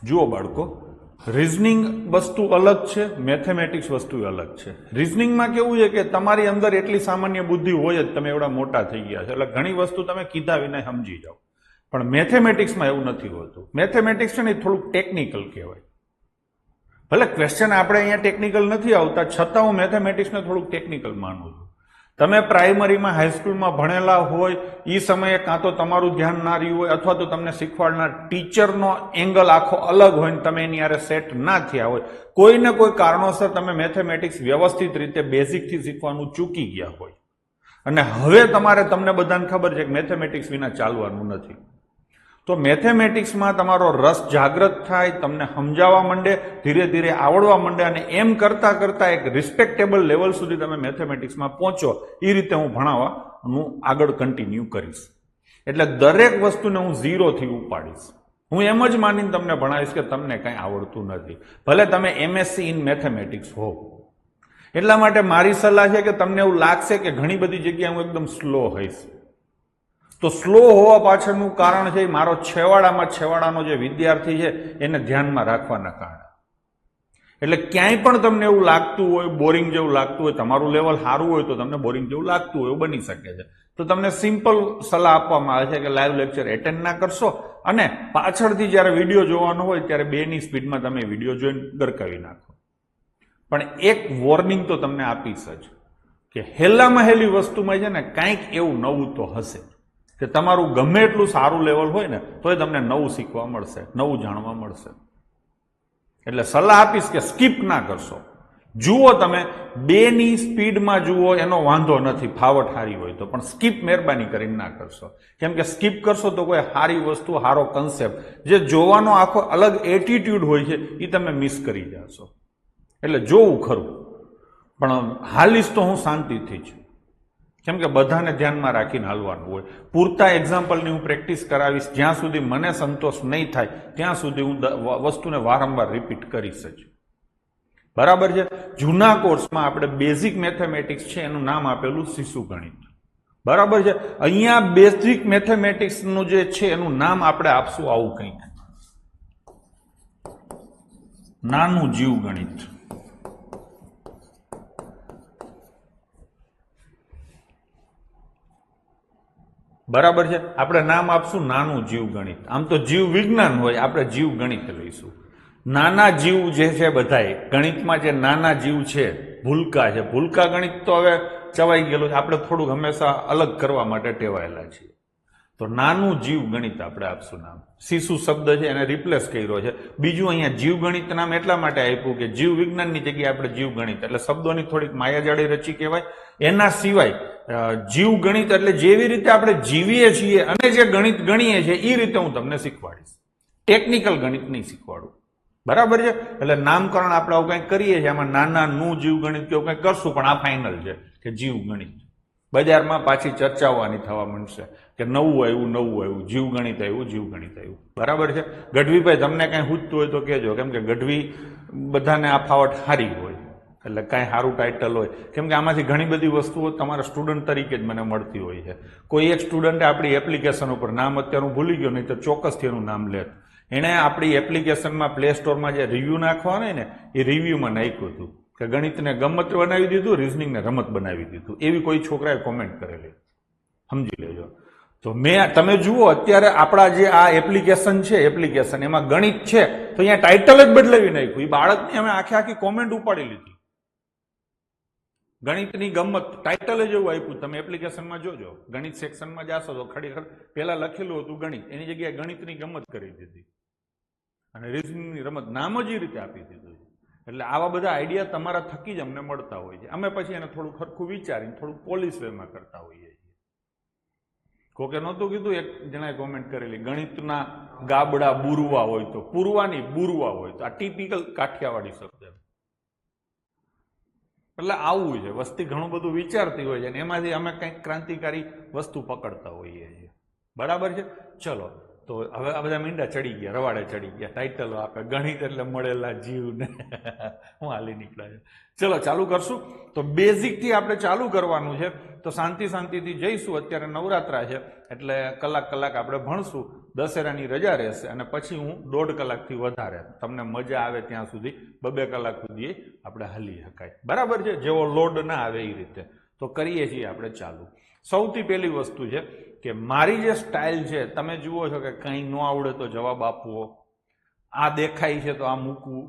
જુઓ બાળકો, રિઝનિંગ વસ્તુ અલગ છે, મેથેમેટિક્સ વસ્તુ અલગ છે. રિઝનિંગમાં કેવું છે કે તમારી અંદર એટલી સામાન્ય બુદ્ધિ હોય જ, તમે એવડા મોટા થઈ ગયા છે એટલે ઘણી વસ્તુ તમે કીધા વિના સમજી જાઓ. પણ મેથેમેટિક્સમાં એવું નથી હોતું. મેથેમેટિક્સ છે ને એ થોડુંક ટેકનિકલ કહેવાય. ભલે ક્વેશ્ચન આપણે અહીંયા ટેકનિકલ નથી આવતા, છતાં હું મેથેમેટિક્સને થોડુંક ટેકનિકલ માનું છું. તમે પ્રાઇમરીમાં હાઈસ્કૂલમાં ભણેલા હોય એ સમયે કાં તો તમારું ધ્યાન ના રહ્યું હોય, અથવા તો તમને શીખવાડનાર ટીચરનો એંગલ આખો અલગ હોય ને તમે એની હારે સેટ ના થયા હોય, કોઈને કોઈ કારણોસર તમે મેથેમેટિક્સ વ્યવસ્થિત રીતે બેઝિકથી શીખવાનું ચૂકી ગયા હોય અને હવે તમને બધાને ખબર છે કે મેથેમેટિક્સ વિના ચાલવાનું નથી, તો મેથેમેટિક્સમાં તમારો રસ જાગૃત થાય, તમને સમજાવવા માંડે, ધીરે ધીરે આવડવા માંડે અને એમ કરતા કરતા એક રિસ્પેક્ટેબલ લેવલ સુધી તમે મેથેમેટિક્સમાં પહોંચો, એ રીતે હું ભણાવવાનું આગળ કન્ટિન્યુ કરીશ. એટલે દરેક વસ્તુને હું ઝીરોથી ઉપાડીશ. હું એમ જ માનીને તમને ભણાવીશ કે તમને કંઈ આવડતું નથી, ભલે તમે એમએસસી ઇન મેથેમેટિક્સ હો. એટલા માટે મારી સલાહ છે કે તમને એવું લાગશે કે ઘણી બધી જગ્યાએ હું એકદમ સ્લો હોઈશ, તો સ્લો હોવા પાછળનું કારણ છે મારો છેવાડાનો જે વિદ્યાર્થી છે એને ધ્યાનમાં રાખવાના કારણે. એટલે ક્યાંય પણ તમને એવું લાગતું હોય, બોરિંગ જેવું લાગતું હોય, તમારું લેવલ સારું હોય તો તમને બોરિંગ જેવું લાગતું હોય, એવું બની શકે છે. તો તમને સિમ્પલ સલાહ આપવામાં આવે છે કે લાઈવ લેક્ચર એટેન્ડ ના કરશો અને પાછળથી જ્યારે વિડીયો જોવાનો હોય ત્યારે 2ની સ્પીડમાં તમે વિડીયો જોઈને ગરકાવી નાખો. પણ એક વોર્નિંગ તો તમને આપીશ જ કે હેલામાં હેલી વસ્તુમાં છે ને કાંઈક એવું નવું તો હશે કે તમારું ગમે એટલું સારું લેવલ હોય ને તોય તમને નવું શીખવા મળશે, નવું જાણવા મળશે. એટલે સલાહ આપીશ કે સ્કીપ ના કરશો. જુઓ, તમે 2ની સ્પીડમાં જુઓ એનો વાંધો નથી, ફાવટ સારી હોય તો, પણ સ્કીપ મહેરબાની કરીને ના કરશો. કેમ કે સ્કીપ કરશો તો કોઈ સારી વસ્તુ, સારો કન્સેપ્ટ, જે જોવાનો આખો અલગ એટીટ્યુડ હોય છે એ તમે મિસ કરી જશો. એટલે જોવું ખરું, પણ હાલીશ તો હું શાંતિથી જ, કેમ કે બધાને ધ્યાનમાં રાખીને હાલવાનું હોય. પૂરતા એક્ઝામ્પલની હું પ્રેક્ટિસ કરાવીશ, જ્યાં સુધી મને સંતોષ નહીં થાય ત્યાં સુધી હું વસ્તુને વારંવાર રિપીટ કરીશ જ. બરાબર છે. જૂના કોર્સમાં આપણે બેઝિક મેથેમેટિક્સ છે એનું નામ આપેલું શિશુ ગણિત. બરાબર છે. અહીંયા બેઝિક મેથેમેટિક્સનું જે છે એનું નામ આપણે આપશું આવું કંઈક, નાનું જીવ ગણિત. બરાબર છે. આપણે નામ આપશું નાનું જીવ ગણિત. આમ તો જીવ વિજ્ઞાન હોય, આપણે જીવ ગણિત લઈશું. નાના જીવ જે છે બધાય ગણિતમાં, જે નાના જીવ છે, ભૂલકા છે. ભૂલકા ગણિત તો હવે ચવાઈ ગયેલું છે, આપણે થોડુંક હંમેશા અલગ કરવા માટે ટેવાયેલા છીએ. તો નાનું જીવ ગણિત આપણે આપશું નામ. શિશુ શબ્દ છે એને રિપ્લેસ કર્યો છે. બીજું અહીંયા જીવ ગણિત નામ એટલા માટે આપ્યું કે જીવ વિજ્ઞાનની જગ્યાએ આપણે જીવ ગણિત, એટલે શબ્દોની થોડીક માયાજાળી રચી કહેવાય. એના સિવાય જીવ ગણિત એટલે જેવી રીતે આપણે જીવીએ છીએ અને જે ગણિત ગણીએ છીએ એ રીતે હું તમને શીખવાડીશ. ટેકનિકલ ગણિત નહીં શીખવાડું. બરાબર છે. એટલે નામકરણ આપણે આવું કંઈક કરીએ છીએ, આમાં નાનું જીવ ગણિત કે એવું કંઈક કરશું, પણ આ ફાઇનલ છે કે જીવ ગણિત. બજારમાં પાછી ચર્ચાઓની થવા માંડશે કે નવું આવ્યું, જીવ ગણિત આવ્યું. બરાબર છે. ગઢવીભાઈ તમને કાંઈ પૂછતું હોય તો કહેજો, કેમ કે ગઢવી બધાને આ ફાવટ સારી હોય, એટલે કાંઈ સારું ટાઇટલ હોય, કેમ કે આમાંથી ઘણી બધી વસ્તુઓ તમારા સ્ટુડન્ટ તરીકે જ મને મળતી હોય છે. કોઈ એક સ્ટુડન્ટે આપણી એપ્લિકેશન ઉપર, નામ અત્યારે હું ભૂલી ગયો, નહીં તો ચોક્કસથી એનું નામ લે, એણે આપણી એપ્લિકેશનમાં પ્લે સ્ટોરમાં જે રિવ્યૂ નાખવાના ને એ રિવ્યૂમાં નાખ્યું હતું કે ગણિતને ગમત બનાવી દીધું, રિઝનિંગને રમત બનાવી દીધું, એવી કોઈ છોકરાએ કોમેન્ટ કરેલી, સમજી લેજો. તો તમે જુઓ અત્યારે આપણા જે આ એપ્લિકેશન છે, એમાં ગણિત છે તો અહીંયા ટાઇટલ જ બદલાવી નાખ્યું. એ બાળકની અમે આખી કોમેન્ટ ઉપાડી લીધી. ગણિતની ગમત ટાઇટલ જ એવું આપ્યું. તમે એપ્લિકેશનમાં જોજો, ગણિત સેક્શનમાં જાશો તો ખરેખર પેલા લખેલું હતું ગણિત, એની જગ્યાએ ગણિતની ગમત કરી દીધી અને રિઝનિંગની રમત નામ જ એ રીતે આપી દીધું. એટલે આવા બધા આઈડિયા તમારા થકી જ અમને મળતા હોય છે. અમે પછી એને થોડું ખરખું વિચારીને થોડું પોલિશ વેમાં કરતા હોઈએ છીએ. કોકે નહોતું કીધું, એક જણાએ કોમેન્ટ કરેલી, ગણિતના ગાબડા બુરવા હોય તો, પૂરવાની બુરવા હોય તો, આ ટિપિકલ કાઠિયાવાડી શબ્દ. એટલે આવું છે, વસ્તી ઘણું બધું વિચારતી હોય છે અને એમાંથી અમે કંઈક ક્રાંતિકારી વસ્તુ પકડતા હોઈએ છીએ. બરાબર છે. ચલો, તો હવે આ બધા મીંડા ચડી ગયા, રવાડે ચડી ગયા, ટાઇટલો આપે, ગણિત એટલે મળેલા જીવને હું હાલી નીકળ્યા છે. ચલો ચાલુ કરશું. તો બેઝિકથી આપણે ચાલુ કરવાનું છે. તો શાંતિથી જઈશું. અત્યારે નવરાત્રા છે એટલે કલાક આપણે ભણશું. દશેરાની રજા રહેશે અને પછી હું 1.5 કલાકથી વધારે તમને મજા આવે ત્યાં સુધી 2 કલાક સુધી આપણે હાલી શકાય. બરાબર છે? જેવો લોડ ના આવે એ રીતે તો કરીએ છીએ આપણે ચાલુ. સૌથી પહેલી વસ્તુ છે કે મારી જે સ્ટાઇલ છે, તમે જુઓ છો કે કંઈ ન આવડે તો જવાબ આપવો, આ દેખાય છે તો આ મૂકવું.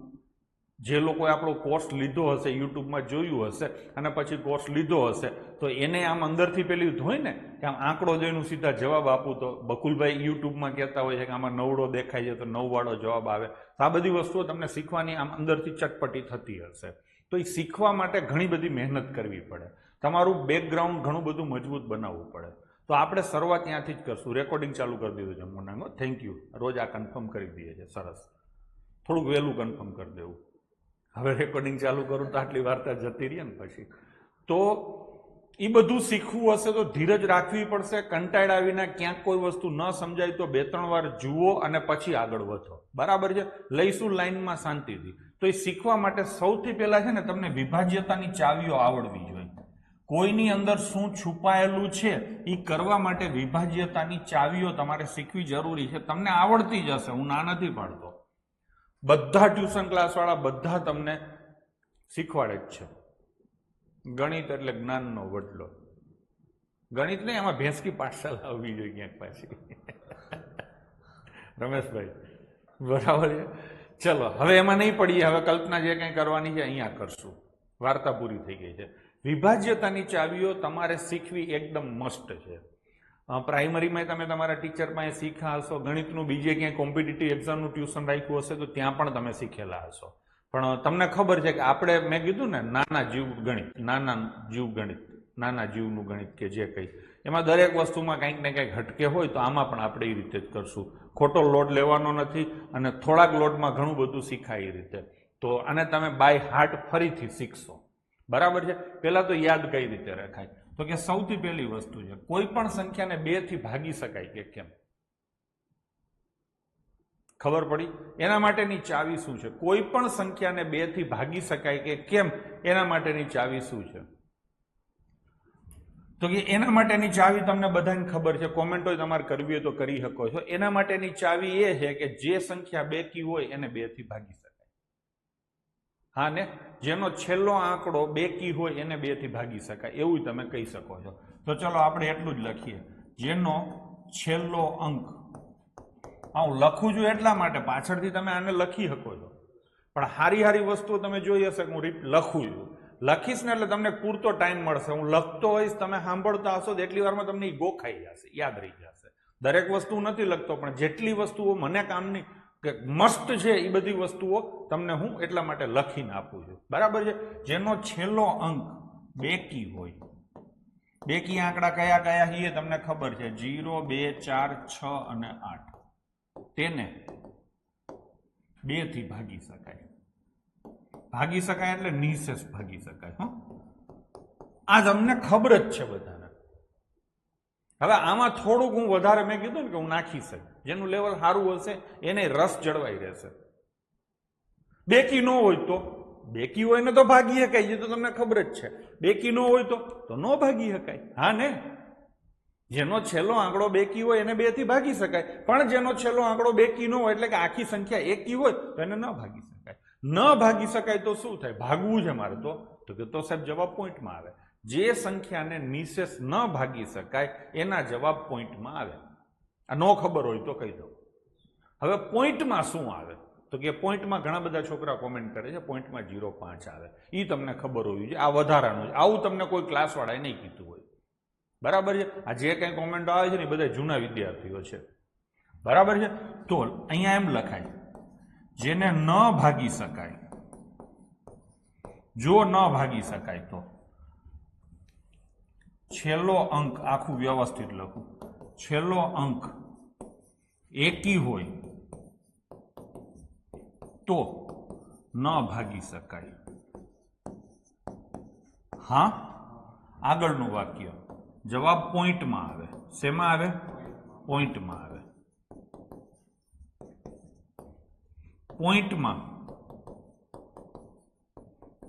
જે લોકોએ આપણો કોર્સ લીધો હશે, યુટ્યુબમાં જોયું હશે અને પછી કોર્સ લીધો હશે તો એને આમ અંદરથી પેલી હોય ને કે આમ આંકડો જોઈને સીધા જવાબ આપું. તો બકુલભાઈ યુટ્યુબમાં કહેતા હોય છે કે આમાં 9 દેખાય છે તો 9 વાળો જવાબ આવે. તો આ બધી વસ્તુઓ તમને શીખવાની આમ અંદરથી ચટપટી થતી હશે. તો એ શીખવા માટે ઘણી બધી મહેનત કરવી પડે. તમારું બેકગ્રાઉન્ડ ઘણું બધું મજબૂત બનાવવું પડે. તો આપણે શરૂઆત ત્યાંથી જ કરશું. રેકોર્ડિંગ ચાલુ કરી દીધું છે મોનાંગો. Thank you. રોજ આ કન્ફર્મ કરી દઈએ છે. સરસ. થોડુંક વહેલું કન્ફર્મ કરી દેવું. હવે રેકોર્ડિંગ ચાલુ કરું તો આટલી વાર્તા જતી રહી ને પછી. તો એ બધું શીખવું હશે તો ધીરજ રાખવી પડશે. કંટાળ્યા વિના ક્યાંક કોઈ વસ્તુ ન સમજાય તો 2-3 વાર જુઓ અને પછી આગળ વધો. બરાબર છે? લઈશું લાઈનમાં શાંતિથી. તો એ શીખવા માટે સૌથી પહેલા છે ને તમને વિભાજ્યતાની ચાવીઓ આવડવી જોઈએ. કોઈની અંદર શું છુપાયેલું છે એ કરવા માટે વિભાજ્યતાની ચાવીઓ તમારે શીખવી જરૂરી છે. તમને આવડતી જ હશે, હું ના નથી પાડતો. બધા ટ્યુશન ક્લાસવાળા બધા તમને શીખવાડે જ છે. ગણિત એટલે જ્ઞાનનો વડલો. ગણિત નહીં, એમાં ભેંસકી પાઠશાળા આવવી જોઈએ ક્યાંક પાછી. રમેશભાઈ બરાબર છે? ચલો હવે એમાં નહીં પડીએ. હવે કલ્પના જે કંઈ કરવાની છે અહીંયા કરશું. વાર્તા પૂરી થઈ ગઈ છે. વિભાજ્યતાની ચાવીઓ તમારે શીખવી એકદમ મસ્ત છે. પ્રાઇમરીમાં તમે તમારા ટીચર પાસે શીખ્યા હશો. ગણિતનું બીજે ક્યાંય કોમ્પિટિટિવ એક્ઝામનું ટ્યુશન રાખ્યું હશે તો ત્યાં પણ તમે શીખેલા હશો. પણ તમને ખબર છે કે આપણે, મેં કીધું ને, નાના જીવ ગણિત, નાના જીવનું ગણિત કે જે કંઈ, એમાં દરેક વસ્તુમાં કંઈક ને કંઈક હટકે હોય તો આમાં પણ આપણે એ રીતે જ કરશું. ખોટો લોડ લેવાનો નથી અને થોડાક લોડમાં ઘણું બધું શીખાય એ રીતે. તો આને તમે બાય હાર્ટ ફરીથી શીખશો. બરાબર છે? પહેલા તો યાદ કઈ રીતે રખાય? તો કે સૌથી પહેલી વસ્તુ છે, કોઈ પણ સંખ્યાને 2 થી ભાગી શકાય કે કેમ? ખબર પડી? એના માટેની ચાવી શું છે? કોઈ પણ સંખ્યાને 2 થી ભાગી શકાય કે કેમ એના માટેની ચાવી શું છે? તો કે એના માટેની ચાવી તમને બધાને ખબર છે. કોમેન્ટો તમારે કરવી હોય તો કરી શકો છો. એના માટેની ચાવી એ છે કે જે સંખ્યા બેકી હોય એને 2 થી ભાગી શકાય. હા ને? જેનો છેલ્લો આંકડો બેકી હોય એને 2 થી ભાગી શકાય એવું તમે કહી શકો છો. તો ચલો આપણે એટલું જ લખીએ. જેનો છેલ્લો અંક, હું લખું છું એટલા માટે, પાછળથી તમે આને લખી શકો છો. પણ હારી વસ્તુઓ તમે જોઈ હશે કે હું લખું છું. લખીશ ને એટલે તમને પૂરતો ટાઈમ મળશે. હું લખતો હોઈશ, તમે સાંભળતા હશો તો એટલી વારમાં તમને એ ગોખાઈ જશે, યાદ રહી જશે. દરેક વસ્તુ નથી લખતો પણ જેટલી વસ્તુઓ મને કામની કે મસ્ત છે એ બધી વસ્તુઓ તમને હું એટલા માટે લખીને આપું છું. બરાબર છે? જેનો છેલ્લો અંક બેકી હોય, બેકી આંકડા કયા કયા એ તમને ખબર છે? 0, 2, 4, 6 અને 8. તેને 2 થી ભાગી શકાય. ભાગી શકાય એટલે નિશેષ ભાગી શકાય. આ તમને ખબર જ છે બધાને. હવે આમાં થોડુંક હું વધારે, મેં કીધું ને કે હું નાખી શકું. જેનું લેવલ સારું હશે એને રસ જળવાઈ રહેશે. બેકી ન હોય તો, બેકી હોય ને તો ભાગી શકાય, એ તો તમને ખબર જ છે. બેકી ન હોય તો ન ભાગી શકાય. હા ને? જેનો છેલ્લો આંકડો બેકી હોય એને 2 થી ભાગી શકાય. પણ જેનો છેલ્લો આંકડો બેકી ન હોય એટલે કે આખી સંખ્યા એકી હોય તો એને ન ભાગી શકાય. ન ભાગી શકાય તો શું થાય? ભાગવું છે મારે તો સાહેબ જવાબ પોઈન્ટમાં આવે. જે સંખ્યાને નિશેષ ન ભાગી શકાય એના જવાબ પોઈન્ટમાં આવે. આ ન ખબર હોય તો કહી દઉં. હવે પોઈન્ટમાં શું આવે? તો કે પોઈન્ટમાં ઘણા બધા છોકરા કોમેન્ટ કરે છે પોઈન્ટમાં 0.5 આવે. એ તમને ખબર હોવી જોઈએ. આ વધારાનું છે. આવું તમને કોઈ ક્લાસવાળાએ નહીં કીધું હોય. બરાબર છે? આ જે કંઈ કોમેન્ટો આવે છે ને એ બધા જૂના વિદ્યાર્થીઓ છે. બરાબર છે? તો અહીંયા એમ લખાય, જેને ન ભાગી શકાય, જો ન ભાગી શકાય તો છેલ્લો અંક, આખું વ્યવસ્થિત લખું, છેલ્લો અંક એકી હોય તો ન ભાગી શકાય. હા, આગળનું વાક્ય જવાબ પોઈન્ટમાં આવે. શેમાં આવે? પોઈન્ટમાં આવે. પોઈન્ટમાં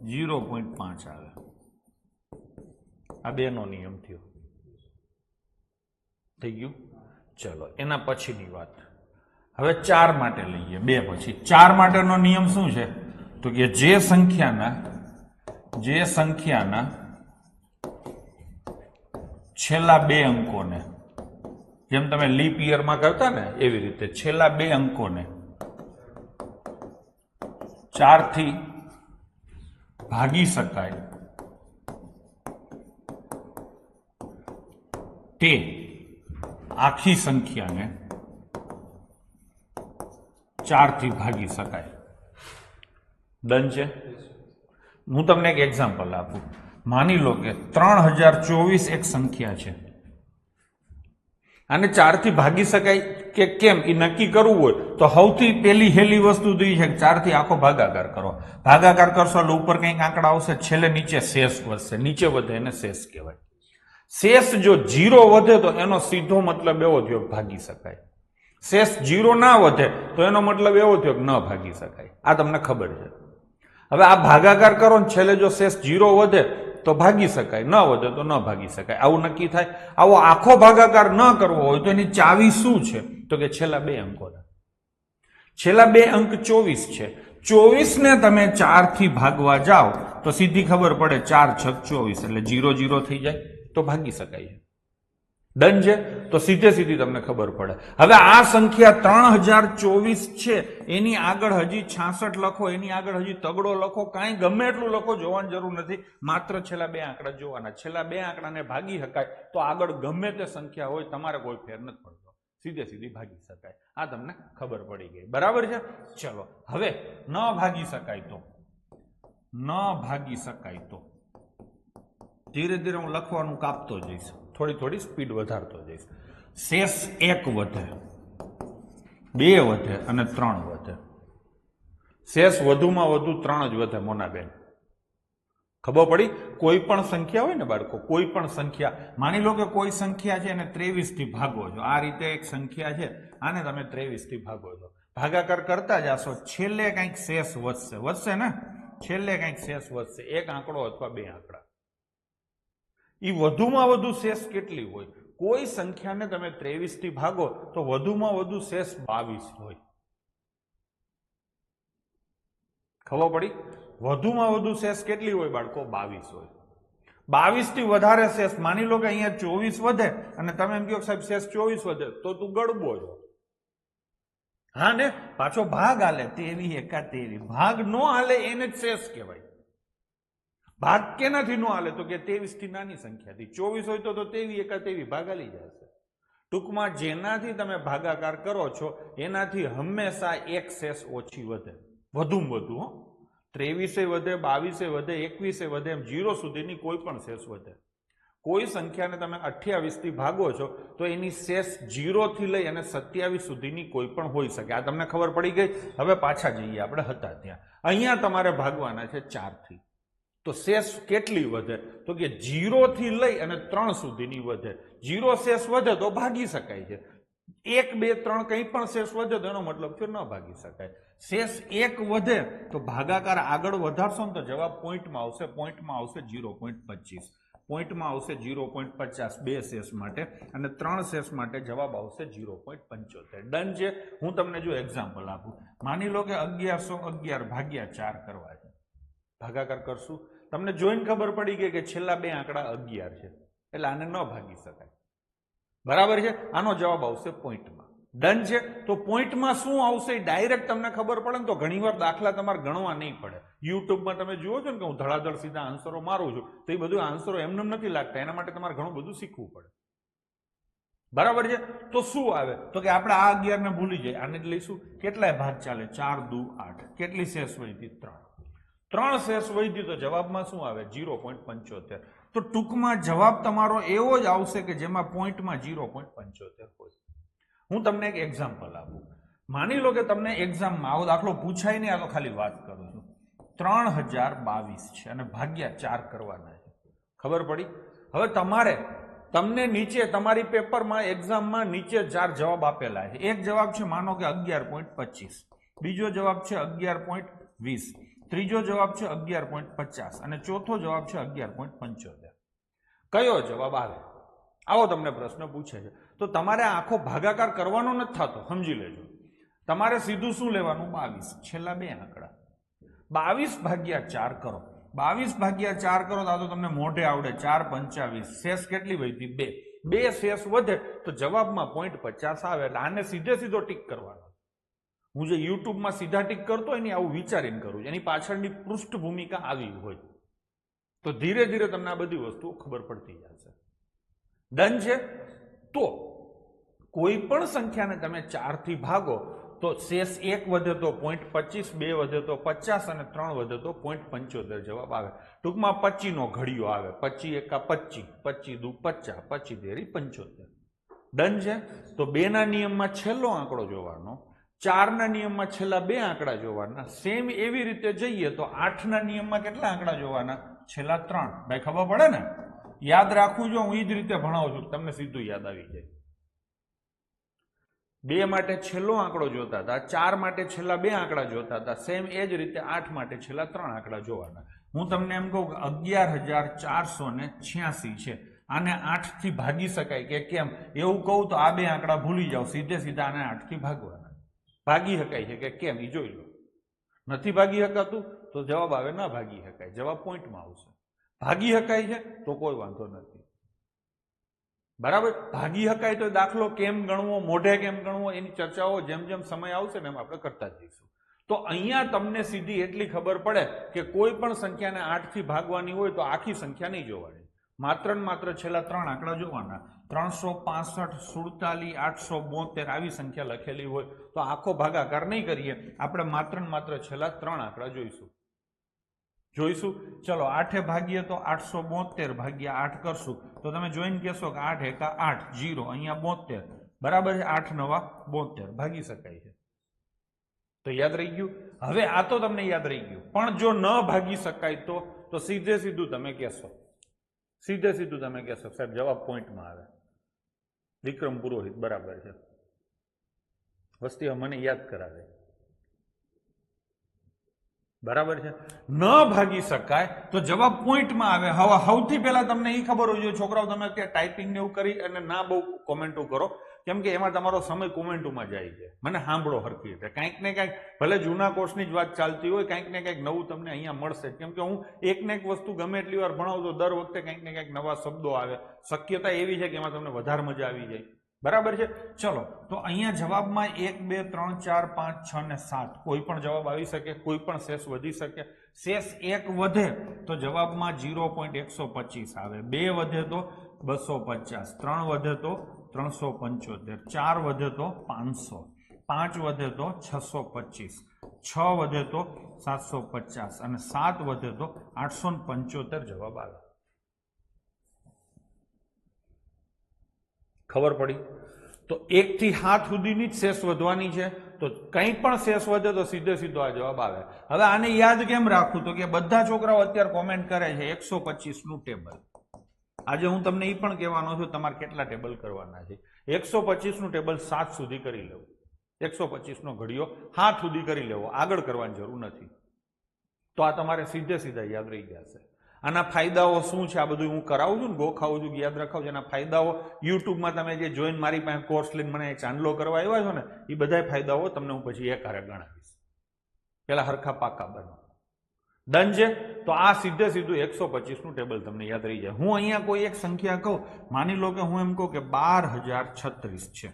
0.5 આવે. આ બેનો નિયમ થયો. થઈ ગયું. ચલો એના પછીની વાત હવે 4 માટે લઈએ. 2 પછી 4 માટેનો નિયમ શું છે? તો કે જે સંખ્યાના છેલ્લા 2 અંકોને, જેમ તમે લીપ યરમાં કરતા ને એવી રીતે છેલ્લા 2 અંકોને 4 થી ભાગી શકાય તે આખી સંખ્યાને 4 થી ભાગી શકાય. ડન છે. હું તમને એક એક્ઝામ્પલ આપું. માની લો કે 3024 એક સંખ્યા છે. આને 4 થી ભાગી શકાય કે કેમ એ નક્કી કરવું હોય તો સૌથી પહેલી હેલી વસ્તુ તો એ છે કે 4 થી આખો ભાગાકાર કરો. ભાગાકાર કરશો એટલે ઉપર કંઈક આંકડા આવશે, છેલ્લે નીચે શેષ વધશે. નીચે વધે એને શેષ કહેવાય. શેષ જો 0 વધે તો એનો સીધો મતલબ એવો થયો ભાગી શકાય. શેષ 0 ના વધે તો એનો મતલબ એવો થયો કે ન ભાગી શકાય. આ તમને ખબર છે. હવે આ ભાગાકાર કરો ને છેલ્લે જો શેષ 0 વધે તો ભાગી શકાય, ન વધે તો ન ભાગી શકાય. આવું નક્કી થાય. આવો આખો ભાગાકાર ન કરવો હોય તો એની ચાવી શું છે? તો કે છેલ્લા 2 અંકોના. છેલ્લા 2 અંક 24 છે. 24 ને તમે 4 થી ભાગવા જાઓ તો સીધી ખબર પડે 4 છક 24 એટલે 0 0 થઈ જાય તો ભાગી શકાય. ડન છે. તો સીધે સીધી તમને ખબર પડે. હવે આ સંખ્યા 3024 છે, એની આગળ હજી 66 લખો, એની આગળ હજી તગડો લખો, કાંઈ ગમે એટલું લખો, જોવાની જરૂર નથી. માત્ર છેલ્લા 2 આંકડા જોવાના. છેલ્લા 2 આંકડાને ભાગી શકાય તો આગળ ગમે તે સંખ્યા હોય તમારે કોઈ ફેર નથી પડતો, સીધે સીધી ભાગી શકાય. આ તમને ખબર પડી ગઈ. બરાબર છે. ચલો હવે ન ભાગી શકાય તો ધીરે ધીરે હું લખવાનું કાપતો જઈશ, થોડી સ્પીડ વધારતો જઈશ. શેષ 1 વધે, 2 વધે અને 3 વધે. શેષ વધુમાં વધુ 3 જ વધે. મોનાબેન ખબર પડી? કોઈ પણ સંખ્યા હોય ને બાળકો, કોઈ પણ સંખ્યા, માની લો કે કોઈ સંખ્યા છે એને 23 થી ભાગો છો. આ રીતે એક સંખ્યા છે, આને તમે 23 થી ભાગો છો. ભાગાકાર કરતા જાશો, છેલ્લે કંઈક શેષ વધશે ને, છેલ્લે કંઈક શેષ વધશે. 1 આંકડો અથવા 2 આંકડા. એ વધુમાં વધુ શેષ કેટલી હોય? કોઈ સંખ્યાને તમે 23 થી ભાગો તો વધુમાં વધુ શેષ 22 હોય. ખબર પડી? વધુમાં વધુ શેષ કેટલી હોય બાળકો? 22 હોય. 22 થી વધારે શેષ, માની લો કે અહીંયા 24 વધે અને તમે એમ કહો સાહેબ શેષ 24 વધે તો તું ગડબો છો. હા ને, પાછો ભાગ હાલે 23 એકા 23. ભાગ નો હાલે એને જ શેષ કહેવાય. ભાગ કેનાથી નો હાલે તો કે 23 થી નાની સંખ્યાથી. 24 હોય તો 23 એકા 23 ભાગ હાલી જશે. ટૂંકમાં જેનાથી તમે ભાગાકાર કરો છો એનાથી હંમેશા એક શેષ ઓછી વધે, વધુમાં વધુ. 23 વધે, 22 વધે, 21 વધે, એમ 0 સુધીની કોઈ પણ શેષ વધે. કોઈ સંખ્યાને તમે 28 થી ભાગો છો તો એની શેષ 0 થી લઈ અને 27 સુધીની કોઈ પણ હોઈ શકે. આ તમને ખબર પડી ગઈ. હવે પાછા જઈએ આપણે હતા ત્યાં. અહીંયા તમારે ભાગવાના છે 4 થી. તો શેષ કેટલી વધે? તો કે 0 થી લઈ અને 3 સુધીની વધે. 0 શેષ વધે તો ભાગી શકાય છે. 1 2 3 કંઈ પણ શેષ વધે તો એનો મતલબ છે ન ભાગી શકાય. શેષ 1 વધે તો ભાગાકાર આગળ વધારશો ને તો જવાબ પોઈન્ટમાં આવશે. પોઈન્ટમાં આવશે 0.25. પોઈન્ટમાં આવશે 0.50 2 શેષ માટે, અને 3 શેષ માટે જવાબ આવશે 0.75. ડન છે. હું તમને જો એક્ઝામ્પલ આપું. માની લો કે 1111 ભાગ્યા 4 કરવા છે. ભાગાકાર કરશું, તમને જોઈને ખબર પડી ગઈ કે છેલ્લા 2 આંકડા 11 છે એટલે આને ન ભાગી શકાય. બરાબર છે. આનો જવાબ આવશે પોઈન્ટમાં. ડન છે. તો પોઈન્ટમાં શું આવશે ડાયરેક્ટ તમને ખબર પડે ને તો ઘણીવાર દાખલા તમારે ગણવા નહીં પડે. યુટ્યુબમાં તમે જુઓ છો ને કે હું ધડાધડ સીધા આન્સરો મારું છું તો એ બધું આન્સરો એમને નથી લાગતા. એના માટે તમારે ઘણું બધું શીખવું પડે. બરાબર છે. તો શું આવે તો કે આપણે આ 11 ને ભૂલી જાય, આને જ લઈશું. કેટલાય ભાગ ચાલે? 4 2 8. કેટલી શેષ વધી? 3 શેષ વધી તો જવાબમાં શું આવે? 0.75. તો ટૂંકમાં જવાબ તમારો એવો જ આવશે કે જેમાં પોઈન્ટમાં 0.75 હોય. હું તમને એક એક્ઝામ્પલ આપું. માની લો કે તમને એક્ઝામમાં આવો દાખલો પૂછાય નહીં, આ તો ખાલી વાત કરું છું. 3022 છે અને ભાગ્યા 4 કરવાના છે. ખબર પડી? હવે તમને નીચે તમારી પેપરમાં એક્ઝામમાં નીચે 4 જવાબ આપેલા છે. એક જવાબ છે માનો કે 11.25. બીજો જવાબ છે 11.20, ત્રીજો જવાબ છે 11.50 અને ચોથો જવાબ છે 11.75. કયો જવાબ આવે? આવો તમને પ્રશ્ન પૂછે છે. તો તમારે આખો ભાગાકાર કરવાનો નથી થતો, સમજી લેજો. તમારે સીધું શું લેવાનું? 22, છેલ્લા બે આંકડા 22 ભાગ્યા 4 કરો. 22 ભાગ્યા 4 કરો તો તમને મોઢે આવડે. 4 25, શેષ કેટલી વધી? 2. 2 શેષ વધે તો જવાબમાં 0.50 આવે. એટલે આને સીધે સીધો ટીક કરવાનો. હું જે યુટ્યુબમાં સીધા ટીક કરતો હોય ને આવું વિચારીને કરું છું. એની પાછળની પૃષ્ઠભૂમિકા આવી હોય તો ધીરે ધીરે તમને આ બધી વસ્તુઓ ખબર પડતી જશે. ડન છે? તો કોઈ પણ સંખ્યાને તમે 4 થી ભાગો તો શેષ 1 વધે તો 0.25, 2 વધે તો 50 અને 3 વધે તો 0.75 જવાબ આવે. ટૂંકમાં 25 નો ઘડિયો આવે. 25 એકા 25, 25 દુ 50, 25 તેરી 75. ડન છે? તો 2 ના નિયમમાં છેલ્લો આંકડો જોવાનો, 4 ના નિયમમાં છેલ્લા 2 આંકડા જોવાના. સેમ એવી રીતે જઈએ તો 8 ના નિયમમાં કેટલા આંકડા જોવાના? છેલ્લા 3. ભાઈ ખબર પડે ને? યાદ રાખવું જો, હું એ જ રીતે ભણાવું છું, તમને સીધું યાદ આવી જાય. 2 માટે છેલ્લો આંકડો જોતા હતા, 4 માટે છેલ્લા 2 આંકડા જોતા હતા. સેમ એ જ રીતે 8 માટે છેલ્લા 3 આંકડા જોવાના. હું તમને એમ કહું કે 11,486 છે. આને 8 થી ભાગી શકાય કે કેમ એવું કહું તો આ 2 આંકડા ભૂલી જાઓ, સીધે સીધા આને 8 થી ભાગવાના. ભાગી શકાય છે કે કેમ એ જોઈ લો. નથી ભાગી શકાતું તો જવાબ આવે ના ભાગી શકાય. જવાબ પોઈન્ટમાં આવશે. ભાગી શકાય છે તો કોઈ વાંધો નથી. બરાબર? ભાગી શકાય તો દાખલો કેમ ગણવો, મોઢે કેમ ગણવો, એની ચર્ચાઓ જેમ જેમ સમય આવશે ને એમ આપણે કરતા જઈશું. તો અહીંયા તમને સીધી એટલી ખબર પડે કે કોઈ પણ સંખ્યાને 8 થી ભાગવાની હોય તો આખી સંખ્યા નહીં જોવાની, માત્ર ને માત્ર છેલ્લા 3 આંકડા જોવાના. 365, 47, 872 આવી સંખ્યા લખેલી હોય તો આખો ભાગાકાર નહીં કરીએ, આપણે માત્ર ને માત્ર છેલ્લા 3 આંકડા જોઈશું. ચલો 8 ભાગીએ તો 872 ભાગ્યા 8 કરશું તો તમે જોઈને કહેશો કે 8 એકા 8, 0 અહીંયા 72, બરાબર છે? 8 નવા 72 ભાગી શકાય છે. તો યાદ રહી ગયું. હવે આ તો તમને યાદ રહી ગયું, પણ જો ન ભાગી શકાય તો સીધે સીધું તમે કહેશો, સાહેબ જવાબ પોઈન્ટમાં આવે. વિક્રમ પુરોહિત બરાબર છે. વસ્તી મને યાદ કરાવે. બરાબર છે? ન ભાગી શકાય તો જવાબ પોઈન્ટમાં આવે. હવે સૌથી પહેલા તમને એ ખબર હોય, છોકરાઓ તમે કે ટાઈપિંગ ને એવું કરી અને ના બહુ કોમેન્ટો કરો, કેમ કે એમાં તમારો સમય કોમેન્ટોમાં જાય છે. મને સાંભળો હરખી રીતે. કંઈક ને કંઈક ભલે જૂના કોર્સની જ વાત ચાલતી હોય, કંઈક ને કંઈક નવું તમને અહીંયા મળશે. કેમ કે હું એક ને એક વસ્તુ ગમે એટલી વાર ભણાવું તો દર વખતે કંઈક ને કંઈક નવા શબ્દો આવે. શક્યતા એવી છે કે એમાં તમને વધારે મજા આવી જાય. બરાબર છે? ચલો તો અહીંયા જવાબમાં 1, 2, 3, 4, 5, 6 ને 7 કોઈ પણ જવાબ આવી શકે, કોઈ પણ શેષ વધી શકે. શેષ 1 વધે તો જવાબમાં 0.125 આવે, 2 વધે તો 250, 3 વધે તો 375, 4 વધે તો 500, 5 વધે તો 625, 6 વધે તો 750 અને 7 વધે તો 875 જવાબ આવે. ખબર પડી? તો 1 થી 7 સુધીની જ શેષ વધવાની છે. તો કંઈ પણ શેષ વધે તો સીધે સીધો આ જવાબ આવે. હવે આને યાદ કેમ રાખવું? તો કે બધા છોકરાઓ અત્યારે કોમેન્ટ કરે છે 125 નું ટેબલ. આજે હું તમને એ પણ કહેવાનો છું તમારે કેટલા ટેબલ કરવાના છે. 125 નું ટેબલ 7 સુધી કરી લેવું. 125 નો ઘડિયો 7 સુધી કરી લેવો, આગળ કરવાની જરૂર નથી. તો આ તમારે સીધે સીધા યાદ રહી જશે. આના ફાયદાઓ શું છે આ બધું હું કરાવું છું ને, ગોખાવું છું, યાદ રખાવું છું. એના ફાયદાઓ યુટ્યુબમાં તમે જે જોઈને મારી પાસે કોર્સ લઈને મને ચાંદલો કરવા આવ્યા છો ને, એ બધા ફાયદાઓ તમને હું પછી એકારે ગણાવીશ. પેલા હરખા પાકા બનો. ડન છે? તો આ સીધે સીધું 125 નું ટેબલ તમને યાદ રહી જાય. હું અહીંયા કોઈ એક સંખ્યા કહું, માની લો કે હું એમ કહું કે 12,036 છે,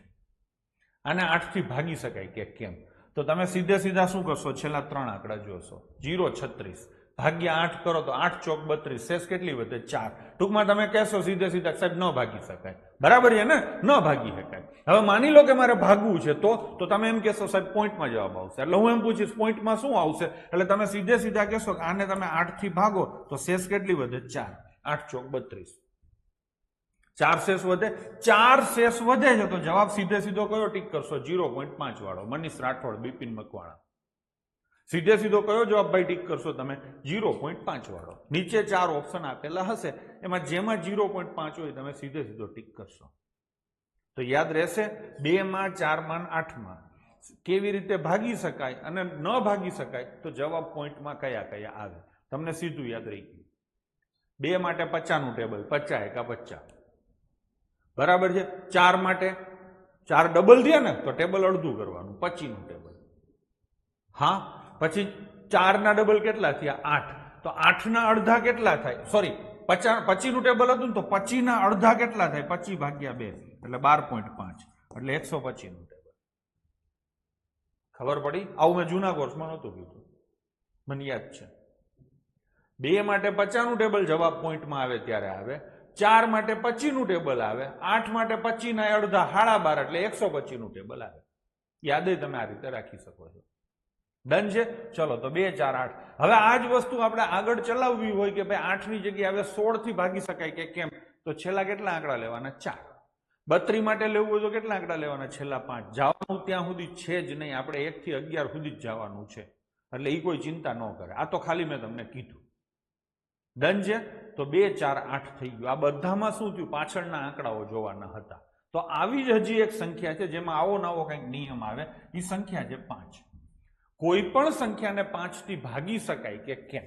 આને 8 થી ભાગી શકાય કે કેમ? તો તમે સીધે સીધા શું કરશો? છેલ્લા 3 આંકડા જોશો. 0.36 ભાગ્યા 8 કરો તો 8 ચોક 32, શેષ કેટલી વધે? 4. ટૂંકમાં તમે કહેશો સીધે સીધા સાહેબ ન ભાગી શકાય. બરાબર છે ને? ન ભાગી શકાય. હવે માની લો કે મારે ભાગવું છે તો તમે એમ કહેશો સાહેબ પોઈન્ટમાં જવાબ આવશે. એટલે હું એમ પૂછીશ પોઈન્ટમાં શું આવશે? એટલે તમે સીધે સીધા કહેશો કે આને તમે 8 થી ભાગો તો શેષ કેટલી વધે? 4. 8 ચોક 32, 4 શેષ વધે. 4 શેષ વધે છે તો જવાબ સીધે સીધો કયો ટીક કરશો? 0.5 વાળો. મનીષ રાઠોડ, બિપિન મકવાણા. સીધે સીધો કયો જવાબ ભાઈ ટીક કરશો તમે? 0.5 વાળો. નીચે 4 ઓપ્શન આપેલા હશે, એમાં જેમાં 0.5 હોય તમે સીધે સીધો ટીક કરશો. તો યાદ રહેશે 2 માં, 4 માં, 8 માં. કેવી રીતે ભાગી શકાય અને ન ભાગી શકાય તો જવાબ પોઈન્ટમાં કયા કયા આવે તમને સીધું યાદ રહી ગયું. 2 માટે 50નું ટેબલ 50 એકા 50 બરાબર છે. 4 માટે 4 ડબલ થયા ને તો ટેબલ અડધું કરવાનું 25નું ટેબલ. હા, પછી 4 ના ડબલ કેટલા થયા 8 તો 8 ના અડધા કેટલા થાય સોરી 25નું ટેબલ હતું ને તો 25 ના અડધા કેટલા થાય 25 ભાગ્યા 2 એટલે 12.5 એટલે 125નું ટેબલ. ખબર પડી? આવું મેં જૂના કોર્સમાં નહોતું કીધું, મને યાદ છે. 2 માટે 50નું ટેબલ જવાબ પોઈન્ટમાં આવે ત્યારે આવે, 4 માટે 25નું ટેબલ આવે, 8 માટે 25 ના અડધા 12.5 એટલે 125નું ટેબલ આવે. યાદ તમે આ રીતે રાખી શકો છો. ડન છે? ચલો તો 2 4 8. હવે આ જ વસ્તુ આપણે આગળ ચલાવવી હોય કે ભાઈ 8 ની જગ્યાએ હવે 16 થી ભાગી શકાય કે કેમ, તો છેલ્લા કેટલા આંકડા લેવાના 4. 32 માટે લેવું હોય તો કેટલા આંકડા લેવાના છેલ્લા 5. જવાનું ત્યાં સુધી છે જ નહીં, આપણે 1 થી 11 સુધી જ જવાનું છે, એટલે એ કોઈ ચિંતા ન કરે. આ તો ખાલી મેં તમને કીધું. ડન છે? તો 2 4 8 થઈ ગયું. આ બધામાં શું થયું? પાછળના આંકડાઓ જોવાના હતા. તો આવી જ હજી એક સંખ્યા છે જેમાં આવો નવો કંઈક નિયમ આવે. એ સંખ્યા છે 5. કોઈ પણ સંખ્યાને 5 થી ભાગી શકાય કે કેમ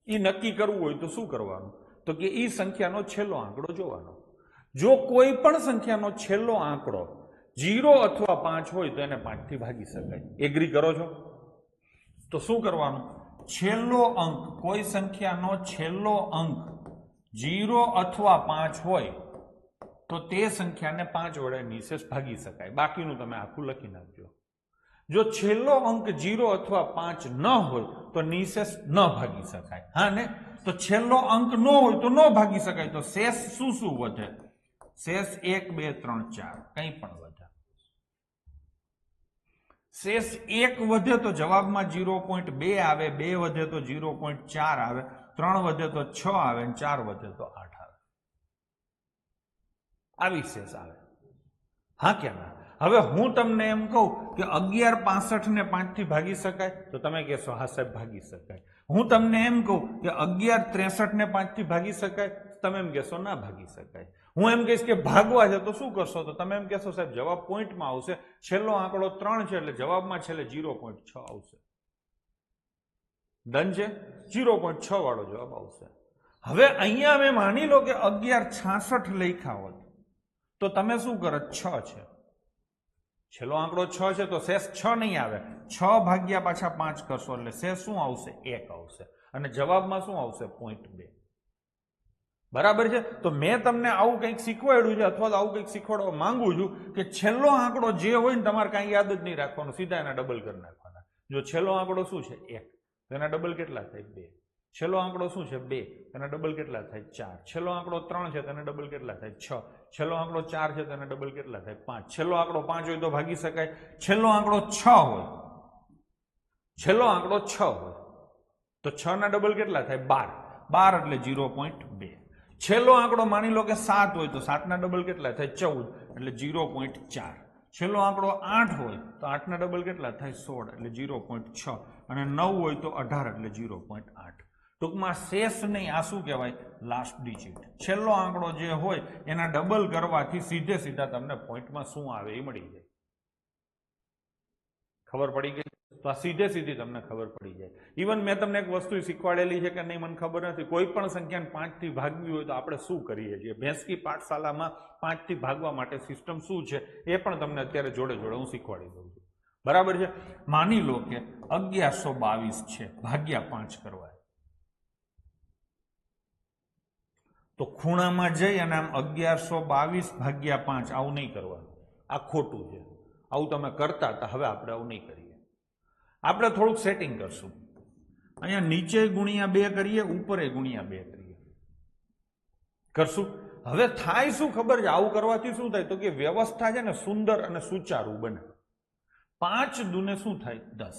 એ નક્કી કરવું હોય તો શું કરવાનું? તો કે એ સંખ્યાનો છેલ્લો આંકડો જોવાનો. જો કોઈ પણ સંખ્યાનો છેલ્લો આંકડો 0 અથવા 5 હોય તો એને 5 થી ભાગી શકાય. એગ્રી કરો છો? તો શું કરવાનું? છેલ્લો અંક, કોઈ સંખ્યાનો છેલ્લો અંક 0 અથવા 5 હોય તો તે સંખ્યાને 5 વડે નિશેષ ભાગી શકાય. બાકીનું તમે આખું લખી નાખજો. જો છેલ્લો અંક 0 અથવા 5 ન હોય તો નિશેષ ન ભાગી શકાય. હા ને? તો છેલ્લો અંક ન હોય તો ન ભાગી શકાય. તો શેષ શું શું વધે? શેષ 1 2 3 4 કંઈ પણ વધે. શેષ 1 વધે તો જવાબમાં 0.2 આવે, 2 વધે તો 0.4 આવે, 3 વધે તો 6 આવે, 4 વધે તો 8 આવે. આવી શેષ આવે. હા કે ના? હવે હું તમને એમ કહું કે 11 65 ને 5 થી ભાગી શકાય તો તમે કહેશો હા સાહેબ ભાગી શકાય. હું તમને એમ કહું કે 11 63 ને 5 થી ભાગી શકાય, તમે એમ કહેશો ના ભાગી શકાય. હું એમ કહીશ કે ભાગવા છે તો શું કરશો? તો તમે એમ કહેશો સાહેબ જવાબ પોઈન્ટમાં આવશે, છેલ્લો આંકડો 3 છે એટલે જવાબમાં છેલ્લે 0.6 આવશે. ડન છે? 0.6 વાળો જવાબ આવશે. હવે અહીંયા મેં માની લો કે 11 66 લખ્યા હોત તો તમે શું કરો? 6 છે, છેલ્લો આંકડો 6 છે તો શેષ 6 નહીં આવે, 6 ભાગ્યા પાછા 5 કરશો એટલે શેષ શું આવશે? 1 આવશે. અને જવાબમાં શું આવશે? 0.2. બરાબર છે? તો મેં તમને આવું કંઈક શીખવાડ્યું છે અથવા તો આવું કંઈક શીખવાડવા માંગુ છું કે છેલ્લો આંકડો જે હોય ને તમારે કાંઈ યાદ જ નહીં રાખવાનું, સીધા એના ડબલ કરી નાખવાના. જો છેલ્લો આંકડો શું છે? 1, તો એના ડબલ કેટલા થાય? 2. છેલ્લો આંકડો શું છે? 2, એના ડબલ કેટલા થાય? 4. છેલ્લો આંકડો 3 છે તો એના ડબલ કેટલા થાય? 6. છેલ્લો આંકડો 4 છે તો એના ડબલ કેટલા થાય? 5. છેલ્લો આંકડો 5 હોય તો ભાગી શકાય. છેલ્લો આંકડો 6 હોય, છેલ્લો આંકડો 6 હોય તો 6 ના ડબલ કેટલા થાય? 12. 12 એટલે 0.2. છેલ્લો આંકડો માની લો કે 7 હોય તો 7 ના ડબલ કેટલા થાય? 14 એટલે 0.4. છેલ્લો આંકડો 8 હોય તો 8 ના ડબલ કેટલા થાય? 16 એટલે 0.6. અને 9 હોય તો 18 એટલે 0.8. ટૂંકમાં શેષ નહીં, આ શું કહેવાય? Last digit. છેલ્લો આંકડો જે હોય એના ડબલ કરવાથી સીધે સીધા તમને પોઈન્ટમાં શું આવે એ મળી જાય. ખબર પડી ગઈ? તો આ સીધે સીધી તમને ખબર પડી જાય. ઇવન મેં તમને એક વસ્તુ શીખવાડેલી છે કે નહીં મને ખબર નથી, કોઈ પણ સંખ્યાને 5 થી ભાગવી હોય તો આપણે શું કરીએ છીએ. ભેંસકી પાઠશાલામાં 5 થી ભાગવા માટે સિસ્ટમ શું છે એ પણ તમને અત્યારે જોડે જોડે હું શીખવાડી દઉં છું. બરાબર છે? માની લો કે 1122 છે, ભાગ્યા 5 કરવા તો ખૂણામાં જઈ અને આમ 1122 ભાગ્યા 5 આવું નહીં કરવાનું, આ ખોટું છે. આવું તમે કરતા હતા, હવે આપણે આવું નહીં કરીએ. આપણે થોડુંક સેટિંગ કરશું. અહીંયા નીચે ગુણ્યા 2 કરીએ, ઉપરે ગુણ્યા 2 કરીએ, કરશું. હવે થાય શું ખબર છે? આવું કરવાથી શું થાય? તો કે વ્યવસ્થા છે ને સુંદર અને સુચારું બને. 5 દુને શું થાય? 10.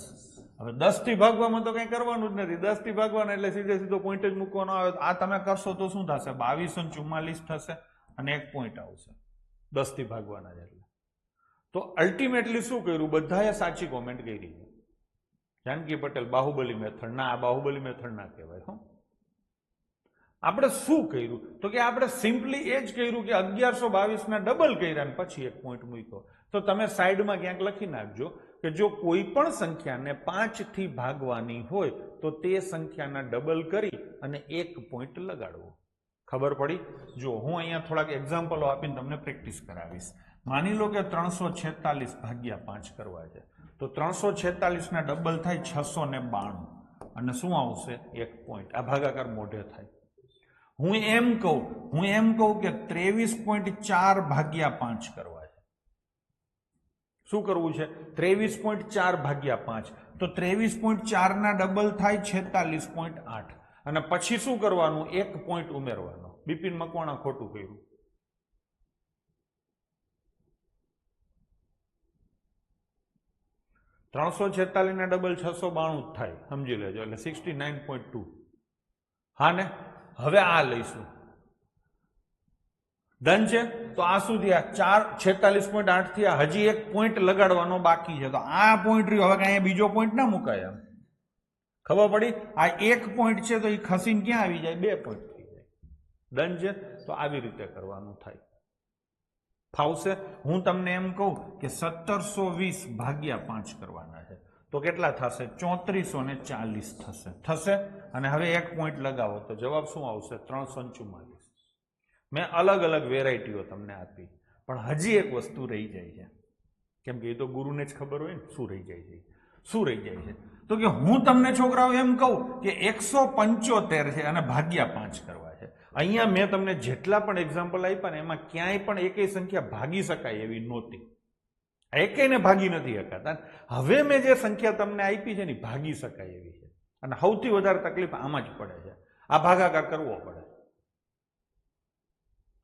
હવે 10 થી ભાગવામાં તો કઈ કરવાનું જ નથી. 10 થી ભાગવાના એટલે સીધે સીધો પોઈન્ટ જ મૂકવાનો આવે. આ તમે કરશો તો શું થશે? 2244 થશે અને 1 પોઈન્ટ આવશે 10 થી ભાગવાના. એટલે તો અલ્ટિમેટલી શું કર્યું? બધાએ સાચી કોમેન્ટ કરી. જાનકી પટેલ બાહુબલી મેથડ ના, આ બાહુબલી મેથડ ના કહેવાય. હો, આપણે શું કર્યું? તો કે આપણે સિમ્પલી એ જ કર્યું કે 1122 ના ડબલ કર્યા અને પછી 1 પોઈન્ટ મૂક્યો. તો તમે સાઈડમાં ક્યાંક લખી નાખજો કે જો કોઈ પણ સંખ્યાને 5 થી ભાગવાની હોય તો તે સંખ્યાના ડબલ કરી અને 1 પોઈન્ટ લગાડવો. ખબર પડી? જો હું અહીંયા થોડાક એક્ઝામ્પલો આપીને તમને પ્રેક્ટિસ કરાવીશ. માની લો કે 346 ભાગ્યા 5 કરવા છે તો 346 ના ડબલ થાય 692 અને શું આવશે? 1 પોઈન્ટ. આ ભાગાકાર મોઢે થાય. હું એમ કહું કે 23.4 ભાગ્યા 5 કરવા છે. શું કરવું છે? 23.4 ભાગ્યા 5 તો 23.4 ના ડબલ થાય 46.8 અને પછી શું કરવાનું? 1 પોઈન્ટ ઉમેરવાનો. બિપિન મકવાણા ખોટું કર્યું. $346 ના ડબલ 692 થાય, સમજી લેજો, એટલે 69.2. હા ને? હવે આ લઈશું. ડન છે? તો આ શું થયા? 46.8 થી હજી 1 પોઈન્ટ લગાડવાનો બાકી છે. તો આ પોઈન્ટ રહ્યો. હવે અહીંયા બીજો પોઈન્ટ ના મુકાય. આમ ખબર પડી? આ 1 પોઈન્ટ છે તો એ ખસીને ક્યાં આવી જાય? 2 પોઈન્ટ થઈ જાય. ડન છે? તો આવી રીતે કરવાનું થાય. ફાવશે? હું તમને એમ કહું કે 1720 ભાગ્યા 5 કરવાના છે તો કેટલા થશે? 3440 થશે. અને હવે 1 પોઈન્ટ લગાવો તો જવાબ શું આવશે? 344. મેં અલગ અલગ વેરાયટીઓ તમને આપી, પણ હજી એક વસ્તુ રહી જાય છે. કેમ કે એ તો ગુરુને જ ખબર હોય ને શું રહી જાય છે. શું રહી જાય છે? તો કે હું તમને છોકરાઓ એમ કહું કે 175 છે અને ભાગ્યા 5 કરવા છે. અહીંયા મેં તમને જેટલા પણ એક્ઝામ્પલ આપ્યા ને એમાં ક્યાંય પણ એકેય સંખ્યા ભાગી શકાય એવી નહોતી. એકેયને ભાગી નથી શકાતા. હવે મેં જે સંખ્યા તમને આપી છે ને ભાગી શકાય એવી છે. અને સૌથી વધારે તકલીફ આમાં જ પડે છે. આ ભાગાકાર કરવો પડે.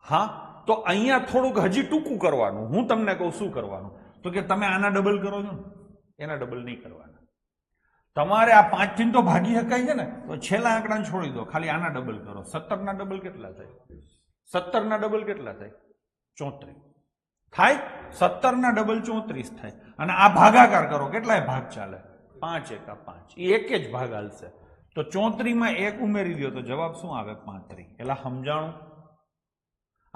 હા, તો અહીંયા થોડુંક હજી ટૂંકું કરવાનું. હું તમને કહું શું કરવાનું, તો કે તમે આના ડબલ કરો છો ને, એના ડબલ નહીં કરવાના. તમારે આ 5 થી તો ભાગી શકાય છે ને, તો છેલ્લા આંકડાને છોડી દો, ખાલી આના ડબલ કરો. 17 ના ડબલ કેટલા થાય? 17 ના ડબલ કેટલા થાય? 34 થાય. 17 ના ડબલ 34 થાય. અને આ ભાગાકાર કરો. કેટલાય ભાગ ચાલે? 5 એકા 5. એ એક જ ભાગ હાલશે. તો 34 માં 1 ઉમેરી દો તો જવાબ શું આવે? 35. એટલે સમજાણું?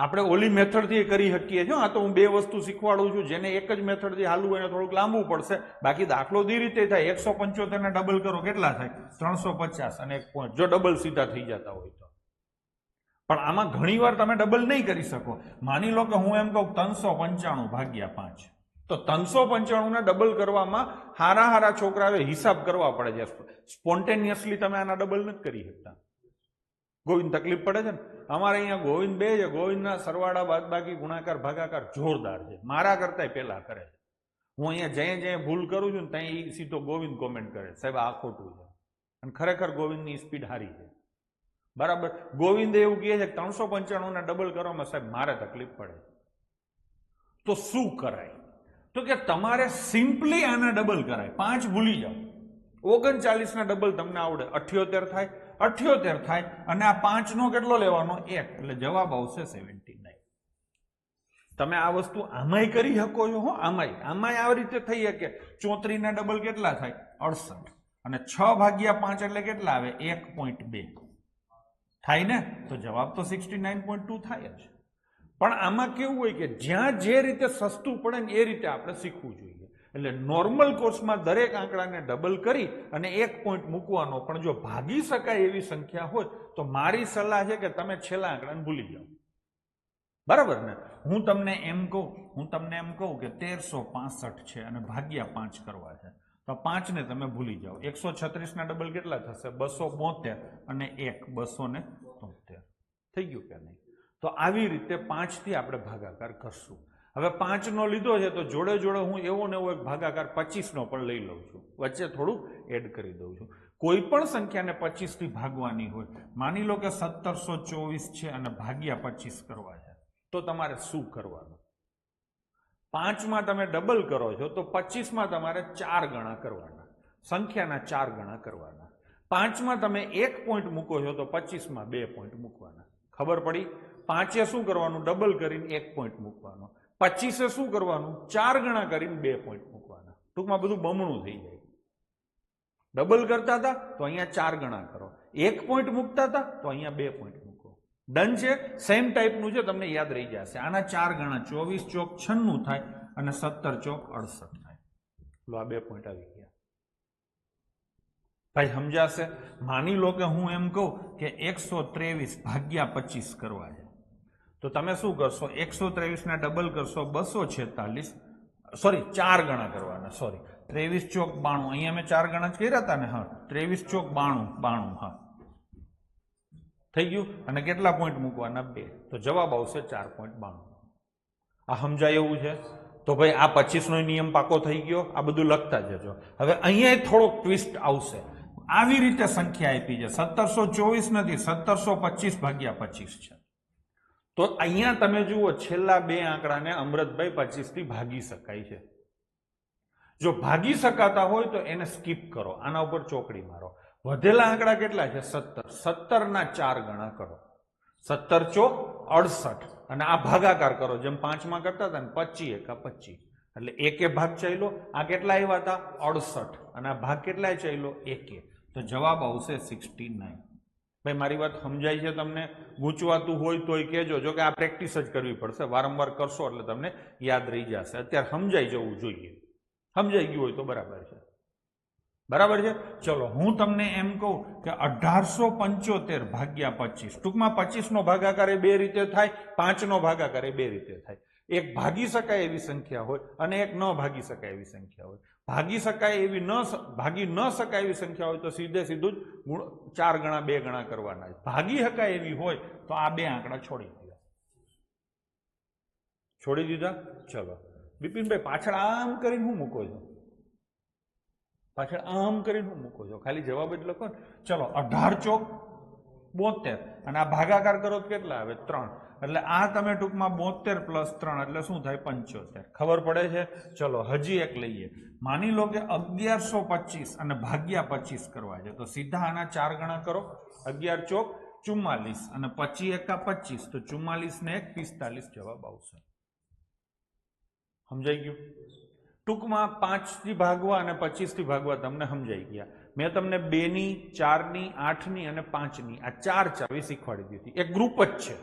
આપણે ઓલી મેથડથી કરી શકીએ છીએ. આ તો હું 2 વસ્તુ શીખવાડું છું. જેને એક જ મેથડથી હાલવું એને થોડુંક લાંબુ પડશે. બાકી દાખલો દી રીતે થાય. 175 ને ડબલ કરો કેટલા થાય? 350 અને 1 પોઈન્ટ. જો ડબલ સીધા થઈ જતા હોય તો. પણ આમાં ઘણી વાર તમે ડબલ નહીં કરી શકો. માની લો કે હું એમ કહું 395 ભાગ્યા 5 તો 395 ના ડબલ કરવામાં હારા છોકરાએ હિસાબ કરવા પડે છે. સ્પોન્ટેનિયસલી તમે આના ડબલ નથી કરી શકતા. ગોવિંદ તકલીફ પડે છે ને? અમારે અહીંયા ગોવિંદ 2 છે. ગોવિંદના સરવાળા બાદબાકી ગુણાકાર ભાગાકાર જોરદાર છે. મારા કરતા પહેલા કરે છે. હું અહીંયા જ્યાં ભૂલ કરું છું ને ત્યાં સીધો ગોવિંદ કોમેન્ટ કરે, સાહેબ આ ખોટું છે. અને ખરેખર ગોવિંદની સ્પીડ સારી છે. બરાબર? ગોવિંદ એવું કહે છે કે 395 ના ડબલ કરવામાં સાહેબ મારે તકલીફ પડે. તો શું કરાય? તો કે તમારે સિમ્પલી આના ડબલ કરાય. 5 ભૂલી જાઓ. 39 ના ડબલ તમને આવડે, 78 થાય. 78 થાય અને આ 5 નો કેટલો લેવાનો? 1. એટલે જવાબ આવશે 79. તમે આ વસ્તુ આમાંય કરી શકો છો. આમાંય આવી રીતે થઈ શકે. 34 ના ડબલ કેટલા થાય? 68. અને 6 ભાગ્યા 5 એટલે કેટલા આવે? 1.2 થાય ને? તો જવાબ તો 69.2 થાય જ. પણ આમાં કેવું હોય કે જ્યાં જે રીતે સસ્તું પડે ને એ રીતે આપણે શીખવું જોઈએ. એટલે નોર્મલ કોર્સમાં દરેક આંકડાને ડબલ કરી અને 1 પોઈન્ટ મૂકવાનો. પણ જો ભાગી શકાય એવી સંખ્યા હોય તો મારી સલાહ છે કે તમે છેલ્લા આંકડાને ભૂલી જાઓ. બરાબર ને? હું તમને એમ કહું કે 1365 છે અને ભાગ્યા 5 કરવા છે તો 5 ને તમે ભૂલી જાઓ. 136 ના ડબલ કેટલા થશે? 272 અને 1 273. થઈ ગયું કે નહીં? તો આવી રીતે 5 થી આપણે ભાગાકાર કરશું. હવે 5 નો લીધો છે તો જોડે જોડે હું એવો ને એવો એક ભાગાકાર 25 નો પણ લઈ લઉં છું. વચ્ચે થોડું એડ કરી દઉં છું. કોઈ પણ સંખ્યાને 25 થી ભાગવાની હોય, માની લો કે 1724 છે અને ભાગ્યા 25 કરવા છે, તો તમારે શું કરવાનું? 5 માં તમે ડબલ કરો છો તો 25 માં તમારે 4 ગણા કરવાના. સંખ્યાના 4 ગણા કરવાના. 5 માં તમે 1 પોઈન્ટ મૂકો છો તો 25 માં 2 પોઈન્ટ મૂકવાના. ખબર પડી? 5 શું કરવાનું? ડબલ કરીને 1 પોઈન્ટ મૂકવાનો. 25 શું કરવાનું? 4 ગણા કરીને 2 પોઈન્ટ મૂકવાના. ટૂંકમાં બધું બમણું થઈ જાય. ડબલ કરતા હતા તો અહીંયા 4 ગણા કરો. 1 પોઈન્ટ મૂકતા હતા તો અહીંયા 2 પોઈન્ટ મૂકો. ડન છે? સેમ ટાઈપનું છે, તમને યાદ રહી જશે. આના 4 ગણા 24 ચોક 96 થાય અને 17 ચોક 68 થાય. લો આ 2 પોઈન્ટ આવી ગયા. ભાઈ સમજાશે? માની લો કે હું એમ કહું કે 123 ભાગ્યા 25 કરવા છે, તો તમે શું કરશો? 123 ના ડબલ કરશો 246, સોરી 4 ગણા કરવાના, સોરી 23 ચોક 92, અહીંયા મેં 4 ગણા જ કર્યા હતા ને? હા, 23 ચોક 92, હા થઈ ગયું. અને કેટલા પોઈન્ટ મૂકવાના? 2. તો જવાબ આવશે 4.92. આ સમજાય એવું છે? તો ભાઈ આ 25 નો નિયમ પાકો થઈ ગયો. આ બધું લખતા જજો. હવે અહીંયા થોડોક ટ્વિસ્ટ આવશે. આવી રીતે સંખ્યા આપી છે, 1724 નથી, 1725 ભાગ્યા 25 છે. તો અહીંયા તમે જુઓ, છેલ્લા 2 આંકડાને અમૃતભાઈ 25 થી ભાગી શકાય છે. જો ભાગી શકાતા હોય તો એને સ્કીપ કરો, આના ઉપર ચોકડી મારો. વધેલા આંકડા કેટલા છે? 17. 17 ના 4 ગણા કરો, 17 ચોક 68, અને આ ભાગાકાર કરો જેમ 5 માં કરતા હતા ને, 25 એકા 25, એટલે એકે ભાગ ચાલ્યો. આ કેટલા આવ્યા હતા? 68, અને આ ભાગ કેટલા ચાલ્યો? એકે. તો જવાબ આવશે 69. ભાઈ મારી વાત સમજાય છે તમને? ગૂંચવાતું હોય તોય કહેજો. જો કે આ પ્રેક્ટિસ જ કરવી પડશે, વારંવાર કરશો એટલે તમને યાદ રહી જશે. અત્યારે સમજાઈ જવું જોઈએ. સમજાઈ ગયું હોય તો બરાબર છે. બરાબર છે? ચલો હું તમને એમ કહું કે 1875 ભાગ્યા 25. ટૂંકમાં 25 નો ભાગાકાર એ 2 રીતે થાય, 5 નો ભાગાકાર એ 2 રીતે થાય. એક ભાગી શકાય એવી સંખ્યા હોય અને એક ન ભાગી શકાય એવી સંખ્યા હોય. ભાગી શકાય એવી ભાગી ન શકાય એવી સંખ્યા હોય તો સીધું જ 4 ગણા 2 ગણા કરવાના. ભાગી શકાય એવી હોય તો આ 2 આંકડા છોડી દીધા. છોડી દીધા. ચલો બિપિનભાઈ પાછળ આમ કરીને હું મૂકો છો? પાછળ આમ કરીને હું મૂકો છો? ખાલી જવાબ જ લખો ને. ચલો 18 ચોક 72, અને આ ભાગાકાર કરો તો કેટલા આવે? 3. એટલે આ તમે ટૂંકમાં 72 પ્લસ 3 એટલે શું થાય? 75. ખબર પડે છે? ચલો હજી એક લઈએ. માની લો કે 1125 અને ભાગ્યા 25 કરવા છે, તો સીધા આના 4 ગણા કરો. 11 ચોક 44, અને 25 એકા 25, તો 44 ને 1 45 જવાબ આવશે. સમજાઈ ગયું? ટૂંકમાં 5 થી ભાગવા અને 25 થી ભાગવા તમને સમજાઈ ગયા. મેં તમને 2 ની 4 ની 8 ની અને 5 ની આ 4 ચાવી શીખવાડી દીધી. એક ગ્રુપ જ છે,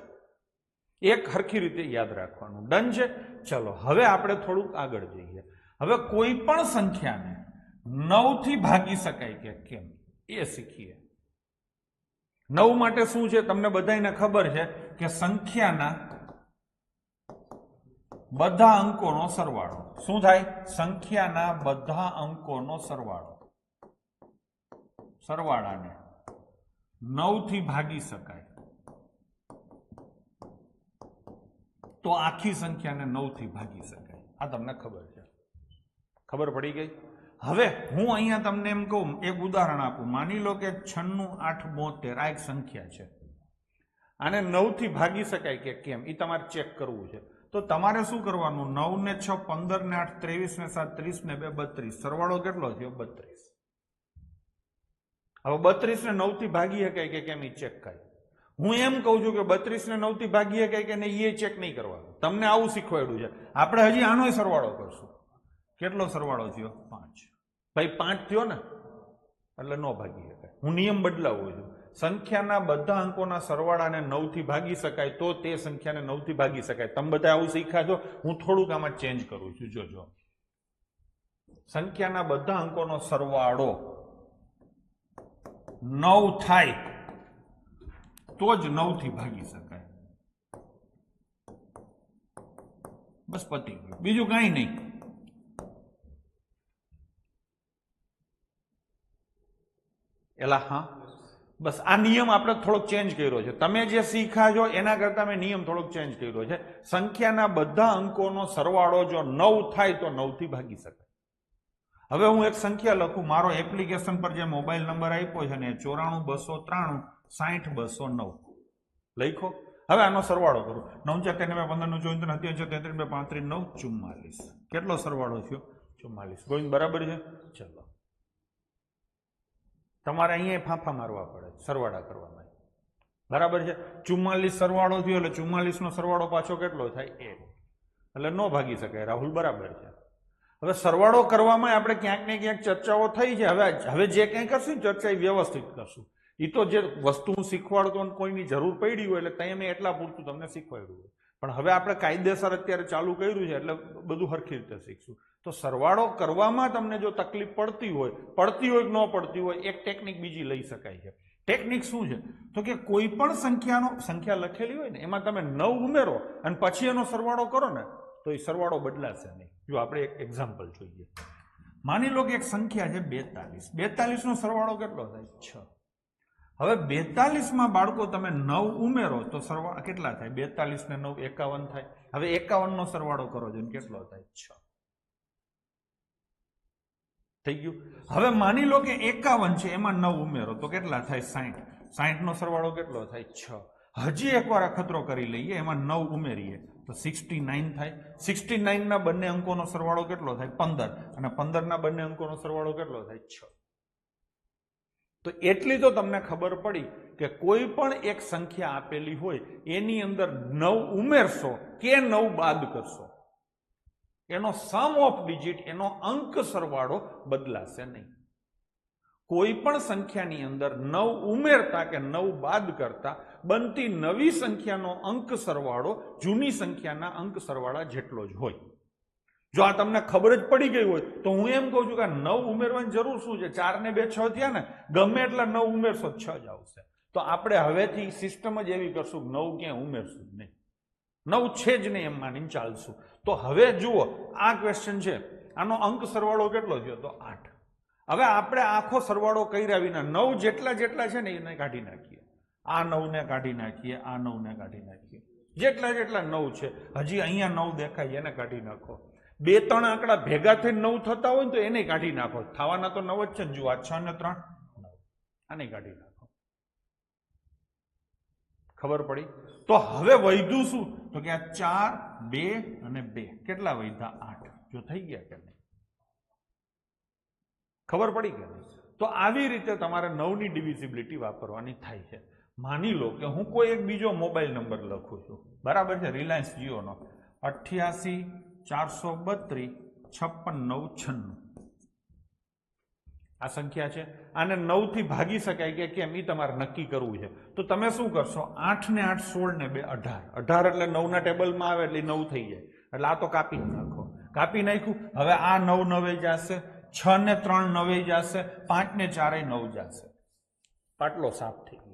એક હરખી રીતે યાદ રાખવાનું. ડન છે? ચલો હવે આપણે થોડુંક આગળ જઈએ. હવે કોઈ પણ સંખ્યાને 9 થી ભાગી શકાય કે કેમ એ શીખીએ. 9 માટે શું છે તમને બધાને ખબર છે કે સંખ્યાના બધા અંકોનો સરવાળો. શું થાય? સંખ્યાના બધા અંકોનો સરવાળો. સરવાળાને 9 થી ભાગી શકાય તો આખી સંખ્યાને 9 થી ભાગી શકાય. આ તમને ખબર છે? ખબર પડી ગઈ? હવે હું અહીંયા તમને એમ કહું, એક ઉદાહરણ આપું. માની લો કે 96, 8, 72 આ એક સંખ્યા છે. આને 9 થી ભાગી શકાય કે કેમ એ તમારે ચેક કરવું છે. તો તમારે શું કરવાનું? 9 ને 6 15 ને 8 23 ને 7 30 ને 2 32. સરવાળો કેટલો થયો? 32. હવે 32 ને 9 થી ભાગી શકાય કે કેમ એ ચેક થાય. હું એમ કહું છું કે 32 ને 9 થી ભાગી શકાય કે નહીં એ ચેક નહીં કરવાનું. તમને આવું શીખવાડ્યું છે. આપણે હજી આનોય સરવાળો કરશું. કેટલો સરવાળો થયો? 5. ભાઈ 5 થયો ને એટલે ન ભાગી શકાય. હું નિયમ બદલાવું છું. સંખ્યાના બધા અંકોના સરવાળાને 9 થી ભાગી શકાય તો તે સંખ્યાને 9 થી ભાગી શકાય. તમે બધા આવું શીખ્યા છો. હું થોડુંક આમાં ચેન્જ કરું છું. જોજો, સંખ્યાના બધા અંકોનો સરવાળો 9 થાય તો જ 9 થી ભાગી શકાય. બસ પતી ગયું, બીજું કાંઈ નહીં. એલા હા, બસ આ નિયમ આપણે થોડોક ચેન્જ કર્યો છે. તમે જે શીખ્યા છો એના કરતા મેં નિયમ થોડોક ચેન્જ કર્યો છે. સંખ્યાના બધા અંકોનો સરવાળો જો 9 થાય તો 9 થી ભાગી શકાય. હવે હું એક સંખ્યા લખું. મારો એપ્લિકેશન પર જે મોબાઈલ નંબર આપ્યો છે ને 94 293 60 209 લખો. હવે આનો સરવાળો કરું. 9 4 15 14 33 33 35 9 44. કેટલો સરવાળો થયો? 44. ગોવિંદ બરાબર છે? ચલો તમારે અહીંયા ફાંફા મારવા પડે સરવાળા કરવામાં. બરાબર છે? 44 સરવાળો થયો એટલે 44 નો સરવાળો પાછો કેટલો થાય? 1. એટલે ન ભાગી શકાય. રાહુલ બરાબર છે. હવે સરવાળો કરવામાં આપણે ક્યાંક ને ક્યાંક ચર્ચાઓ થઈ છે. હવે જે કંઈ કરશું ને ચર્ચા એ વ્યવસ્થિત કરશું. એ તો જે વસ્તુ હું શીખવાડતો કોઈની જરૂર પડી હોય એટલે ત્યાં મેં એટલા પૂરતું તમને શીખવાડ્યું હોય. પણ હવે આપણે કાયદેસર અત્યારે ચાલુ કર્યું છે એટલે બધું સરખી રીતે શીખશું. તો સરવાળો કરવામાં તમને જો તકલીફ પડતી હોય કે ન પડતી હોય, એક ટેકનિક બીજી લઈ શકાય છે. ટેકનિક શું છે? તો કે કોઈ પણ સંખ્યા લખેલી હોય ને એમાં તમે 9 ઉમેરો અને પછી એનો સરવાળો કરો ને તો એ સરવાળો બદલાશે નહીં. જો આપણે એક એક્ઝામ્પલ જોઈએ. માની લો કે એક સંખ્યા છે 42. 42 નો સરવાળો કેટલો થાય? 6. હવે 42 માં બાળકો તમે 9 ઉમેરો તો સરવાળો કેટલા થાય? 42 ને 9 51 થાય. હવે 51 નો સરવાળો કરો છો કેટલો થાય? 6 થઈ ગયું. હવે માની લો કે 51 છે એમાં 9 ઉમેરો તો કેટલા થાય? 60. 60 નો સરવાળો કેટલો થાય? 6. હજી એકવાર અખતરો કરી લઈએ, એમાં 9 ઉમેરીએ તો 69 થાય. 69 ના બંને અંકોનો સરવાળો કેટલો થાય? 15. અને 15 ના બંને અંકોનો સરવાળો કેટલો થાય? 6. તો એટલી તો તમને ખબર પડી કે કોઈ પણ એક સંખ્યા આપેલી હોય એની અંદર 9 ઉમેરશો કે 9 બાદ કરશો, એનો સમ ઓફ ડિજિટ, એનો અંક સરવાળો બદલાશે નહીં. કોઈ પણ સંખ્યાની અંદર 9 ઉમેરતા કે 9 બાદ કરતા બનતી નવી સંખ્યાનો અંક સરવાળો જૂની સંખ્યાના અંક સરવાળા જેટલો જ હોય. જો આ તમને ખબર જ પડી ગઈ હોય તો હું એમ કહું છું કે 9 ઉમેરવાની જરૂર શું છે? 4 ને 2 6 થયા ને, ગમે એટલા 9 ઉમેરશો 6 જ આવશે. તો આપણે હવેથી સિસ્ટમ જ એવી કરશું કે 9 ક્યાંય ઉમેરશું જ નહીં, 9 છે જ નહીં એમ માનીને ચાલશું. તો હવે જુઓ આ ક્વેશ્ચન છે, આનો અંક સરવાળો કેટલો થયો? તો 8. હવે આપણે આખો સરવાળો કર્યા વિના 9 જેટલા છે ને એને કાઢી નાખીએ. આ 9 ને કાઢી નાખીએ, આ 9 ને કાઢી નાખીએ. જેટલા 9 છે, હજી અહીંયા 9 દેખાય એને કાઢી નાખો. 2-3 આંકડા ભેગા થઈને 9 થતા હોય ને તો એને કાઢી નાખો. થવાના તો 9 જ છે ને. જુઓ 6 ને 3 9, આને કાઢી નાખો. ખબર પડી? તો હવે વધ્યું શું? તો કે આ 4 2 અને 2 કેટલા વધ્યા? 8. જો થઈ ગયા કે નહીં? ખબર પડી કે નહીં? તો આવી રીતે તમારે 9 ની ડિવિઝિબિલિટી વાપરવાની થાય છે. માની લો કે હું કોઈ એક બીજો મોબાઈલ નંબર લખું છું, બરાબર છે, રિલાયન્સ જીઓનો, 88 432 56 996. આ સંખ્યા છે. આને 9 થી ભાગી શકાય કે કેમ એ તમારે નક્કી કરવું છે. તો તમે શું કરશો? 8 ને 8 16 ને 2 18. 18 એટલે 9 ના ટેબલમાં આવે એટલે 9 થઈ જાય. એટલે આ તો કાપી નાખો. કાપી નાખ્યું. હવે આ 9 9 જશે, 6 ને 3 9 જશે, 5 ને 4 9 જશે. પાટલો સાફ થઈ ગયો.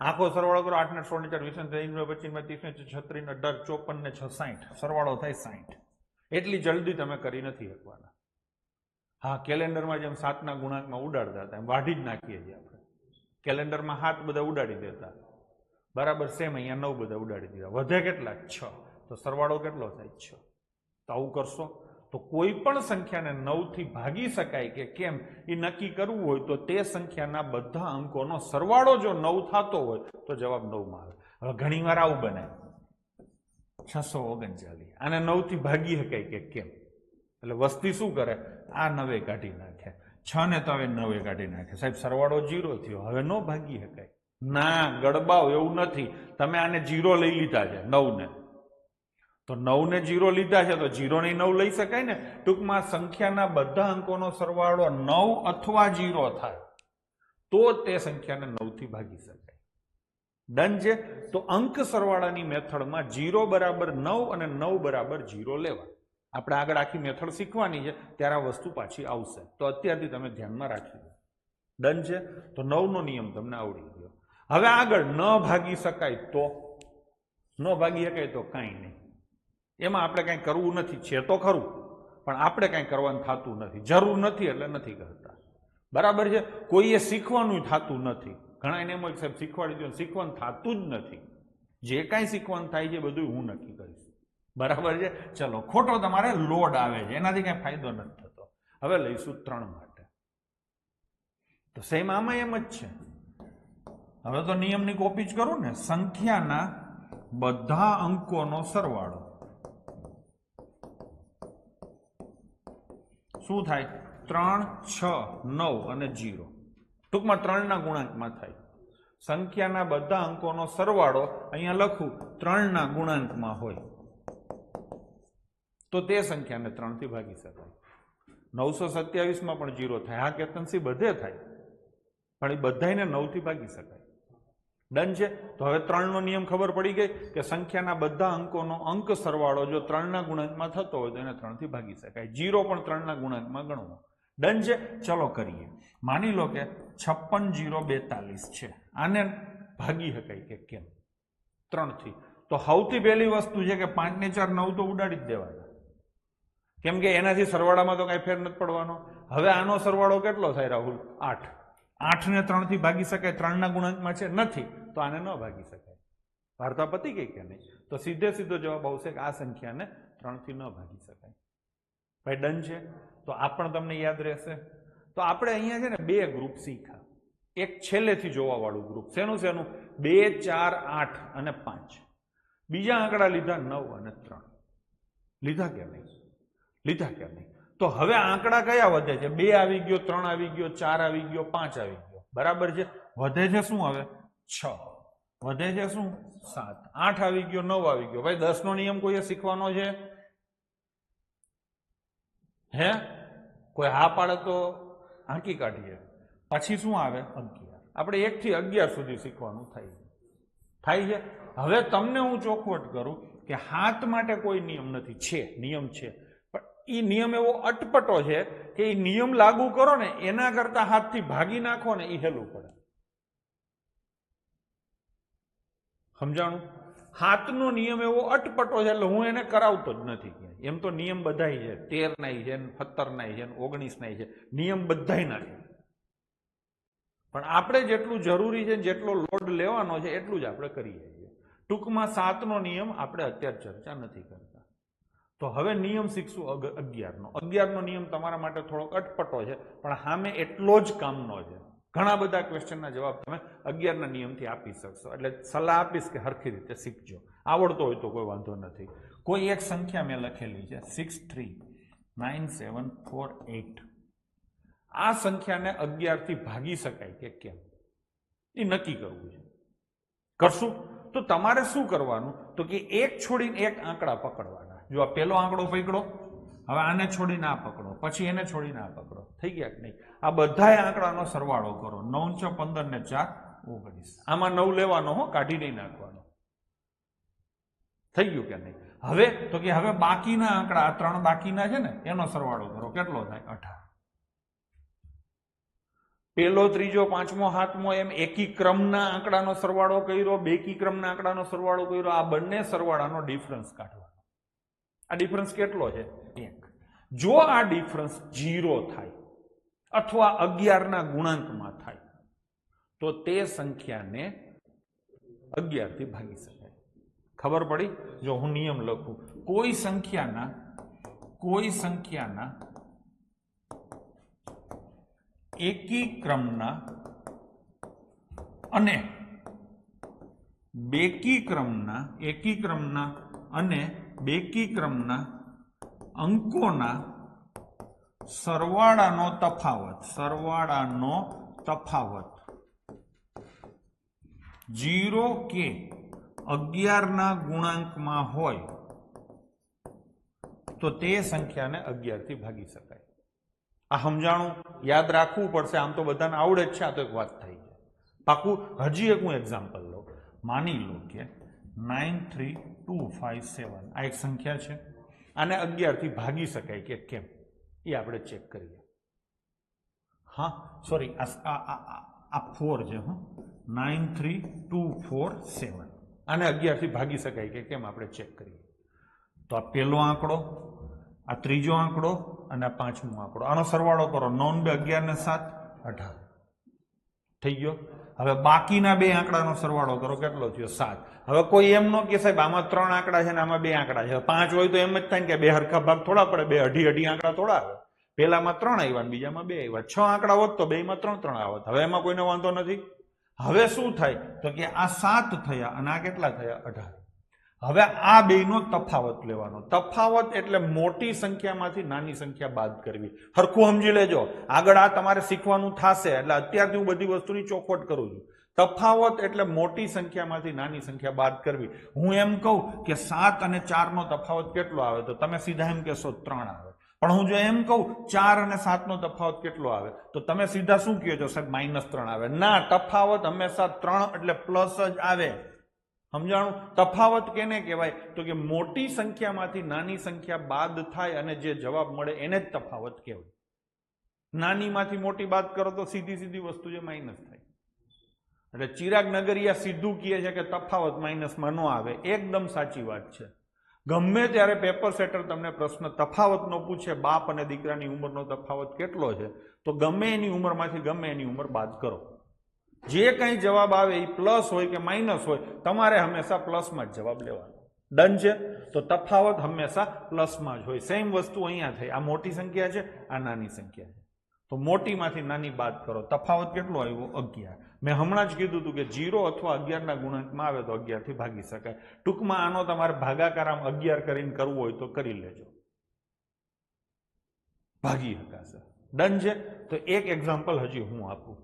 આખો સરવાળો કરો. 8 ને 16 ને 4 20 ને 25 ને 30 ને 36 ને 18 54 ને 6 60. સરવાળો થાય 60. એટલી જલ્દી તમે કરી નથી શકવાના. હા, કેલેન્ડરમાં જેમ 7 ના ગુણાંકમાં ઉડાડતા હતા એમ વાઢી જ નાખીએ છીએ આપણે. કેલેન્ડરમાં 7 બધા ઉડાડી દેતા, બરાબર સેમ અહીંયા 9 બધા ઉડાડી દીધા. વધે કેટલા? 6. તો સરવાળો કેટલો થાય? 6. તો આવું કરશો તો કોઈ પણ સંખ્યાને 9 થી ભાગી શકાય કે કેમ એ નક્કી કરવું હોય તો તે સંખ્યાના બધા અંકોનો સરવાળો જો 9 થતો હોય તો જવાબ 9 માં આવે. હવે ઘણી વાર આવું બને 639. આને 9 થી ભાગી શકાય કે કેમ? એટલે વસ્તી શું કરે? આ 9 કાઢી નાખે, 6 ને તો હવે 9 કાઢી નાખે. સાહેબ સરવાળો 0 થયો, હવે ન ભાગી શકાય. ના ગડબાવ, એવું નથી. તમે આને 0 લઈ લીધા છે 9 ને, તો 9 ને 0 લીધા છે તો 0 ને 9 લઈ શકાય ને. ટૂંકમાં સંખ્યાના બધા અંકોનો સરવાળો 9 અથવા 0 થાય તો તે સંખ્યાને 9 થી ભાગી શકાય. ડન છે? તો અંક સરવાળાની મેથડમાં 0 બરાબર 9 અને 9 બરાબર 0 લેવા. આપણે આગળ આખી મેથડ શીખવાની છે ત્યારે આ વસ્તુ પાછી આવશે. તો અત્યારથી તમે ધ્યાનમાં રાખી દો. ડન છે? તો 9 નો નિયમ તમને આવડી ગયો. હવે આગળ ન ભાગી શકાય તો ન ભાગી શકાય તો કાંઈ નહીં. એમાં આપણે કાંઈ કરવું નથી. છે તો ખરું પણ આપણે કાંઈ કરવાનું થતું નથી. જરૂર નથી એટલે નથી કરતા. બરાબર છે? કોઈએ શીખવાનું થતું નથી. ઘણા એને એમ હોય સાહેબ શીખવાડી દો, શીખવાનું થતું જ નથી. જે કાંઈ શીખવાનું થાય છે બધું હું નક્કી કરીશ. બરાબર છે? ચલો, ખોટો તમારે લોડ આવે છે, એનાથી કાંઈ ફાયદો નથી થતો. હવે લઈશું 3 માટે. તો સેમ આમાં એમ જ છે. હવે તો નિયમની કોપી જ કરું ને. સંખ્યાના બધા અંકોનો સરવાળો શું થાય? 3 6 9 અને 0. ટૂંકમાં 3 ના ગુણાંકમાં થાય. સંખ્યાના બધા અંકોનો સરવાળો અહીંયા લખું 3 ના ગુણાંકમાં હોય તો તે સંખ્યાને 3 થી ભાગી શકાય. 927 માં પણ 0 થાય. હા કેતનસિંહ, બધે થાય પણ એ બધાને 9 થી ભાગી શકાય. ડન છે. તો હવે 3 નો નિયમ ખબર પડી ગઈ કે સંખ્યાના બધા અંકોનો અંક સરવાળો જો 3 ના ગુણાંકમાં થતો હોય તો એને 3 થી ભાગી શકાય. 0 પણ 3 ના ગુણાંકમાં ગણવો. ડન છે. ચલો કરીએ. માની લો કે 56,042 છે. આને ભાગી શકાય કે કેમ? 3 થી. તો સૌથી પહેલી વસ્તુ છે કે 5 ને 4 9 તો ઉડાડી જ દેવાના, કેમ કે એનાથી સરવાળામાં તો કઈ ફેર નથી પડવાનો. હવે આનો સરવાળો કેટલો થાય રાહુલ? 8. 8 ને 3 થી ભાગી શકાય? 3 ના ગુણાંકમાં છે નથી, તો આને ન ભાગી શકાય. વાર્તા પતી ગઈ કે નહીં? તો સીધો જવાબ આવશે કે આ સંખ્યાને 3 થી ન ભાગી શકાય. ભાઈ ડન છે. તો આ પણ તમને યાદ રહેશે. તો આપણે અહીંયા છે ને 2 ગ્રુપ શીખ્યા. એક છેલ્લેથી જોવા વાળું ગ્રુપ. શેનું 2, 4, 8 અને 5. બીજા આંકડા લીધા 9 અને 3. લીધા કે નહીં? લીધા કે નહીં? તો હવે આંકડા કયા વધે છે? 2 આવી ગયો, 3 આવી ગયો, 4 આવી ગયો, 5 આવી ગયો. બરાબર છે. વધે છે શું? હવે 6. વધે છે શું? 7. 8 આવી ગયો, 9 આવી ગયો. ભાઈ 10 નો નિયમ કોઈએ શીખવાનો છે? હે? કોઈ હા પાડે તો હાંકી કાઢીએ. પછી શું આવે? 11. આપણે 1 થી 11 સુધી શીખવાનું થાય છે. હવે તમને હું ચોખવટ કરું કે હાથ માટે કોઈ નિયમ નથી. છે નિયમ છે, પણ એ નિયમ એવો અટપટો છે કે એ નિયમ લાગુ કરો ને એના કરતા હાથથી ભાગી નાખો ને એ હેલું પડે. સમજાણું? હાથનો નિયમ એવો અટપટો છે એટલે હું એને કરાવતો જ નથી ક્યાંય. એમ તો નિયમ બધાય છે, 13 નાય છે, 17 નાય છે, 19 નાય છે, નિયમ બધાય ના છે. પણ આપણે જેટલું જરૂરી છે, જેટલો લોડ લેવાનો છે એટલું જ આપણે કરીએ છીએ. ટૂંકમાં 7 નો નિયમ આપણે અત્યારે ચર્ચા નથી કરતા. તો હવે નિયમ શીખશું 11 નો. 11 નો નિયમ તમારા માટે થોડોક અટપટો છે, પણ સામે એટલો જ કામનો છે. ઘણા બધા ક્વેશ્ચનના જવાબ તમે 11 ના નિયમથી આપી શકશો. એટલે સલાહ આપીશ કે હરખી રીતે શીખજો. આવડતો હોય તો કોઈ વાંધો નથી. કોઈ એક સંખ્યા મેં લખેલી છે 639748. આ સંખ્યાને 11 થી ભાગી શકાય કે કેમ એ નક્કી કરવું છે. કરશું? તો તમારે શું કરવાનું? તો કે એક છોડીને એક આંકડા પકડવાના. જો આ પહેલો આંકડો પકડો, હવે આને છોડીને આ પકડો, પછી એને છોડીને આ પકડો. થઈ ગયા કે નહીં? આ બધા આંકડાનો સરવાળો કરો. 9 × 15 ને 4 19. આમાં 9 લેવાનો હો, કાઢી નહીં નાખવાનો. થઈ ગયું કે નહીં? હવે તો કે હવે બાકીના આંકડા, આ 3 બાકીના છે ને એનો સરવાળો કરો. કેટલો થાય? 18. પહેલો, ત્રીજો, પાંચમો, સાતમો એમ એકી ક્રમના આંકડાનો સરવાળો કર્યો, બેકી ક્રમના આંકડાનો સરવાળો કર્યો. આ બંને સરવાળાનો ડિફરન્સ કાઢવાનો. આ ડિફરન્સ કેટલો છે? 1. જો આ ડિફરન્સ 0 થાય અથવા 11 ના ગુણાંકમાં થાય તો તે સંખ્યાને 11 થી ભાગી શકાય. ખબર પડી? જો હું નિયમ લખું, કોઈ સંખ્યાના એકી ક્રમના અને બેકી ક્રમના અંકોના સરવાળાનો તફાવત 0 કે 11 ના ગુણાંકમાં હોય તો તે સંખ્યાને 11 થી ભાગી શકાય. આ સમજાણું? યાદ રાખવું પડશે. આમ તો બધાને આવડે જ છે, આ તો એક વાત થઈ છે. પાકું? હજી એક હું એક્ઝામ્પલ લઉં. માની લો કે 93257 આ એક સંખ્યા છે. આને 11 થી ભાગી શકાય કે કેમ એ આપણે ચેક કરીએ. હા સોરી, આ 4 છે. 93247 આને 11 થી ભાગી શકાય કે કેમ આપણે ચેક કરીએ. તો આ પહેલો આંકડો, આ ત્રીજો આંકડો અને આ પાંચમો આંકડો, આનો સરવાળો કરો. 9 × 11 ને 7 18 થઈ ગયો. હવે બાકીના બે આંકડાનો સરવાળો કરો. કેટલો થયો? 7. હવે કોઈ એમ ન કે સાહેબ આમાં 3 આંકડા છે ને આમાં 2 આંકડા છે. 5 હોય તો એમ જ થાય કે બે હરખા ભાગ થોડા પડે, બે અઢી આંકડા થોડા આવે. પહેલામાં 3 આવ્યા ને બીજામાં 2 આવ્યા. 6 આંકડા હોત તો બેમાં 3 આવત. હવે એમાં કોઈને વાંધો નથી. હવે શું થાય? તો કે આ 7 થયા અને આ કેટલા થયા? 18. હવે આ બેનો તફાવત લેવાનો. તફાવત એટલે મોટી સંખ્યામાંથી નાની સંખ્યા બાદ કરવી. હરખું સમજી લેજો. આગળ આ તમારે શીખવાનું થશે, એટલે અત્યારથી હું બધી વસ્તુની ચોખવટ કરું છું. તફાવત એટલે મોટી સંખ્યામાંથી નાની સંખ્યા બાદ કરવી. હું એમ કહું કે 7 અને 4 નો તફાવત કેટલો આવે તો તમે સીધા એમ કહેશો 3 આવે. પણ હું જો એમ કહું 4 અને 7 નો તફાવત કેટલો આવે તો તમે સીધા શું કહો છો સાહેબ -3 આવે. ના, તફાવત હંમેશા 3 એટલે પ્લસ જ આવે. સમજાણું? તફાવત કેને કહેવાય તો કે મોટી સંખ્યામાંથી નાની સંખ્યા બાદ થાય અને જે જવાબ મળે એને જ તફાવત કહેવાય. નાનીમાંથી મોટી બાદ કરો તો સીધી સીધી વસ્તુ જે માઇનસ થાય. એટલે ચિરાગ નગરિયા સીધું કહે છે કે તફાવત માઇનસમાં ન આવે. એકદમ સાચી વાત છે. ગમે ત્યારે પેપર સેટર તમને પ્રશ્ન તફાવતનો પૂછે, બાપ અને દીકરાની ઉંમરનો તફાવત કેટલો છે, તો ગમે એની ઉંમરમાંથી ગમે એની ઉંમર બાદ કરો. જે કંઈ જવાબ આવે એ પ્લસ હોય કે માઇનસ હોય, તમારે હંમેશા પ્લસમાં જ જવાબ લેવાનો. ડન છે? તો તફાવત હંમેશા પ્લસમાં જ હોય. સેમ વસ્તુ અહીંયા થઈ. આ મોટી સંખ્યા છે, આ નાની સંખ્યા છે, તો મોટીમાંથી નાની બાદ કરો. તફાવત કેટલો આવ્યો? 11. મેં હમણાં જ કીધું હતું કે 0 અથવા 11 ના ગુણાંકમાં આવે તો 11 થી ભાગી શકાય. ટૂંકમાં આનો તમારે ભાગાકાર આમ 11 કરીને કરવું હોય તો કરી લેજો, ભાગી શકાશે. ડન છે? તો એક એક્ઝામ્પલ હજી હું આપું.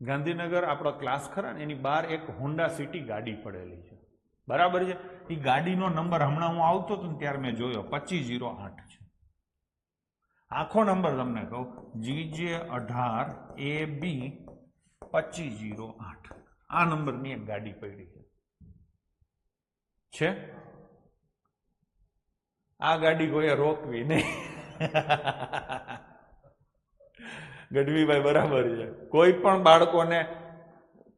ગાંધીનગર આપણો ક્લાસ ખરા ને એની બહાર એક હોન્ડા સિટી ગાડી પડેલી છે, બરાબર છે? એ ગાડીનો નંબર હમણાં હું આવતો હતો ને ત્યારે મેં જોયો 2508 છે. આખો નંબર તમને કહું, GJ18AB 2508. આ નંબરની એક ગાડી પડી છે. આ ગાડી કોઈએ રોકવી નહીં. ગઢવીભાઈ બરાબર છે. કોઈ પણ બાળકોને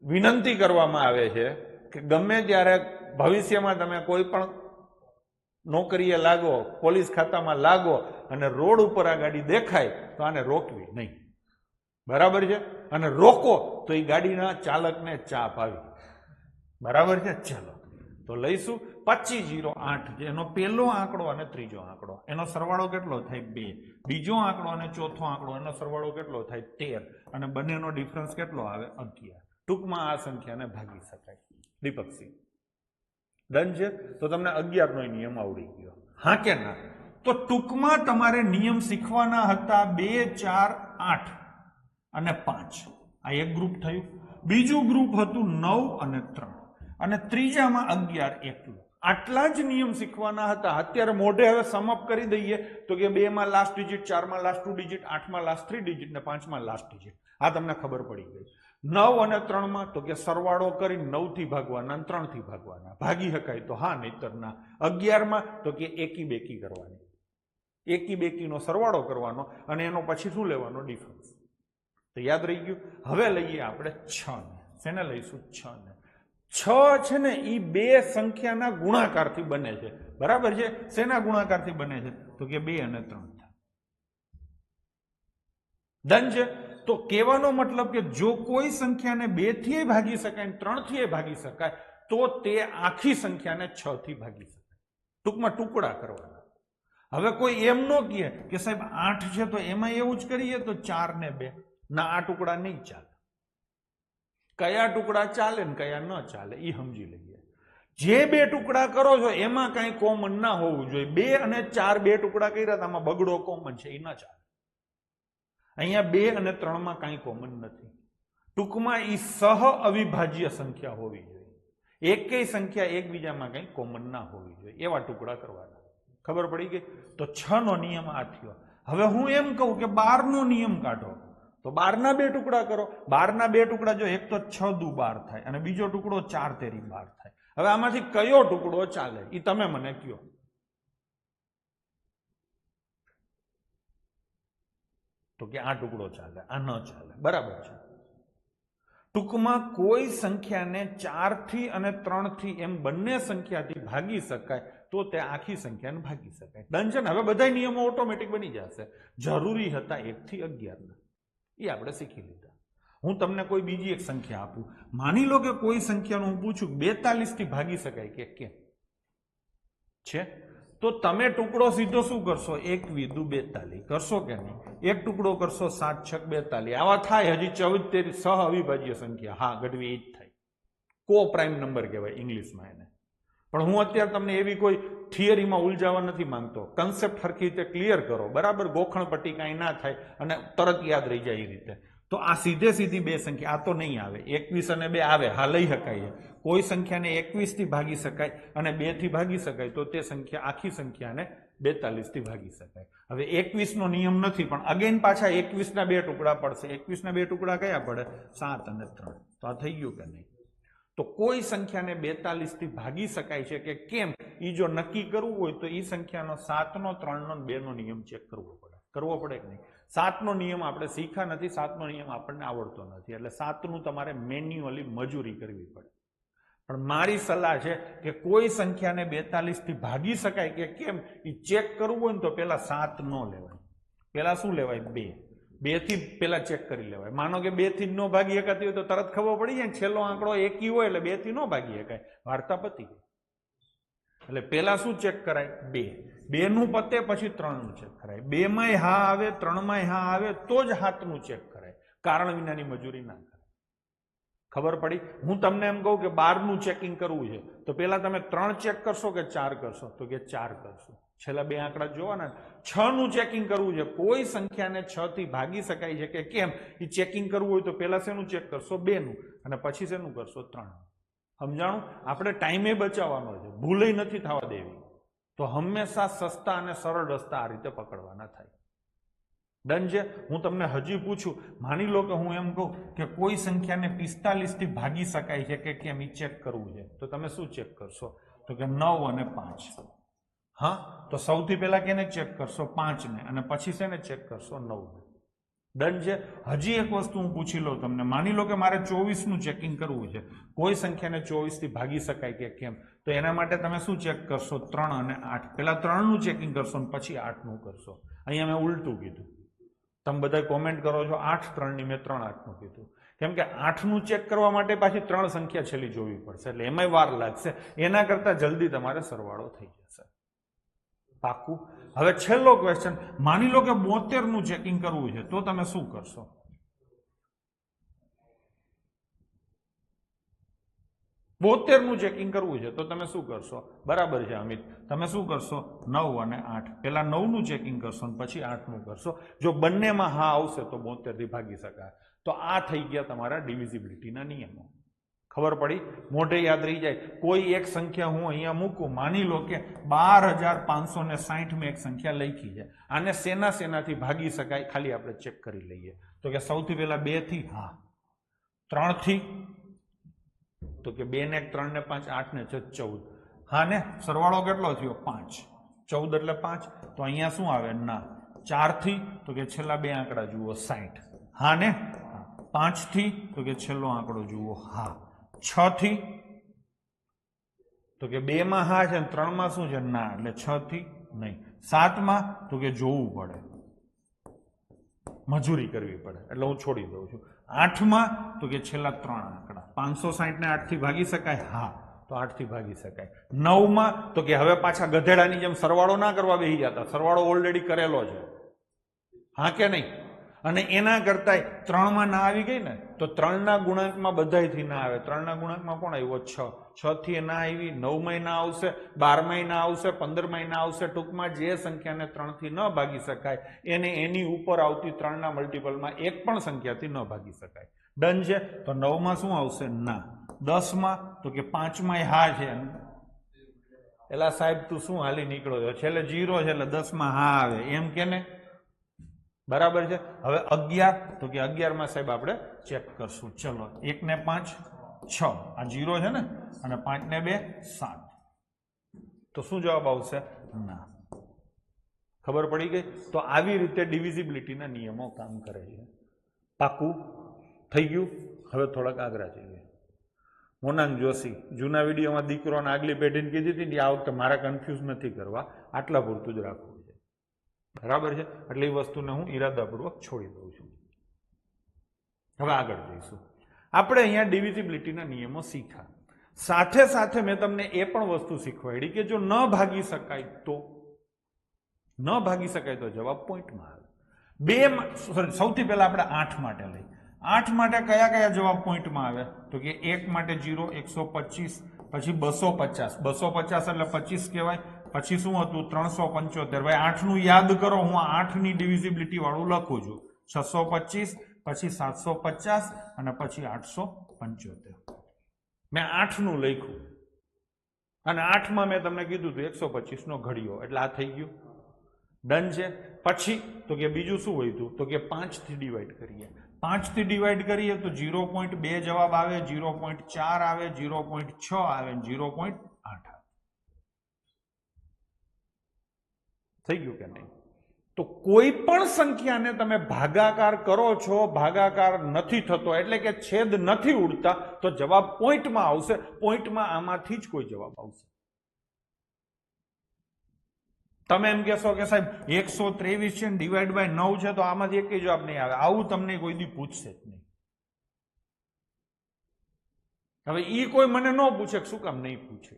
વિનંતી કરવામાં આવે છે કે ગમે ત્યારે ભવિષ્યમાં તમે કોઈ પણ નોકરીએ લાગો, પોલીસ ખાતામાં લાગો અને રોડ ઉપર આ ગાડી દેખાય તો આને રોકવી નહીં, બરાબર છે? અને રોકો તો એ ગાડીના ચાલકને ચાપ આવી, બરાબર છે? ચાલો તો લઈશું 2508 એનો પહેલો આંકડો અને ત્રીજો આંકડો, એનો સરવાળો કેટલો થાય? 2. બીજો આંકડો અને ચોથો આંકડો, એનો સરવાળો કેટલો થાય? 13. અને બંનેનો ડિફરન્સ કેટલો આવે? 11. ટૂંકમાં આ સંખ્યાને ભાગી શકાય. દીપકસિંહ, ડન છે? તો તમને 11 નો નિયમ આવડી ગયો, હા કે ના? તો ટૂંકમાં તમારે નિયમ શીખવાના હતા 2, 4, 8 અને 5. આ એક ગ્રુપ થયું. બીજું ગ્રુપ હતું 9 અને 3 અને ત્રીજામાં 11 એકલું. આટલા જ નિયમ શીખવાના હતા. અત્યારે મોઢે હવે સમઅપ કરી દઈએ તો કે 2 માં લાસ્ટ ડિજિટ, 4 માં લાસ્ટ 2 ડિજિટ, 8 માં લાસ્ટ 3 ડિજિટ ને 5 માં લાસ્ટ ડિજિટ. આ તમને ખબર પડી ગઈ. 9 અને 3 માં તો કે સરવાળો કરી 9 થી ભાગવાના, 3 થી ભાગવાના. ભાગી શકાય તો હા, નહીતર ના. 11 માં તો કે એકી બેકી કરવાની, એકી બેકીનો સરવાળો કરવાનો અને એનો પછી શું લેવાનો? ડિફરન્સ. તો યાદ રહી ગયું. હવે લઈએ આપણે 6 ને. શેને લઈશું? 6 ને. 6 છે ને એ બે સંખ્યાના ગુણાકારથી બને છે, બરાબર છે? શેના ગુણાકારથી બને છે? તો કે 2 અને 3. ડન છે? તો કહેવાનો મતલબ કે જો કોઈ સંખ્યાને 2 થી ભાગી શકાય, 3 થી ભાગી શકાય, તો તે આખી સંખ્યાને 6 થી ભાગી શકાય. ટૂંકમાં ટુકડા કરવાના. હવે કોઈ એમ ન કહે કે સાહેબ 8 છે તો એમાં એવું જ કરીએ તો 4 ને 2. ના, આ ટુકડા નહીં ચાલે. કયા ટુકડા ચાલે ને કયા ન ચાલે એ સમજી લઈએ. જે 2 ટુકડા કરો છો એમાં કઈ કોમન ના હોવું જોઈએ. 2 અને 4 2 ટુકડા કર્યા, આમાં બગડો કોમન છે, એ ના ચાલે. અહીંયા 2 અને 3 માં કઈ કોમન નથી. ટૂંકમાં એ સહ અવિભાજ્ય સંખ્યા હોવી જોઈએ. એકેય સંખ્યા એકબીજામાં કઈ કોમન ના હોવી જોઈએ, એવા ટુકડા કરવાના. ખબર પડી ગઈ? તો 6 નો નિયમ આ થયો. હવે હું એમ કહું કે 12 નો નિયમ કાઢો તો 12 ના 2 ટુકડા કરો. 12 ના 2 ટુકડા જો એક તો 6 દુ 12 થાય અને બીજો ટુકડો 4 તેરી 12 થાય. હવે આમાંથી કયો ટુકડો ચાલે એ તમે મને કહો. તો કે આ ટુકડો ચાલે, આ ન ચાલે, બરાબર છે? ટૂંકમાં કોઈ સંખ્યાને 4 થી અને 3 થી એમ બંને સંખ્યાથી ભાગી શકાય તો તે આખી સંખ્યાને ભાગી શકાય. ડન છે ને? હવે બધા નિયમો ઓટોમેટિક બની જશે. જરૂરી હતા 1 થી 11 ના, એ આપણે શીખી લીધા. હું તમને કોઈ બીજી એક સંખ્યા આપું. માની લો કે કોઈ સંખ્યાનું હું પૂછું 42 થી ભાગી શકાય કે કેમ છે, તો તમે ટુકડો સીધો શું કરશો? 1 × 42 કરશો કે નહીં? એક ટુકડો કરશો 7 × 6 = 42. આવા થાય હજી 14 તેરી સહ અવિભાજ્ય સંખ્યા. હા, ગઢવી એ જ થાય. કો પ્રાઇમ નંબર કહેવાય ઇંગ્લિશમાં એને. પણ હું અત્યારે તમને એવી કોઈ થિયરીમાં ઉલઝાવા નથી માંગતો. કન્સેપ્ટ સરખી રીતે ક્લિયર કરો, બરાબર? ગોખણ પટ્ટી કાંઈ ના થાય અને તરત યાદ રહી જાય એ રીતે. તો આ સીધે સીધી બે સંખ્યા, આ તો નહીં આવે. 21 અને 2 આવે, હા, લઈ શકાય. કોઈ સંખ્યાને 21 થી ભાગી શકાય અને 2 થી ભાગી શકાય તો તે સંખ્યા આખી સંખ્યાને 42 થી ભાગી શકાય. હવે 21 નો નિયમ નથી, પણ અગેન પાછા 21 ના બે ટુકડા પડશે. 21 ના બે ટુકડા કયા પડે? 7 અને 3. તો આ થઈ ગયું કે નહીં? તો કોઈ સંખ્યાને 42 થી ભાગી શકાય છે કે કેમ, એ જો નક્કી કરવું હોય તો એ સંખ્યાનો 7 નો 3 નો 2 નો નિયમ ચેક કરવો પડે કે નહીં? 7 નો નિયમ આપણે શીખ્યા નથી, 7 નો નિયમ આપણને આવડતો નથી, એટલે 7 નું તમારે મેન્યુઅલી મજૂરી કરવી પડે. પણ મારી સલાહ છે કે કોઈ સંખ્યાને 42 થી ભાગી શકાય કે કેમ એ ચેક કરવું હોય ને તો પેલા 7 ન લેવાય, પેલા શું લેવાય? 2. 2 થી પેલા ચેક કરી લેવાય. માનો કે 2 થી ન ભાગી શકાતી હોય તો તરત ખબર પડી જાય ને, છેલ્લો આંકડો એકી હોય એટલે 2 થી ન ભાગી શકાય, વાર્તા પતી. એટલે પેલા શું ચેક કરાય? 2. 2 નું પતે પછી 3 નું ચેક કરાય. 2 માંય હા આવે, 3 માંય હા આવે તો જ 7 નું ચેક કરાય. કારણ વિનાની મજૂરી ના કરાય. ખબર પડી? હું તમને એમ કહું કે 12 નું ચેકિંગ કરવું છે તો પેલા તમે 3 ચેક કરશો કે 4 કરશો? તો કે 4 કરશો. છેલ્લા બે આંકડા જોવાના. 6 નું ચેકિંગ કરવું છે, કોઈ સંખ્યાને 6 થી ભાગી શકાય છે કે કેમ એ ચેકિંગ કરવું હોય તો પેલા શેનું ચેક કરશો? 2 નું, અને પછી શેનું કરશો? 3. સમજાણું? આપણે ટાઈમે બચાવવાનો છે, ભૂલે નથી થવા દેવી. તો હંમેશા સસ્તા અને સરળ રસ્તા આ રીતે પકડવાના થાય. ડન છે? હું તમને હજી પૂછું, માની લો કે હું એમ કહું કે કોઈ સંખ્યાને 45 થી ભાગી શકાય છે કે કેમ એ ચેક કરવું છે, તો તમે શું ચેક કરશો? તો કે 9 અને 5. હા, તો સૌથી પહેલા કેને ચેક કરશો? 5 ને, અને પછી શેને ચેક કરશો? 9 ને. ડન છે? હજી એક વસ્તુ હું પૂછી લઉં તમને, માની લો કે મારે 24 નું ચેકિંગ કરવું છે, કોઈ સંખ્યાને 24 થી ભાગી શકાય કે કેમ, તો એના માટે તમે શું ચેક કરશો? 3 અને 8. પેલા 3 નું ચેકિંગ કરશો અને પછી 8 નું કરશો. અહીંયા મેં ઉલટું કીધું. તમે બધા કોમેન્ટ કરો છો 8 3 ની, મેં 3 8 નું કીધું. કેમ કે 8 નું ચેક કરવા માટે પાછી 3 સંખ્યા છેલ્લી જોવી પડશે, એટલે એમાંય વાર લાગશે. એના કરતા જલ્દી તમારે સરવાળો થઈ જશે. પાકું? હવે છેલ્લો ક્વેશ્ચન, માની લો કે 72 નું ચેકિંગ કરવું છે તો તમે શું કરશો? 72 નું ચેકિંગ કરવું છે તો તમે શું કરશો? બરાબર છે અમિત, તમે શું કરશો? 9 અને 8. પેલા 9 નું ચેકિંગ કરશો અને પછી 8 નું કરશો. જો બંનેમાં હા આવશે તો 72 થી ભાગી શકાય. તો આ થઈ ગયા તમારા ડિવિઝિબિલિટીના નિયમો. ખબર પડી? મોઢે યાદ રહી જાય. કોઈ એક સંખ્યા હું અહીંયા મૂકું, માની લો કે 12560 મેં એક સંખ્યા લખી છે, આને શેનાથી ભાગી શકાય ખાલી આપણે ચેક કરી લઈએ. તો કે સૌથી પહેલા 2 થી હા, 3 થી, તો કે 2 ને 1 3 ને 5 8 ને 14. હા ને, સરવાળો કેટલો થયો? 5. 14 એટલે 5. તો અહીંયા શું આવે? ના. 4 થી, તો કે છેલ્લા બે આંકડા જુઓ 60. હા ને. 5 થી, તો કે છેલ્લો આંકડો જુઓ હા. 6 થી, તો કે 2 માં હા છે, 3 માં શું છે? ના, એટલે 6 થી નહીં. 7 માં, તો કે જોવું પડે, મજૂરી કરવી પડે, એટલે હું છોડી દઉં છું. 8 માં, તો કે છેલ્લા 3 આંકડા. 560 ને 8 થી ભાગી શકાય? હા, તો 8 થી ભાગી શકાય. 9 માં, તો કે હવે પાછા ગધેડાની જેમ સરવાળો ના કરવા બેસી જતા, સરવાળો ઓલરેડી કરેલો છે. હા કે નહીં? અને એના કરતા 3 માં ના આવી ગઈ ને, તો 3 ના ગુણાંકમાં બધાયથી ના આવે. 3 ના ગુણાંકમાં કોણ આવ્યો? 6. 6 થી ના આવી, 9 માં ના આવશે, 12 માં ના આવશે, 15 માં ના આવશે. ટૂંકમાં જે સંખ્યાને 3 થી ન ભાગી શકાય એને એની ઉપર આવતી 3 ના મલ્ટિપલમાં એક પણ સંખ્યાથી ન ભાગી શકાય. ડન છે? તો 9 માં શું આવશે? ના. 10 માં, તો કે 5 માં હા છે. એલા સાહેબ તું શું હાલી નીકળો છો? છેલ્લે 0 છે એટલે 10 માં હા આવે એમ કે ને? બરાબર છે. હવે 11, તો કે 11 માં સાહેબ આપણે ચેક કરશું. ચલો, 1 ને 5 6, આ 0 છે ને, અને 5 ને 2 7. તો શું જવાબ આવશે? ના. ખબર પડી ગઈ? તો આવી રીતે ડિવિઝિબિલિટીના નિયમો કામ કરે છે. પાકું થઈ ગયું? હવે થોડાક આગળ જઈએ. મોનાંગ જોશી, જૂના વિડીયોમાં દીકરોને આગલી પેઢીને કીધી હતી ને, આ વખતે મારા કન્ફ્યુઝ નથી કરવા, આટલા પૂરતું જ રાખવું છે. બરાબર છે? એટલે એ વસ્તુને હું ઈરાદાપૂર્વક છોડી દઉં છું. હવે આગળ જઈશું. આપણે અહીંયા ડિવિઝિબિલિટીના નિયમો શીખ્યા. સાથે સાથે મેં તમને એ પણ વસ્તુ શીખવાડી કે જો ન ભાગી શકાય તો, ન ભાગી શકાય તો જવાબ પોઈન્ટમાં આવે. સૌથી પહેલા આપણે 8 માટે લઈ. 8 માટે કયા કયા જવાબ પોઈન્ટમાં આવે? તો કે 1 માટે 0, 125, પછી 250. 250 એટલે 25 કહેવાય. પછી શું હતું? 375. ભાઈ 8 નું યાદ કરો, હું 8 ની ડિવિઝિબિલિટી વાળું લખું છું. 625, પછી 750 અને પછી 875. મેં 8 નું લખ્યું અને 8 માં મેં તમને કીધું હતું 125 નો ઘડિયો, એટલે આ થઈ ગયું. ડન છે. પછી તો કે બીજું શું વધ્યું તો કે 5 થી ડિવાઈડ કરીએ. 5 થી ડિવાઈડ કરીએ તો 0.2 જવાબ આવે, 0.4 આવે, 0.6 આવે, 0.8 આવે. થઈ ગયું કે નહીં? તો કોઈ પણ સંખ્યાને તમે ભાગાકાર કરો છો, ભાગાકાર નથી થતો એટલે કે છેદ નથી ઉડતા, તો જવાબ પોઈન્ટમાં આવશે. પોઈન્ટમાં આમાંથી જ કોઈ જવાબ આવશે. તમે એમ કહેશો કે સાહેબ 123 છે ને ડિવાઈડ બાય 9 છે તો આમાંથી એક જવાબ નહીં આવે. આવું તમને કોઈ દી પૂછશે જ નહીં. હવે ઈ કોઈ મને ન પૂછે, શું કામ નહીં પૂછે?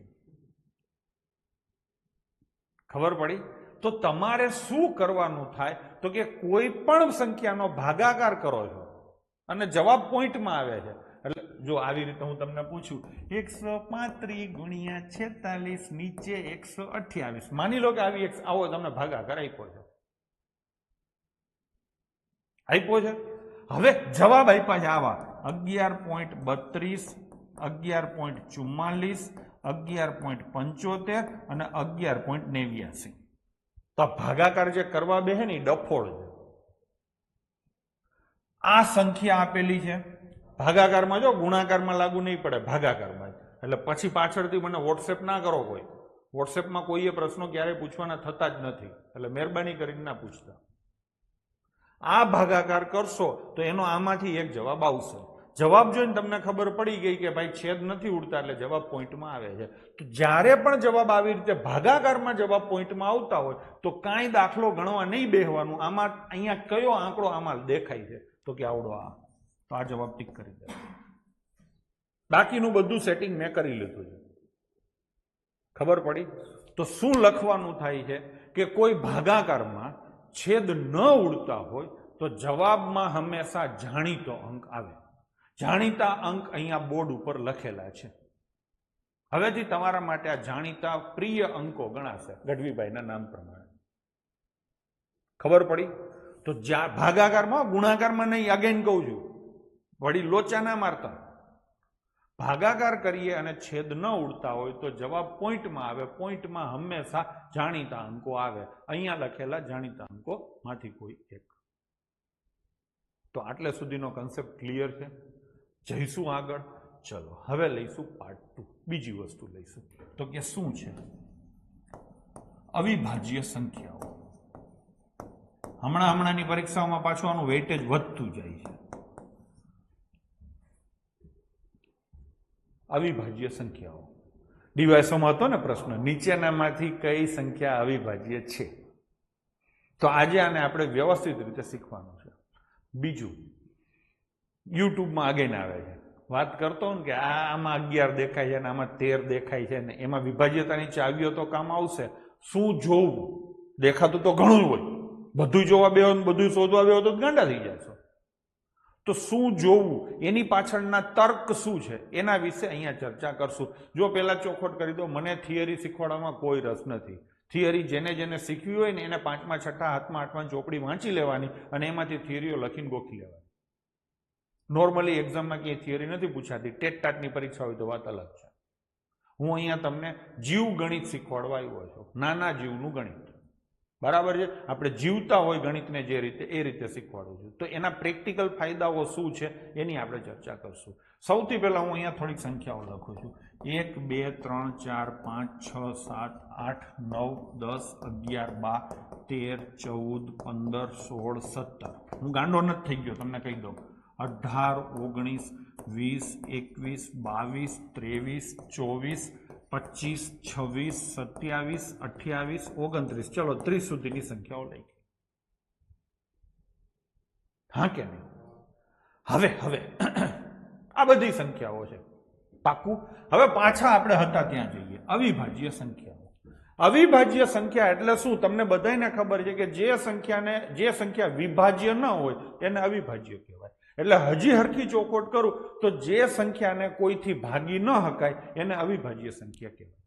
ખબર પડી? તો તમારે શું કરવાનું થાય તો કે કોઈ પણ સંખ્યાનો ભાગાકાર કરો છો અને જવાબ પોઈન્ટમાં આવે છે. એટલે જો આવી રીતે હું તમને પૂછું 135 ગુણ્યા 46 નીચે 128, માની લો કે આવી આવો તમને ભાગાકાર આપ્યો છે. હવે જવાબ આપ્યા છે આવા 11.32, 11.44, 11.75 અને 11.89. તો ભાગાકાર જે કરવા બેસે ને ડફોળ છે. આ સંખ્યા આપેલી છે ભાગાકારમાં, જો ગુણાકારમાં લાગુ નહીં પડે, ભાગાકારમાં. એટલે પછી પાછળથી મને વોટ્સએપ ના કરો કોઈ. વોટ્સએપમાં કોઈએ પ્રશ્નો ક્યારેય પૂછવાના થતા જ નથી, એટલે મહેરબાની કરીને ના પૂછતા. આ ભાગાકાર કરશો તો એનો આમાંથી એક જવાબ આવશે. જવાબ જોઈને તમને ખબર પડી ગઈ કે ભાઈ છેદ નથી ઉડતા એટલે જવાબ પોઈન્ટમાં આવે છે. તો જ્યારે પણ જવાબ આવી રીતે ભાગાકારમાં જવાબ પોઈન્ટમાં આવતા હોય તો કાંઈ દાખલો ગણવા નહીં બેસવાનું. આમાં અહીંયા કયો આંકડો આમાં દેખાય છે તો કે આવડો આ, તો આ જવાબ ટીક કરી દે. બાકીનું બધું સેટિંગ મેં કરી લીધું છે. ખબર પડી? તો શું લખવાનું થાય છે કે કોઈ ભાગાકારમાં છેદ ન ઉડતા હોય તો જવાબમાં હંમેશા જાણીતો અંક આવે. જાણીતા અંક અહીંયા બોર્ડ ઉપર લખેલા છે. હવેથી તમારા માટે આ જાણીતા પ્રિય અંકો ગણાશે ગઢવીભાઈના નામ પ્રમાણે. ખબર પડી? તો ભાગાકારમાં, ગુણાકારમાં નહીં, અગેન કહું છું, વળી લોચા ના મારતા. ભાગાકાર કરીએ અને છેદ ન ઉડતા હોય તો જવાબ પોઈન્ટમાં આવે. પોઈન્ટમાં હંમેશા જાણીતા અંકો આવે. અહીંયા લખેલા જાણીતા અંકો માંથી કોઈ એક. તો આટલે સુધીનો કન્સેપ્ટ ક્લિયર છે. જઈશું આગળ. ચલો હવે લઈશું પાર્ટ 2. બીજી વસ્તુ લઈશું તો કે શું છે અવિભાજ્ય સંખ્યાઓ. હમણાંની પરીક્ષાઓમાં પાછું આનું વેઇટેજ વધતું જાય છે. અવિભાજ્ય સંખ્યાઓ ડીવાયસોમાં હતો ને પ્રશ્ન, નીચેનામાંથી કઈ સંખ્યા અવિભાજ્ય છે. તો આજે આને આપણે વ્યવસ્થિત રીતે શીખવાનું છે. બીજું, યુટ્યુબમાં આગળ આવે છે, વાત કરતો ને કે આમાં 11 દેખાય છે ને આમાં 13 દેખાય છે ને એમાં વિભાજ્યતાની ચાવીઓ તો કામ આવશે. શું જોવું? દેખાતું તો ઘણું હોય, બધું જોવા બેહો ને બધું શોધવા બેહો તો ગાંડા થઈ જશો. તો શું જોવું, એની પાછળના તર્ક શું છે એના વિશે અહીંયા ચર્ચા કરશું. જો પહેલા ચોખવટ કરી દો, મને થિયરી શીખવાડવામાં કોઈ રસ નથી. થિયરી જેને શીખવી હોય ને એને 5મા 6મા 7મા 8મા ચોપડી વાંચી લેવાની અને એમાંથી થિયરીઓ લખીને ગોખી લેવાની. નોર્મલી એક્ઝામમાં ક્યાંય થિયરી નથી પૂછાતી. ટેટ ટાટની પરીક્ષા હોય તો વાત અલગ છે. હું અહીંયા તમને જીવ ગણિત શીખવાડવા આવ્યો છું, નાના જીવનું ગણિત. બરાબર છે? આપણે જીવતા હોય ગણિતને જે રીતે એ રીતે શીખવાડું છું. તો એના પ્રેક્ટિકલ ફાયદાઓ શું છે એની આપણે ચર્ચા કરશું. સૌથી પહેલા હું અહીંયા થોડીક સંખ્યાઓ લખું છું. 1 2 3 4 5 6 7 8 9 10 11 12 13 14 15 16 17. હું ગાંડો નથી થઈ ગયો, તમને કહી દઉં. 18 19 20 21 22 23 24 25 26 27 28 29. ચલો 30 સુધીની સંખ્યાઓ લઈ. હા કે નહીં? હવે આ બધી સંખ્યાઓ છે. પાકું? હવે પાછા આપણે હતા ત્યાં જઈએ. અવિભાજ્ય સંખ્યાઓ. અવિભાજ્ય સંખ્યા એટલે શું? તમને બધાને ખબર છે કે જે સંખ્યા વિભાજ્ય ન હોય એને અવિભાજ્ય કહેવાય. એટલે હજી હરખી ચોખવટ કરું તો જે સંખ્યાને કોઈથી ભાગી ન શકાય એને અવિભાજ્ય સંખ્યા કહેવાય.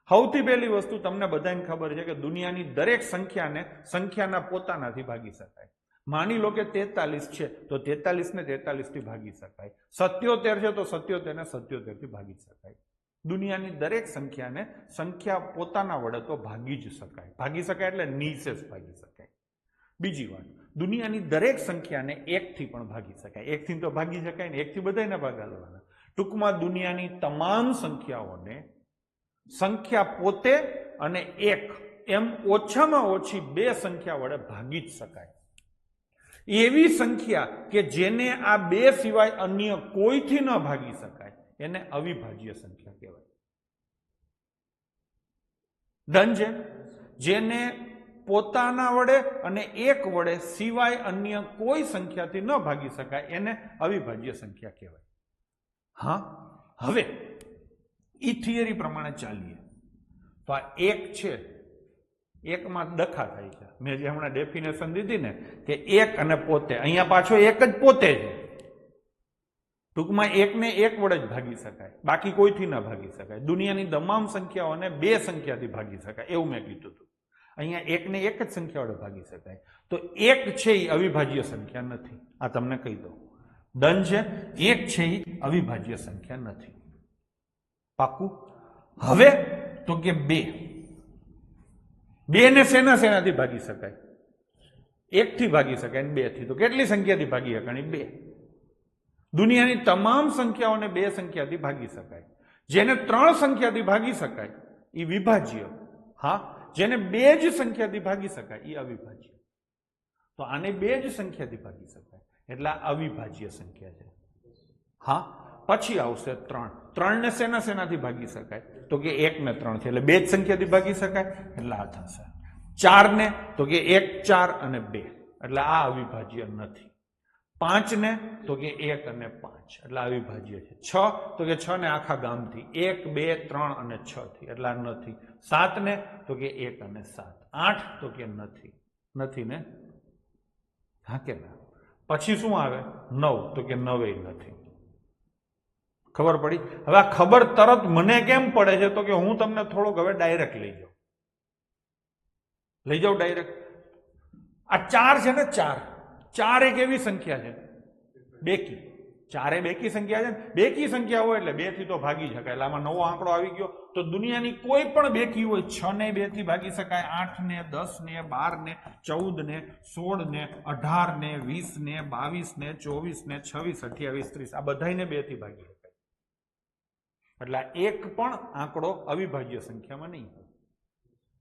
સૌથી પહેલી વસ્તુ તમને બધાને ખબર છે કે દુનિયાની દરેક સંખ્યાના પોતાનાથી ભાગી શકાય. માની લો કે 43 છે તો 43 ને 43 થી ભાગી શકાય. 77 છે તો 77 ને 77 થી ભાગી શકાય. દુનિયાની દરેક સંખ્યાને સંખ્યા પોતાના વડે તો ભાગી જ શકાય. ભાગી શકાય એટલે નિશેષ ભાગી શકાય. બીજી વાત, દુનિયાની દરેક સંખ્યાને એકથી પણ ભાગી શકાય. એકથી તો ભાગી શકાય ને, એકથી બધાને ભાગાડવાના. ટૂંકમાં દુનિયાની તમામ સંખ્યાઓને સંખ્યા પોતે અને એક એમ ઓછામાં ઓછી બે સંખ્યા વડે ભાગી જ શકાય. એવી સંખ્યા કે જેને આ બે સિવાય અન્ય કોઈથી ન ભાગી શકાય એને અવિભાજ્ય સંખ્યા કહેવાય. ડન છે? જેને પોતાના વડે અને એક વડે સિવાય અન્ય કોઈ સંખ્યાથી ન ભાગી શકાય એને અવિભાજ્ય સંખ્યા કહેવાય. હા, હવે ઈ થિયરી પ્રમાણે ચાલીએ તો આ એક છે, એકમાં ડખા થાય છે. મેં જે હમણાં ડેફિનેશન દીધી ને કે એક અને પોતે, અહીંયા પાછો એક જ પોતે છે. ટૂંકમાં એકને એક વડે જ ભાગી શકાય, બાકી કોઈથી ન ભાગી શકાય. દુનિયાની તમામ સંખ્યાઓને બે સંખ્યાથી ભાગી શકાય એવું મેં કીધું હતું. અહીંયા એકને એક જ સંખ્યા વડે ભાગી શકાય. તો એક છે એ અવિભાજ્ય સંખ્યા નથી. આ તમને કહી દઉં. ડન છે? એક છે એ અવિભાજ્ય સંખ્યા નથી. પાકું? હવે તો કે બે ને શેનાથી ભાગી શકાય? એકથી ભાગી શકાય ને બે થી. તો કેટલી સંખ્યાથી ભાગી શકાય? બે. દુનિયાની તમામ સંખ્યાઓને બે સંખ્યાથી ભાગી શકાય. જેને ત્રણ સંખ્યાથી ભાગી શકાય એ વિભાજ્ય. હા, જેને બે જ સંખ્યાથી ભાગી શકાય એ અવિભાજ્ય. તો આને બે જ સંખ્યાથી ભાગી શકાય એટલે અવિભાજ્ય સંખ્યા છે. હા, પછી આવશે ત્રણ. ત્રણ ને શેનાથી ભાગી શકાય? તો કે એક ને ત્રણ થી, એટલે બે જ સંખ્યાથી ભાગી શકાય એટલે આ થશે. ચાર ને તો કે એક, ચાર અને બે, એટલે આ અવિભાજ્ય નથી. પાંચ ને તો કે એક અને પાંચ, એટલે અવિભાજ્ય છે. છ તો કે છ ને આખા ગામથી, એક, બે, ત્રણ અને છ થી, એટલે આ નથી. સાત ને તો કે એક અને સાત. આઠ તો કે નથી ને? હા કે ના? પછી શું આવે? નવ તો કે નવે નથી. ખબર પડી? હવે આ ખબર તરત મને કેમ પડે છે તો કે હું તમને થોડોક હવે ડાયરેક્ટ લઈ જાઉં ડાયરેક્ટ. આ ચાર છે ને, ચાર એક એવી સંખ્યા છે બેકી. ચારે બેકી સંખ્યા છે ને. બેકી સંખ્યા હોય એટલે બે થી તો ભાગી શકાય. એટલે આમાં નવો આંકડો આવી ગયો. તો દુનિયાની કોઈ પણ બેકી હોય, 6 ને 2 થી ભાગી શકાય, 8 ને, 10 ને, 12 ને, 14 ને, 16 ને, 18 ને, 20 ને, 22 ને, 24 ને, 26, 28, 30 આ બધાને 2 થી ભાગી શકાય. એટલે એક પણ આંકડો અવિભાજ્ય સંખ્યામાં નહીં હોય.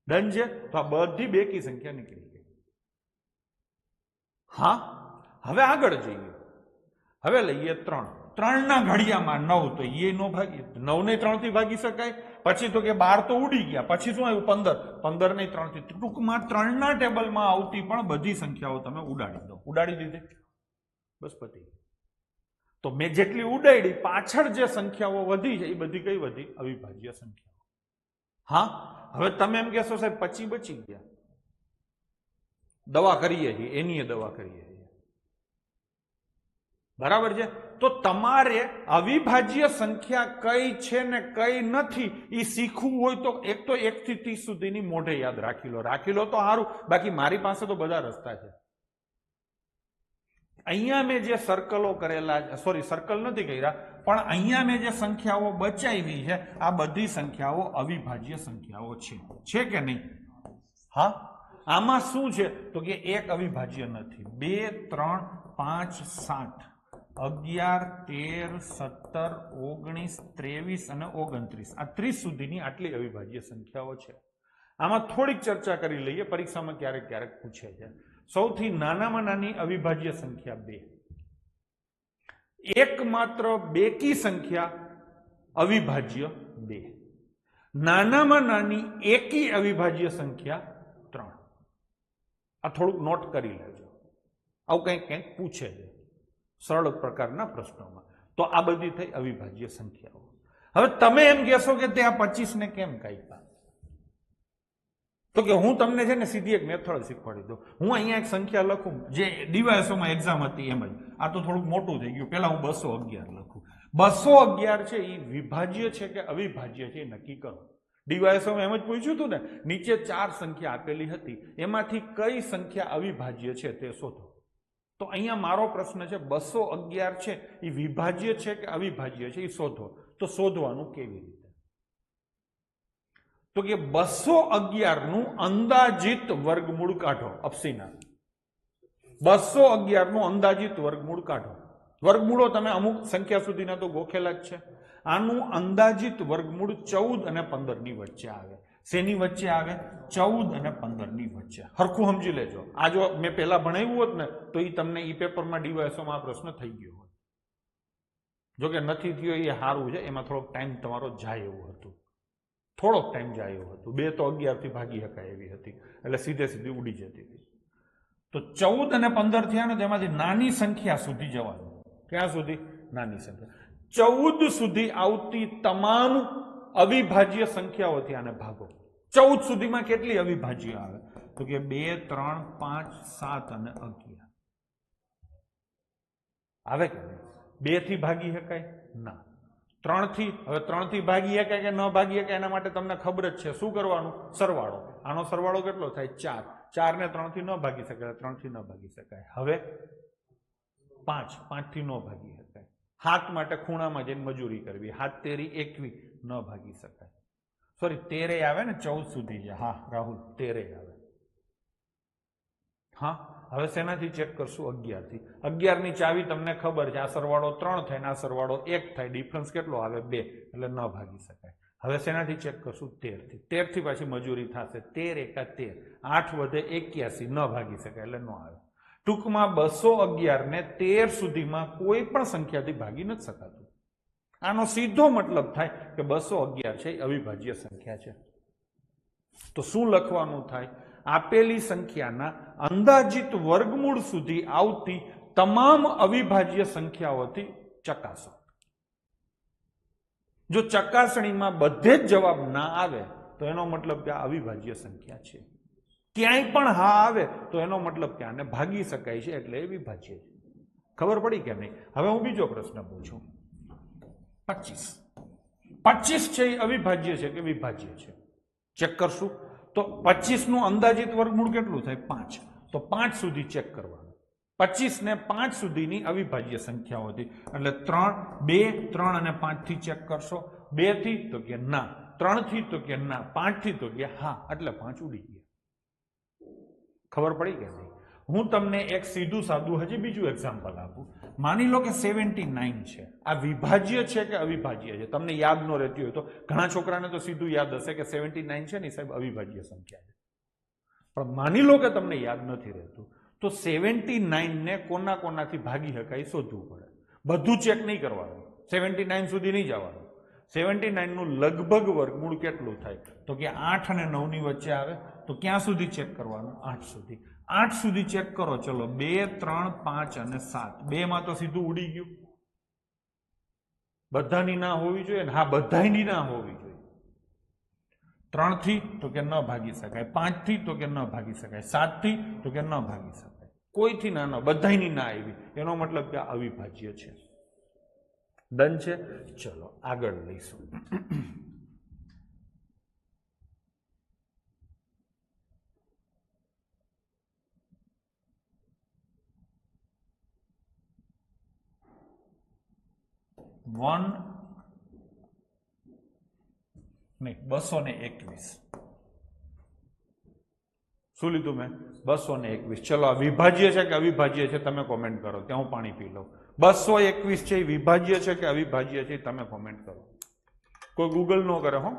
ડન છે? તો આ બધી બેકી સંખ્યા નીકળી ગઈ. હા, હવે આગળ જઈએ. હવે લઈએ 3. 3 ના ઘડિયામાં 9, તો એ નો ભાગી, 9 ને 3 થી ભાગી શકાય. પછી તો કે 12 તો ઉડી ગયા. પછી શું આવ્યું? 15. 15 ને 3 થી. ટૂંકમાં 3 ના ટેબલમાં આવતી પણ બધી સંખ્યાઓ તમે ઉડાડી દો. ઉડાડી દીધી, બસ પતી. તો મેં જેટલી ઉડાડી, પાછળ જે સંખ્યાઓ વધી છે એ બધી કઈ વધી? અવિભાજ્ય સંખ્યાઓ. હા, હવે તમે એમ કહેશો સાહેબ 25 બચી ગયા, દવા કરીએ છીએ, એની દવા કરીએ છીએ, બરાબર છે? તો તમારે અવિભાજ્ય સંખ્યા કઈ છે ને કઈ નથી એ શીખવું હોય તો 1 થી 30 સુધીની મોઢે યાદ રાખી લો તો સારું. બાકી મારી પાસે તો બધા રસ્તા છે. અહીંયા મેં જે સર્કલો કરેલા, સોરી સર્કલ નથી કર્યા, પણ અહીંયા મેં જે સંખ્યાઓ બચાવી છે આ બધી સંખ્યાઓ અવિભાજ્ય સંખ્યાઓ છે કે નહીં? હા, આમાં શું છે તો કે એક અવિભાજ્ય નથી. 2, 3, 5, 7, 11, 13, 17, 19, 23 અને 29 આ 30 સુધીની આટલી અવિભાજ્ય સંખ્યાઓ છે. આમાં થોડીક ચર્ચા કરી લઈએ, પરીક્ષામાં ક્યારેક પૂછે છે. સૌથી નાનામાં નાની અવિભાજ્ય સંખ્યા 2. એકમાત્ર બેકી સંખ્યા અવિભાજ્ય 2. નાનામાં નાની એકી અવિભાજ્ય સંખ્યા 3. આ થોડુંક નોટ કરી લેજો, આવું કંઈક પૂછે છે સરળ પ્રકારના પ્રશ્નોમાં. તો આ બધી થઈ અવિભાજ્ય સંખ્યાઓ. હવે તમે એમ કહેશો કે તે આ 25 ને કેમ કાપ્યા? તો કે હું તમને છે ને સીધી એક મેથડ શીખવાડી દઉં. હું અહીંયા એક સંખ્યા લખું જે ડીવાયએસઓમાં એક્ઝામ હતી એમ જ. આ તો થોડુંક મોટું થઈ ગયું. પહેલા હું 211 લખું. 211 છે એ વિભાજ્ય છે કે અવિભાજ્ય છે એ નક્કી કરો. ડીવાયએસઓમાં એમ જ પૂછ્યું હતું ને, નીચે 4 સંખ્યા આપેલી હતી, એમાંથી કઈ સંખ્યા અવિભાજ્ય છે તે શોધો. તો અહીંયા મારો પ્રશ્ન છે 211 છે એ વિભાજ્ય છે કે અવિભાજ્ય છે એ શોધો. તો શોધવાનું કેવી રીતે? તો કે 211 નું અંદાજિત વર્ગમૂળ કાઢો. અપસીના 211 નું અંદાજિત વર્ગમૂળ કાઢો. વર્ગમૂળો તમે અમુક સંખ્યા સુધીના તો ગોખેલા જ છે. આનું અંદાજિત વર્ગમૂળ 14 અને 15 ની વચ્ચે આવે. શેની વચ્ચે આવે? 14 અને 15 ની વચ્ચે. હરખું સમજી લેજો. આ જો મેં પહેલા ભણાવ્યું હોત ને તો એ તમને ઈ પેપરમાં ડીવાયસોમાં આ પ્રશ્ન થઈ ગયો હોત. જો કે નથી થયો એ સારું છે, એમાં થોડોક ટાઈમ તમારો જાય એવું હતું. થોડોક ટાઈમ જાય એવું હતું. 2 તો 11 થી ભાગી શકાય એવી હતી, એટલે સીધે સીધી ઉડી જતી હતી. તો 14 અને 15 થયા ને તેમાંથી નાની સંખ્યા સુધી જવાનું. ક્યાં સુધી? નાની સંખ્યા. 14 સુધી આવતી તમામ અવિભાજ્ય સંખ્યાઓથી આને ભાગો. 14 સુધીમાં કેટલી અવિભાજ્ય આવે? તો કે 2, 3, 5, 7 અને 11 આવે કે નહીં? 2 થી ભાગી શકાય? ના. 3 થી? હવે 3 થી ભાગી શકાય કે ન ભાગી શકાય એના માટે તમને ખબર જ છે. શું કરવાનું? સરવાળો. આનો સરવાળો કેટલો થાય? 4. 4 ને 3 થી ન ભાગી શકાય, 3 થી ન ભાગી શકાય. હવે 5, 5 થી ન ભાગી શકાય. 7 માટે ખૂણામાં જઈને મજૂરી કરવી. 7 તેરી 21 ન ભાગી શકાય. સોરી 13 આવે ને 14 સુધી છે. હા રાહુલ 13 આવે. હા હવે શેનાથી ચેક કરશું? 11 થી. 11 ની ચાવી તમને ખબર છે. આ સરવાળો 3 થાય ને આ સરવાળો 1 થાય. ડિફરન્સ કેટલો આવે? 2, એટલે ન ભાગી શકાય. હવે શેનાથી ચેક કરશું? 13 થી. 13 થી પાછી મજૂરી થશે. 13 એકા 13, 8 વધે 81, ન ભાગી શકાય એટલે ન આવે. ટૂંકમાં 211 ને 13 સુધીમાં કોઈ પણ સંખ્યાથી ભાગી નથી શકાતું. આનો સીધો મતલબ થાય કે 211 છે એ અવિભાજ્ય સંખ્યા છે. તો શું લખવાનું થાય? આપેલી સંખ્યાના અંદાજિત વર્ગમૂળ સુધી આવતી તમામ અવિભાજ્ય સંખ્યાઓથી ચકાસો. જો ચકાસણીમાં બધે જ જવાબ ના આવે તો એનો મતલબ કે આ અવિભાજ્ય સંખ્યા છે. ક્યાંય પણ હા આવે તો એનો મતલબ કે આને ભાગી શકાય છે, એટલે એ વિભાજ્ય છે. ખબર પડી કે નહીં? હવે હું બીજો પ્રશ્ન પૂછું. 25 છે એ અવિભાજ્ય છે કે વિભાજ્ય છે? ચેક કરશું. તો 25 નું અંદાજિત વર્ગમૂળ કેટલું થાય? 5. તો 5 સુધી ચેક કરવાનું. 25 ને 5 સુધીની અવિભાજ્ય સંખ્યાઓ હતી, એટલે 3, 2, 3 અને 5 થી ચેક કરશો. 2 થી તો કે ના, 3 થી તો કે ના, 5 થી તો કે હા, એટલે 5 ઉડી ગયા. ખબર પડી કે નહીં? હું તમને એક સીધું સાદું હજી બીજું એક્ઝામ્પલ આપું. માની લો કે 79 છે. આ વિભાજ્ય છે કે અવિભાજ્ય છે? તમને યાદ ન રહેતી હોય તો ઘણા છોકરાને તો સીધું યાદ હશે કે 79 છે ને સાહેબ અવિભાજ્ય સંખ્યા છે. પણ માની લો કે તમને યાદ નથી રહેતું, તો 79 ને કોનાથી ભાગી શકાય શોધવું પડે. બધું ચેક નહીં કરવાનું, 79 સુધી નહીં જવાનું. 79 નું લગભગ વર્ગમૂળ કેટલું થાય? તો કે 8 અને 9 ની વચ્ચે આવે. તો ક્યાં સુધી ચેક કરવાનું? 8 સુધી. 8 સુધી ચેક કરો. ચલો 2, 3, 5 અને 7. 2 માં તો સીધું ઉડી ગયું. બધાની ના હોવી જોઈએ ને? હા બધાની ના હોવી જોઈએ. 3 થી તો કે ન ભાગી શકાય, 5 થી તો કે ન ભાગી શકાય, 7 થી તો કે ન ભાગી શકાય. કોઈથી ના, બધાની ના આવી. એનો મતલબ કે આ અવિભાજ્ય છે. ડન છે? ચલો આગળ લઈશું. નહીં 221. શું લીધું મેં? 221. ચલો આ વિભાજ્ય છે કે અવિભાજ્ય છે તમે કોમેન્ટ કરો. ત્યાં હું પાણી પી લઉં. 221 છે એ વિભાજ્ય છે કે અવિભાજ્ય છે તમે કોમેન્ટ કરો. કોઈ ગૂગલ ન કરે હો.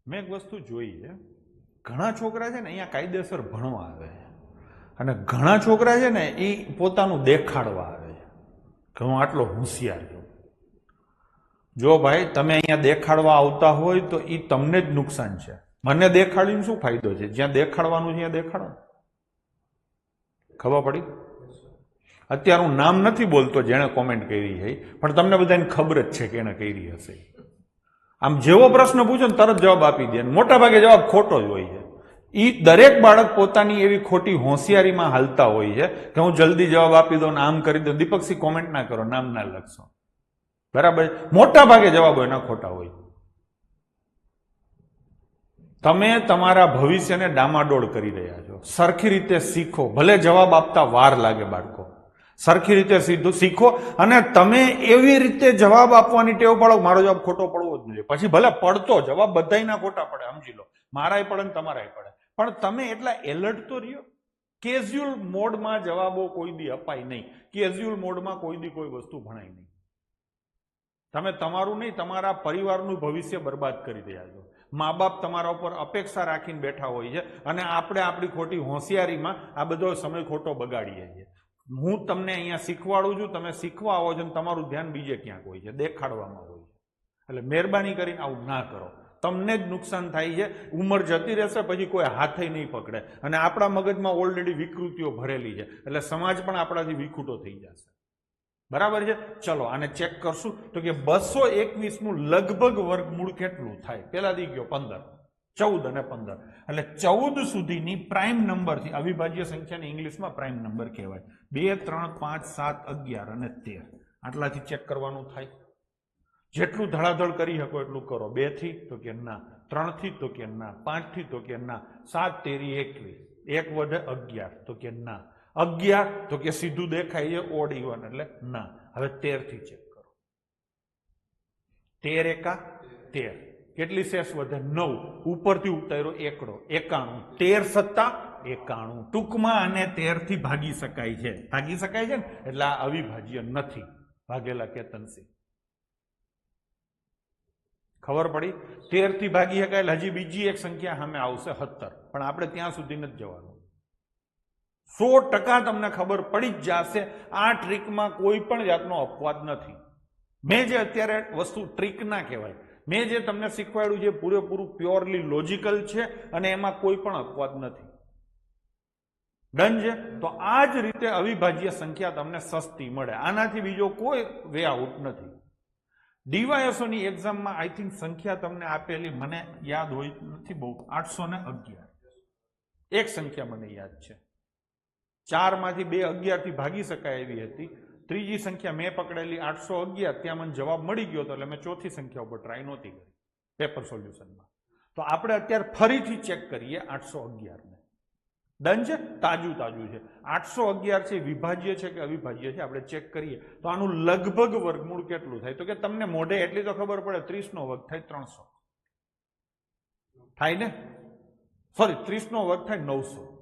મેં એક વસ્તુ જોઈ છે. ઘણા છોકરા છે ને અહીંયા કાયદેસર ભણવા આવે છે, અને ઘણા છોકરા છે ને એ પોતાનું દેખાડવા આવે છે કે હું આટલો હોશિયાર છું. જો ભાઈ તમે અહીંયા દેખાડવા આવતા હોય તો એ તમને જ નુકસાન છે. મને દેખાડીને શું ફાયદો છે? જ્યાં દેખાડવાનું છે ત્યાં દેખાડો. ખબર પડી? અત્યારે હું નામ નથી બોલતો જેણે કોમેન્ટ કરી છે, પણ તમને બધાને ખબર જ છે કે એને કરી હશે. આમ જેવો પ્રશ્ન પૂછો ને તરત જવાબ આપી દે, મોટા ભાગે જવાબ ખોટો જ હોય છે. એ દરેક બાળક પોતાની એવી ખોટી હોશિયારીમાં હાલતા હોય છે કે હું જલ્દી જવાબ આપી દઉં, આમ કરી દઉં. દીપકસિંહ કોમેન્ટ ના કરો, નામ ના લખશો, બરાબર? મોટા ભાગે જવાબો એના ખોટા હોય. તમે તમારા ભવિષ્યને ડામાડોળ કરી રહ્યા છો. સરખી રીતે શીખો, ભલે જવાબ આપતા વાર લાગે બાળકો, સરખી રીતે સીધું શીખો અને તમે એવી રીતે જવાબ આપવાની ટેવ પાડો. મારો જવાબ ખોટો પડવો જ જોઈએ, પછી ભલે પડતો જવાબ બધાયના ખોટા પડે, સમજી લો, મારાય પડે ને તમારાય પડે, પણ તમે એટલા એલર્ટ તો રહ્યો. કેઝ્યુઅલ મોડમાં જવાબો કોઈ દી અપાય નહીં. કેઝ્યુઅલ મોડમાં કોઈ દી કોઈ વસ્તુ ભણાય નહીં. તમે તમારું નહીં, તમારા પરિવારનું ભવિષ્ય બરબાદ કરી રહ્યા છો. મા બાપ તમારા ઉપર અપેક્ષા રાખીને બેઠા હોય છે અને આપણે આપણી ખોટી હોશિયારીમાં આ બધો સમય ખોટો બગાડીએ છીએ. હું તમને અહીંયા શીખવાડું છું, તમે શીખવા આવો છો, તમારું ધ્યાન બીજે ક્યાંક હોય છે, દેખાડવામાં હોય છે. એટલે મહેરબાની કરીને આવું ના કરો, તમને જ નુકસાન થાય છે. ઉંમર જતી રહેશે પછી કોઈ હાથે નહીં પકડે અને આપણા મગજમાં ઓલરેડી વિકૃતિઓ ભરેલી છે, એટલે સમાજ પણ આપણાથી વિખૂટો થઈ જશે. બરાબર છે? ચલો આને ચેક કરશું તો કે 221 નું લગભગ વર્ગમૂળ કેટલું થાય? પેલા દી ગયો 15, 14 અને 15, એટલે 14 સુધીની પ્રાઇમ નંબરથી અવિભાજ્ય સંખ્યાને ઇંગ્લિશમાં પ્રાઇમ નંબર કહેવાય. 2, 3, 5, 7, 11 અને 13 આટલાથી ચેક કરવાનું થાય. જેટલું ધડાધડ કરી શકો એટલું કરો. 2 થી તો કે ના, 3 થી તો કે ના, 5 થી તો કે ના, 7 તેરી 21, 1 વધે 11 તો કે ના, 11 તો કે સીધું દેખાય છે ઓડ ઇવન એટલે ના. હવે 13 થી ચેક કરો. 13 એકા 13, કેટલી શેષ વધે? 9. ઉપરથી ઉતાર્યો એકડો 91, 13 સત્તા 91. ટૂંકમાં આને 13 થી ભાગી શકાય છે. ભાગી શકાય છે ને, એટલે આ અવિભાજ્ય નથી. ભાગેલા કેતનસિંહ, ખબર પડી? 13 થી ભાગી શકાય એટલે હજી બીજી એક સંખ્યા સામે આવશે 17, પણ આપણે ત્યાં સુધી નથી જવાનું. 100% તમને ખબર પડી જ જશે. આ ટ્રીકમાં કોઈ પણ જાતનો અપવાદ નથી. મેં જે અત્યારે વસ્તુ ટ્રીક ના કહેવાય, મેં જે તમને શીખવાડ્યું છે પૂરેપૂરું પ્યોરલી લોજિકલ છે અને એમાં કોઈ પણ અપવાદ નથી. ડન છે? તો આ જ રીતે અવિભાજ્ય સંખ્યા તમને સસ્તી મળે, આનાથી બીજો કોઈ વે આઉટ નથી. ડીવાયએસઓની એક્ઝામમાં આઈ થિંક સંખ્યા તમને આપેલી મને યાદ હોય નથી બહુ, 811 એક સંખ્યા મને યાદ છે. 4 માંથી 2 11 થી ભાગી શકાય એવી હતી. ત્રીજી સંખ્યા મેં પકડેલી 811, ત્યાં મને જવાબ મળી ગયો હતો, એટલે મેં ચોથી સંખ્યા ઉપર ટ્રાય નહોતી કરી પેપર સોલ્યુશનમાં. તો આપણે અત્યારે ફરીથી ચેક કરીએ 811 ને. ડન છે? તાજું છે. 811 છે વિભાજ્ય છે કે અવિભાજ્ય છે આપણે ચેક કરીએ. તો આનું લગભગ વર્ગમૂળ કેટલું થાય? તો કે તમને મોઢે એટલી તો ખબર પડે, 30 નો વર્ગ થાય 300 થાય ને, સોરી 30 નો વર્ગ થાય 900.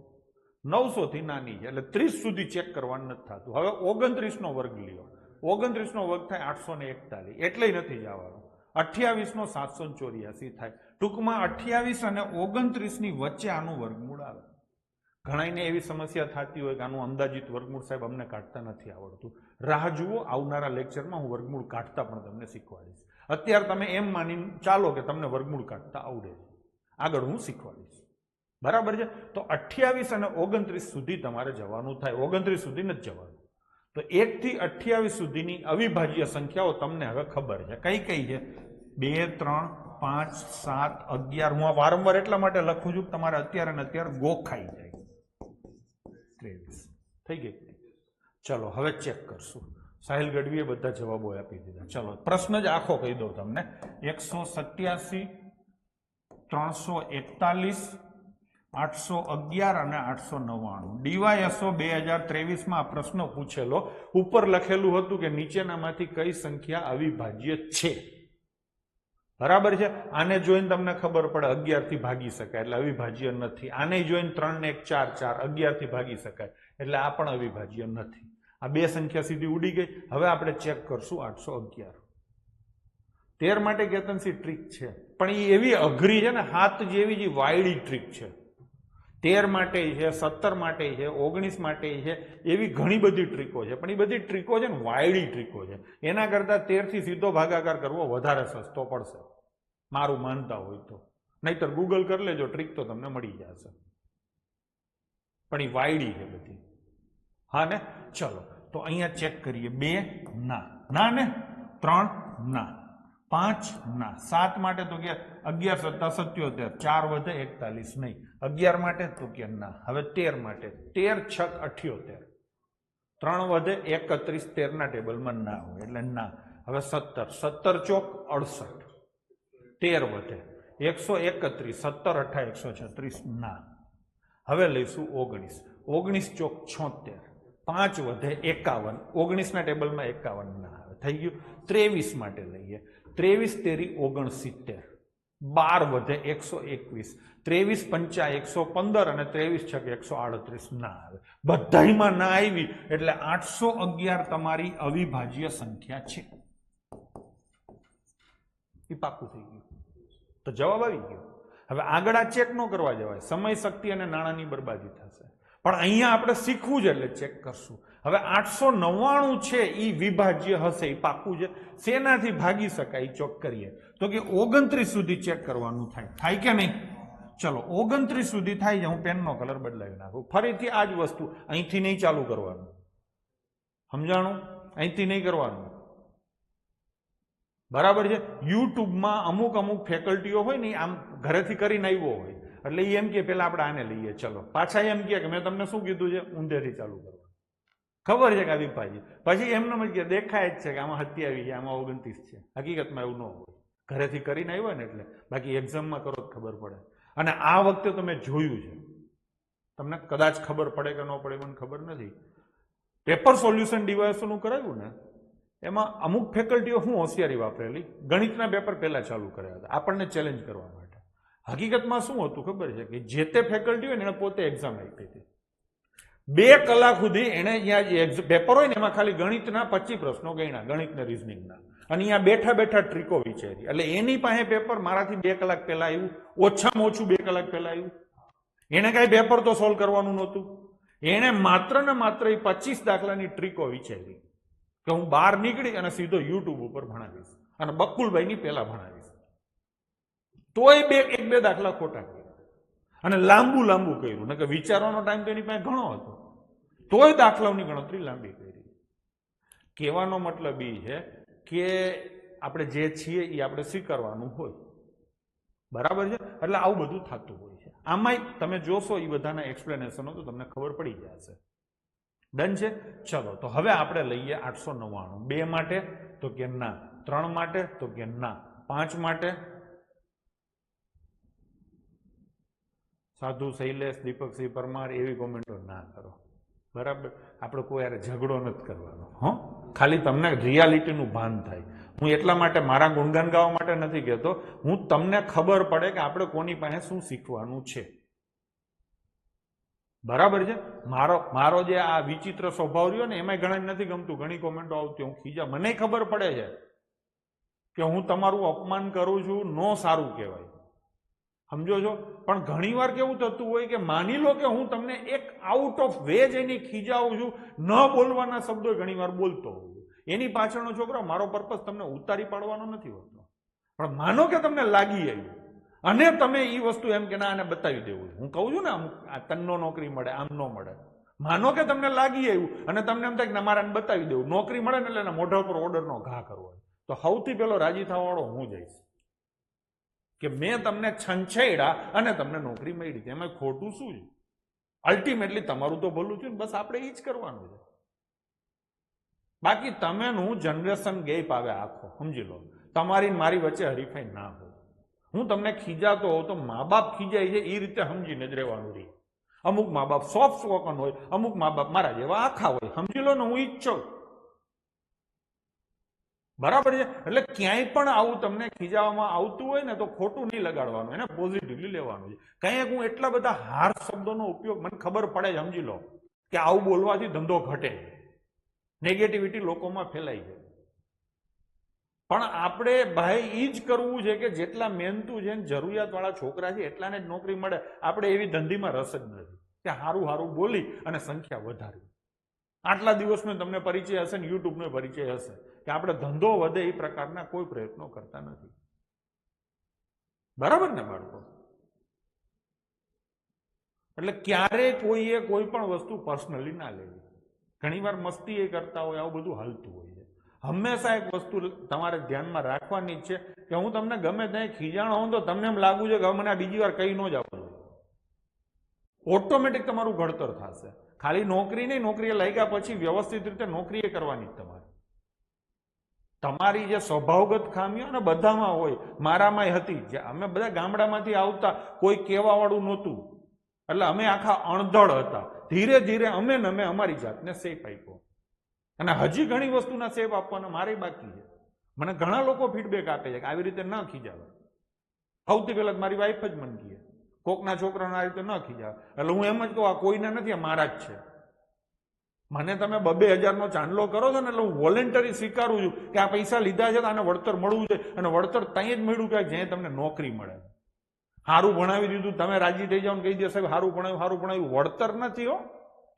900 થી નાની છે એટલે 30 સુધી ચેક કરવાનું નથી થતું. હવે 29 નો વર્ગ લ્યો, 29 નો વર્ગ થાય 841, એટલે નથી જવાનું. 28 નો 784 થાય. ટૂંકમાં 28 અને 29 ની વચ્ચે આનું વર્ગમૂળ આવે. ઘણાને એવી સમસ્યા થતી હોય કે આનું અંદાજિત વર્ગમૂળ સાહેબ અમને કાઢતા નથી આવડતું. રાહ જુઓ, આવનારા લેક્ચરમાં હું વર્ગમૂળ કાઢતા પણ તમને શીખવાડીશ. અત્યારે તમે એમ માની ચાલો કે તમને વર્ગમૂળ કાઢતા આવડે છે, આગળ હું શીખવાડીશ. બરાબર છે? તો 28 અને 29 સુધી તમારે જવાનું થાય. 29 સુધી નથી જવાનું. તો 1 થી 28 સુધીની અવિભાજ્ય સંખ્યાઓ તમને હવે ખબર છે. કઈ કઈ છે? 2, 3, 5, 7, 11. હું આ વારંવાર એટલા માટે લખું છું તમારે અત્યારે ને અત્યારે ગોખાઈ જાય. 23 થઈ ગઈ. ચલો હવે ચેક કરશું. સાહિલ ગઢવીએ બધા જવાબો આપી દીધા. ચલો પ્રશ્ન જ આખો કહી દઉં તમને. 187, 341, 811 અને 899. ડીવાયએસઓ 2023માં આ પ્રશ્ન પૂછેલો. ઉપર લખેલું હતું કે નીચેનામાંથી કઈ સંખ્યા અવિભાજ્ય છે? બરાબર છે? આને જોઈને તમને ખબર પડે 11 થી ભાગી શકાય એટલે અવિભાજ્ય નથી. આને જોઈને 3 ને 1 4 4, 11 થી ભાગી શકાય એટલે આ પણ અવિભાજ્ય નથી. આ બે સંખ્યા સીધી ઉડી ગઈ. હવે આપણે ચેક કરશું 811. 13 માટે કેતનસિંહ ટ્રીક છે, પણ એ એવી અઘરી છે ને, હાથ જેવી જ વાયડી ટ્રીક છે. 13 માટે છે, 17 માટે છે, 19 માટે છે, એવી ઘણી બધી ટ્રીકો છે, પણ એ બધી ટ્રીકો છે ને વાયડી ટ્રીકો છે. એના કરતા 13 થી સીધો ભાગાકાર કરવો વધારે સસ્તો પડશે, મારું માનતા હોય તો. નહીતર ગૂગલ કરી લેજો, ટ્રીક તો તમને મળી જશે, પણ એ વાયડી છે બધી. હા ને? ચલો તો અહીંયા ચેક કરીએ 2 ના, ના ને 3 ના, 5 ના, 7 માટે તો કે 11 + 77, 4 વધે 41 નહીં, 11 માટે તો કે ના. હવે 13 માટે 13 × 6 = 78, 3 વધે 31, 13 ના ટેબલમાં ના હોય એટલે ના. હવે 17, 17 ચોક 68, 13 વધે 131, 17 × 8 = 136 ના. હવે લઈશું 19, 19 ચોક 76, 5 વધે 51, 19 ના ટેબલમાં 51 ના આવે, થઈ ગયું. 23 માટે લઈએ, 23 × 3 = 69, 12 વધે 121, 23 × 5 = 115 અને 23 × 6 = 138 ના આવે. બધાયમાં ના આવી એટલે 811 તમારી અવિભાજ્ય સંખ્યા છે. એ પાકું થઈ ગયું, તો જવાબ આવી ગયો. હવે આગળ આ ચેક ન કરવા જવાય, સમય, શક્તિ અને નાણાંની બરબાદી થશે. પણ અહીંયા આપણે શીખવું છે એટલે ચેક કરશું. હવે 899 છે એ વિભાજ્ય હશે, એ પાકું છે. શેનાથી ભાગી શકાય ચોક કરીએ તો કે 29 સુધી ચેક કરવાનું થાય કે નહીં? ચલો 29 સુધી થાય છે. હું પેનનો કલર બદલાવી નાખું. ફરીથી આ જ વસ્તુ અહીંથી નહીં ચાલુ કરવાનું, સમજાણું? અહીંથી નહીં કરવાનું, બરાબર છે? યુટ્યુબમાં અમુક ફેકલ્ટીઓ હોય ને આમ ઘરેથી કરીને આવ્યો હોય એટલે એ એમ કે પેલા આપણે આને લઈએ, ચલો પાછા એમ કે મેં તમને શું કીધું છે, ઊંધેથી ચાલુ કરવાનું. ખબર છે કે આ વિભાજ્ય, પછી એમને જ કે દેખાય જ છે કે આમાં 27 છે, આમાં 29 છે. હકીકતમાં એવું ન હોય, ઘરેથી કરીને આવ્યો ને એટલે. બાકી એક્ઝામમાં કરો તો ખબર પડે. અને આ વખતે તમે જોયું છે, તમને કદાચ ખબર પડે કે ન પડે મને ખબર નથી, પેપર સોલ્યુશન ડિવાઇસોનું કરાવ્યું ને એમાં અમુક ફેકલ્ટીઓ શું હોશિયારી વાપરેલી, ગણિતના પેપર પહેલા ચાલુ કર્યા હતા આપણને ચેલેન્જ કરવા માટે. હકીકતમાં શું હતું ખબર છે કે જે તે ફેકલ્ટી હોય ને એને પોતે એક્ઝામ આપી હતી. 2 કલાક સુધી એને અહીંયા પેપર હોય ને એમાં ખાલી ગણિતના 25 પ્રશ્નો ગણ્યા, ગણિતના રિઝનિંગના, અને અહીંયા બેઠા બેઠા ટ્રીકો વિચારી. એટલે એની પાસે પેપર મારાથી 2 કલાક પહેલા આવ્યું, ઓછામાં ઓછું 2 કલાક પહેલા આવ્યું. એને કાંઈ પેપર તો સોલ્વ કરવાનું નહોતું. એને માત્ર ને માત્ર એ 25 દાખલાની ટ્રીકો વિચારી કે હું બહાર નીકળી અને સીધો યુટ્યુબ ઉપર ભણાવીશ અને બકુલભાઈની પહેલા ભણાવીશ. તોય 1-2 દાખલા ખોટા કર્યા અને લાંબુ કર્યું ને કે વિચારવાનો ટાઈમ તો એની પાસે ઘણો હતો, તોય દાખલાઓની ગણતરી લાંબી કરી. કહેવાનો મતલબ એ છે કે આપણે જે છીએ એ આપણે સ્વીકારવાનું હોય, બરાબર છે? એટલે આવું બધું થતું હોય છે. આમાંય તમે જોશો એ બધાના એક્સપ્લેનેશનો તો તમને ખબર પડી જશે. ડન છે? ચલો તો હવે આપણે લઈએ 899. 2 માટે તો કે ના, 3 માટે તો કે ના, 5 માટે સાધુ, શૈલેષ, દીપકસિંહ પરમાર એવી કોમેન્ટો ના કરો, બરાબર? આપણે કોઈ યાર ઝઘડો નથી કરવાનો, હો? ખાલી તમને રિયાલિટીનું ભાન થાય. હું એટલા માટે મારા ગુણગાન ગાવા માટે નથી કહેતો, હું તમને ખબર પડે કે આપણે કોની પાસે શું શીખવાનું છે, બરાબર છે? મારો જે આ વિચિત્ર સ્વભાવ રહ્યો ને એમાં ઘણા નથી ગમતું, ઘણી કોમેન્ટો આવતી, હું ખીજા, મને ખબર પડે છે કે હું તમારું અપમાન કરું છું, નો સારું કહેવાય, સમજો છો? પણ ઘણીવાર કેવું થતું હોય કે માની લો કે હું તમને એક આઉટ ઓફ વે જઈને ખીજાવું છું, ન બોલવાના શબ્દો ઘણીવાર બોલતો હોઉં, એની પાછળનો છોકરો મારો પર્પઝ તમને ઉતારી પાડવાનો નથી હોતો. પણ માનો કે તમને લાગી આવ્યું અને તમે એ વસ્તુ એમ કે ના આને બતાવી દેવું, હું કહું છું ને અમુક આ તન્નો નોકરી મળે, આમ ન મળે. માનો કે તમને લાગી આવ્યું અને તમને એમ થાય કે મારે આને બતાવી દેવું, નોકરી મળે ને એટલે એના મોઢા ઉપર ઓર્ડરનો ઘા કરવો, તો સૌથી પહેલો રાજી થવા વાળો હું જઈશ કે મેં તમને છંછેડ્યા અને તમને નોકરી મળી. એમાં ખોટું શું છે? અલ્ટિમેટલી તમારું તો ભલું થયું ને, બસ આપણે એ જ કરવાનું છે. બાકી તમેનું જનરેશન ગેપ આવે આખો, સમજી લો. તમારી મારી વચ્ચે હરીફાઈ ના હોય. હું તમને ખીજાતો હોઉં તો મા બાપ ખીજાય છે એ રીતે સમજીને જ રહેવાનું રહી. અમુક મા બાપ સોફ્ટ સ્પોકન હોય, અમુક મા બાપ મારા જેવા આખા હોય, સમજી લો ને, હું ઈચ્છું, બરાબર છે? એટલે ક્યાંય પણ આવું તમને ખીજાવવામાં આવતું હોય ને તો ખોટું નહીં લગાડવાનું, એને પોઝિટિવલી લેવાનું છે. કંઈક હું એટલા બધા હાર્શ શબ્દોનો ઉપયોગ મને ખબર પડે, સમજી લો કે આવું બોલવાથી ધંધો ઘટે, નેગેટિવિટી લોકોમાં ફેલાઈ જાય. પણ આપણે ભાઈ એ જ કરવું છે કે જેટલા મહેનતુ છે ને જરૂરિયાતવાળા છોકરા છે એટલાને જ નોકરી મળે. આપણે એવી ધંધીમાં રસ જ નથી કે સારું બોલી અને સંખ્યા વધારવી. આટલા દિવસનો તમને પરિચય હશે ને યુટ્યુબનો પરિચય હશે કે આપણે ધંધો વધે એ પ્રકારના કોઈ પ્રયત્નો કરતા નથી, બરાબર ને બાળકો? એટલે ક્યારેય કોઈએ કોઈ પણ વસ્તુ પર્સનલી ના લેવી. ઘણીવાર મસ્તી એ કરતા હોય, આવું બધું હાલતું હોય છે. હંમેશા એક વસ્તુ તમારે ધ્યાનમાં રાખવાની જ છે કે હું તમને ગમે ત્યાં ખીજાણો હોઉં તો તમને એમ લાગુ છે કે હવે મને આ બીજી વાર કહી ન જવું જોઈએ. ઓટોમેટિક તમારું ઘડતર થશે. ખાલી નોકરી નહીં, નોકરીએ લાગ્યા પછી વ્યવસ્થિત રીતે નોકરી એ કરવાની જ તમારે. તમારી જે સ્વભાવગત ખામીઓ ને બધામાં હોય, મારામાં હતી, જે અમે બધા ગામડામાંથી આવતા, કોઈ કહેવા વાળું નહોતું, એટલે અમે આખા અણધડ હતા. ધીરે ધીરે અમે અમારી જાતને શેપ આપ્યો, અને હજી ઘણી વસ્તુના શેપ આપવાના મારે બાકી છે. મને ઘણા લોકો ફીડબેક આપે છે કે આવી રીતે ન ખીજાવે. સૌથી પહેલા મારી વાઈફ જ મને કહે કોકના છોકરાને આ રીતે ન ખીજાવે. એટલે હું એમ જ કહું આ કોઈના નથી, આ મારા જ છે. મને તમે 2,000 ચાંદલો કરો છો ને એટલે હું વોલેન્ટરી સ્વીકારું છું કે આ પૈસા લીધા છે તો આને વળતર મળવું છે, અને વળતર ત્યાં જ મળ્યું કે જ્યાં તમને નોકરી મળે. સારું ભણાવી દીધું, તમે રાજી થઈ જાઓ ને કહી દો સાહેબ સારું ભણાવ્યું, વળતર નથી હો.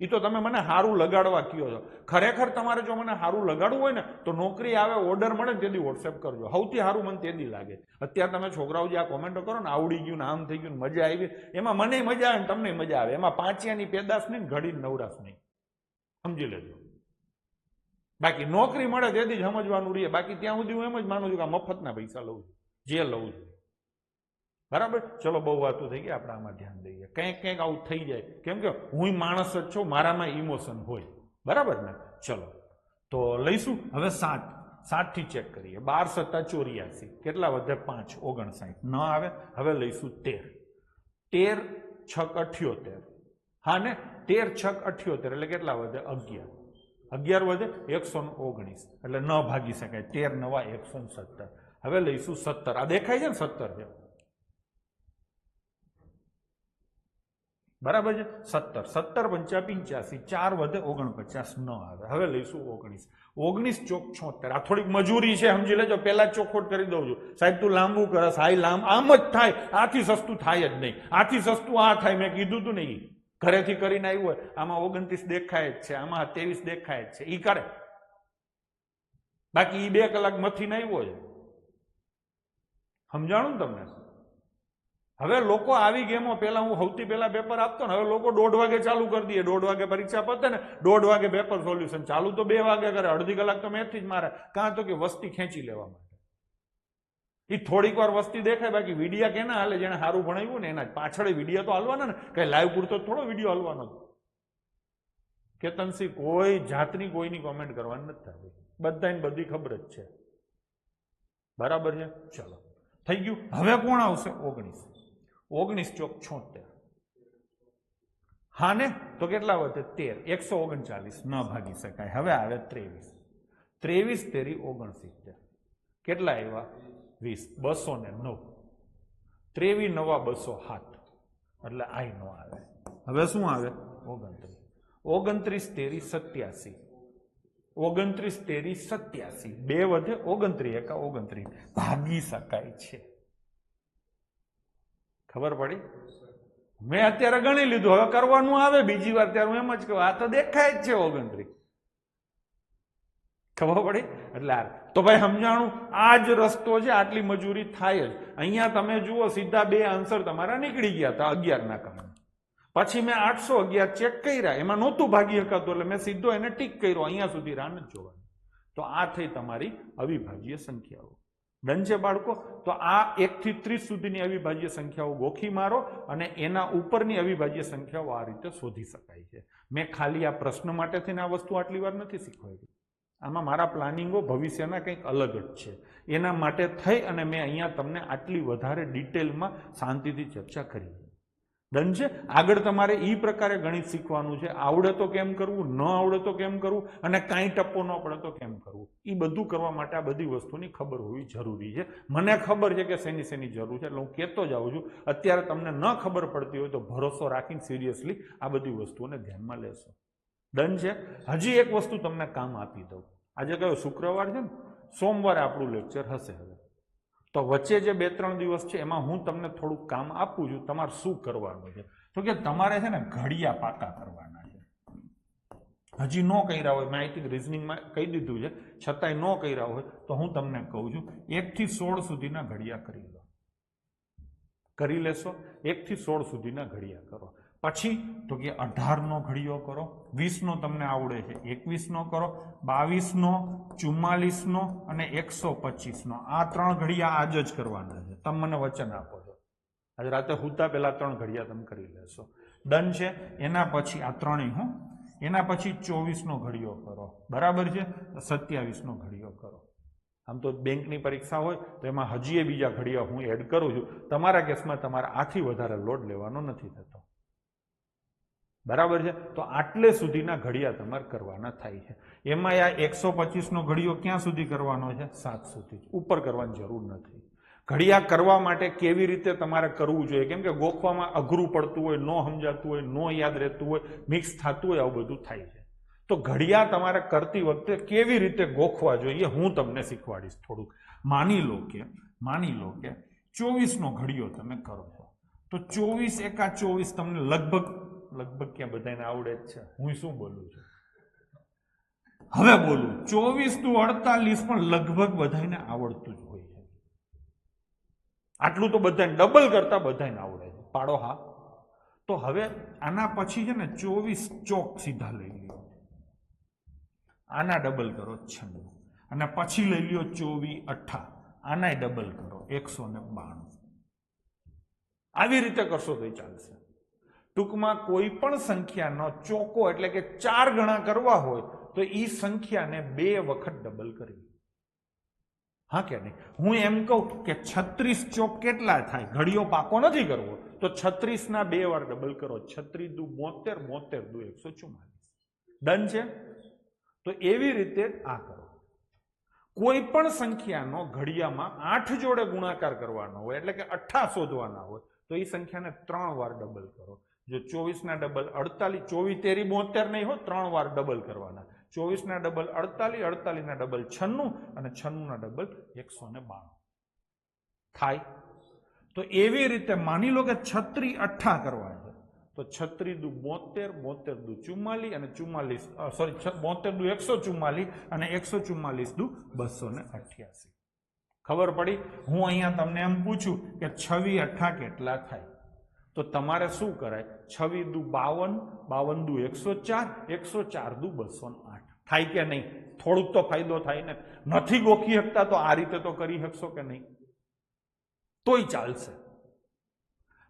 એ તો તમે મને સારું લગાડવા કયો છો. ખરેખર તમારે જો મને સારું લગાડવું હોય ને તો નોકરી આવે, ઓર્ડર મળે ને તેથી વોટ્સએપ કરજો. સૌથી સારું મને તેથી લાગે. અત્યારે તમે છોકરાઓ જે આ કોમેન્ટો કરો ને આવડી ગયું ને આમ થઈ ગયું ને મજા આવી, એમાં મને મજા આવે ને તમને મજા આવે. એમાં પાંચિયાની પેદાશ નહીં, ઘડી નવરાશ નહીં, સમજી લેજો. બાકી નોકરી મળે તેથી જ સમજવાનું રહીએ. બાકી ત્યાં સુધી હું એમ જ માનું છું કે મફતના પૈસા લઉં છું, જે લઉં છું. બરાબર, ચલો બહુ વાતો થઈ ગઈ, આપણે આમાં ધ્યાન દઈએ. કંઈક આવું થઈ જાય, કેમ કે હું માણસ જ છું, મારામાં ઇમોશન હોય. બરાબર ને? ચલો તો લઈશું હવે 7 થી ચેક કરીએ. 12 × 7 = 84. કેટલા વધે? 5 59 ન આવે. હવે લઈશું 13. 13 × 6 = 78. હા ને, 13 × 6 = 78 એટલે કેટલા વધે? 11. 11 વધે 119 એટલે ન ભાગી શકાય. 13 × 9 = 117. હવે લઈશું 17. આ દેખાય છે ને 17 છે, બરાબર છે? 17 17 × 5 = 85. 4 વધે 49 ન આવે. હવે લઈશું 19. 19 × 4 = 76. આ થોડીક મજૂરી છે, સમજી લેજો. પેલા જ ચોખવટ કરી દઉં છું, સાહેબ તું લાંબુ કરસ, હાઈ આમ જ થાય, આથી સસ્તું થાય જ નહીં, આથી સસ્તું આ થાય. મેં કીધું તું નહીં, ઘરેથી કરીને આવ્યું હોય, આમાં 29 દેખાય જ છે, આમાં 23 દેખાય જ છે, ઈ કરે. બાકી ઈ 2 કલાક મથીને આવ્યો છે. સમજાણું ને તમને? હવે લોકો આવી ગેમો, પેલા હું સૌથી પહેલા પેપર આપતો ને, હવે લોકો 1:30 વાગે ચાલુ કરી દઈએ. 1:30 વાગે પરીક્ષા પતે ને 1:30 વાગે પેપર સોલ્યુશન ચાલુ તો 2 વાગે કરે. અડધી કલાક તો મેથથી જ મારે. કાં તો કે વસ્તી ખેંચી લેવા માટે. એ થોડીક વાર વસ્તી દેખાય, બાકી વિડીયા કેના હાલે? જેને સારું ભણાવ્યું ને એના પાછળ વિડીયો તો હાલવાના ને. કઈ લાઈવ પૂરતો થોડો વિડીયો હાલવાનો. કેતનસિંહ કોઈ જાતની કોઈની કોમેન્ટ કરવાની નથી થતી, બધાને બધી ખબર જ છે. બરાબર છે? ચલો થઈ ગયું. હવે કોણ આવશે? 19. 19 × 4 = 76. હા ને, તો કેટલા વધે? 13. 139 ન ભાગી શકાય. હવે આવે 23. 23 તેરી 69. કેટલા આવ્યા? 20. 209. 23 × 9 = 207 એટલે આઈ નો આવે. હવે શું આવે? 29. 29 તેરી 87. 29 તેરી 87. 2 વધે 29 × 29 ભાગી શકાય છે. ખબર પડી? મેં અત્યારે ગણી લીધું, હવે કરવાનું આવે બીજી વાર ત્યારે હું એમ જ કહું આ તો દેખાય જ છે 29. ખબર પડી? એટલે તો ભાઈ સમજાણું, આ જ રસ્તો છે, આટલી મજૂરી થાય જ. અહીંયા તમે જુઓ સીધા 2 આન્સર તમારા નીકળી ગયા હતા 11 ના કારણે. પછી મેં 811 ચેક કર્યા, એમાં નહોતું ભાગી શકાતું એટલે મેં સીધો એને ટીક કર્યો. અહીંયા સુધી રાહ નથી જોવાની. તો આ થઈ તમારી અવિભાજ્ય સંખ્યાઓ. ડન છે બાળકો? તો આ 1 થી 30 સુધીની અવિભાજ્ય સંખ્યાઓ ગોખી મારો, અને એના ઉપરની અવિભાજ્ય સંખ્યાઓ આ રીતે શોધી શકાય છે. મેં ખાલી આ પ્રશ્ન માટે થઈને આ વસ્તુ આટલી વાર નથી શીખવાડી. આમાં મારા પ્લાનિંગો ભવિષ્યના કંઈક અલગ જ છે. એના માટે થઈ અને મેં અહીંયા તમને આટલી વધારે ડિટેલમાં શાંતિથી ચર્ચા કરી. ડન છે? આગળ તમારે એ પ્રકારે ગણિત શીખવાનું છે. આવડે તો કેમ કરવું, ન આવડે તો કેમ કરવું, અને કાંઈ ટપ્પો ન પડે તો કેમ કરવું. એ બધું કરવા માટે આ બધી વસ્તુની ખબર હોવી જરૂરી છે. મને ખબર છે કે શેની જરૂર છે, એટલે હું કહેતો જાઉં છું. અત્યારે તમને ન ખબર પડતી હોય તો ભરોસો રાખીને સિરિયસલી આ બધી વસ્તુઓને ધ્યાનમાં લેશો. ડન છે? હજી એક વસ્તુ તમને કામ આપી દઉં. આજે કયો શુક્રવાર છે ને, સોમવારે આપણું લેક્ચર હશે. હવે તો વચ્ચે જે 2-3 દિવસ છે એમાં હું તમને થોડુંક કામ આપું છું. તમારે શું કરવાનું છે? તો કે તમારે છે ને ઘડિયા પાકા કરવાના છે. હજી ન કર્યા હોય, માહિતી રિઝનિંગમાં કહી દીધું છે, છતાંય ન કર્યા હોય તો હું તમને કહું છું 1 થી 16 સુધીના ઘડિયા કરી લો. કરી લેશો? 1 થી 16 સુધીના ઘડિયા કરો. પછી તો કે 18 નો ઘડિયો કરો, 20 નો તમને આવડે છે, 21 નો કરો, 22 નો, 44 નો અને 125 નો. આ 3 ઘડિયા આજ જ કરવાના છે. તમે મને વચન આપો છો આજે રાતે હુતા પહેલા 3 ઘડિયા તમે કરી લેશો. ડન છે. એના પછી આ 3 એના પછી 24 નો ઘડિયો કરો, બરાબર છે. 27 નો ઘડિયો કરો. આમ તો બેંકની પરીક્ષા હોય તો એમાં હજી બીજા ઘડિયા હું એડ કરું છું. તમારા કેસમાં તમારે આથી વધારે લોડ લેવાનો નથી થતો, બરાબર છે. તો આટલે સુધીના ઘડિયા તમારે કરવાના થાય છે. એમાં આ 125 નો ઘડિયો ક્યાં સુધી કરવાનો છે? 7 સુધી. ઉપર કરવાની જરૂર નથી. ઘડિયા કરવા માટે કેવી રીતે તમારે કરવું જોઈએ, કેમ કે ગોખવામાં અઘરું પડતું હોય, ન સમજાતું હોય, ન યાદ રહેતું હોય, મિક્સ થતું હોય, આવું બધું થાય છે. તો ઘડિયા તમારે કરતી વખતે કેવી રીતે ગોખવા જોઈએ હું તમને શીખવાડીશ થોડુંક. માની લો કે 24 નો ઘડિયો તમે કરો છો, તો 24 એકા 24 તમને લગભગ ક્યાં બધાને આવડે જ છે. હું શું બોલું છું હવે બોલું 24 દુ 48 પણ લગભગ બધાને આવડતું જ હોય છે. આટલું તો બધાને ડબલ કરતા બધાને આવડે છે. પાડો હા. તો હવે આના પછી છે ને 24 ચોક સીધા લઈ લ્યો, આના ડબલ કરો 96, અને પછી લઈ લ્યો 24 8, આના ડબલ કરો 192. આવી રીતે કરશો તો ચાલશે. ટૂંકમાં કોઈ પણ સંખ્યાનો ચોકો એટલે કે 4 ગણા કરવા હોય તો એ સંખ્યાને 2 વખત ડબલ કરવી. હા કે નહીં? હું એમ કહું કે 36 ચોક કેટલા થાય, ઘડિયો પાકો નથી કરવો તો 36 ના 2 વાર ડબલ કરો. 36 દુ 72, 72 દુ 144. ડન છે. તો એવી રીતે આ કરો. કોઈ પણ સંખ્યાનો ઘડિયામાં 8 જોડે ગુણાકાર કરવાનો હોય એટલે કે 8 શોધવાના હોય તો એ સંખ્યાને 3 વાર ડબલ કરો. જો 24 ના ડબલ 48, 24 તેરી 72 નહીં હોય, 3 વાર ડબલ કરવાના. 24 ના ડબલ 48, 48 ના ડબલ 96 અને 96 ના ડબલ 192 થાય. તો એવી રીતે માની લો કે 36 8 કરવા છે તો 36 દુ 72, 72 દુ 44 અને 44 સોરી 72 દુ 144 અને 144 દુ 288. ખબર પડી? હું અહીંયા તમને એમ પૂછું કે 26 8 કેટલા થાય, તો તમારે શું કરાય? 26 દુ 52, 52 દુ 104, 104 દુ 208 થાય કે નહીં? થોડુંક તો ફાયદો થાય ને. નથી ગોખી શકતા તો આ રીતે તો કરી શકશો કે નહીં? તોય ચાલશે.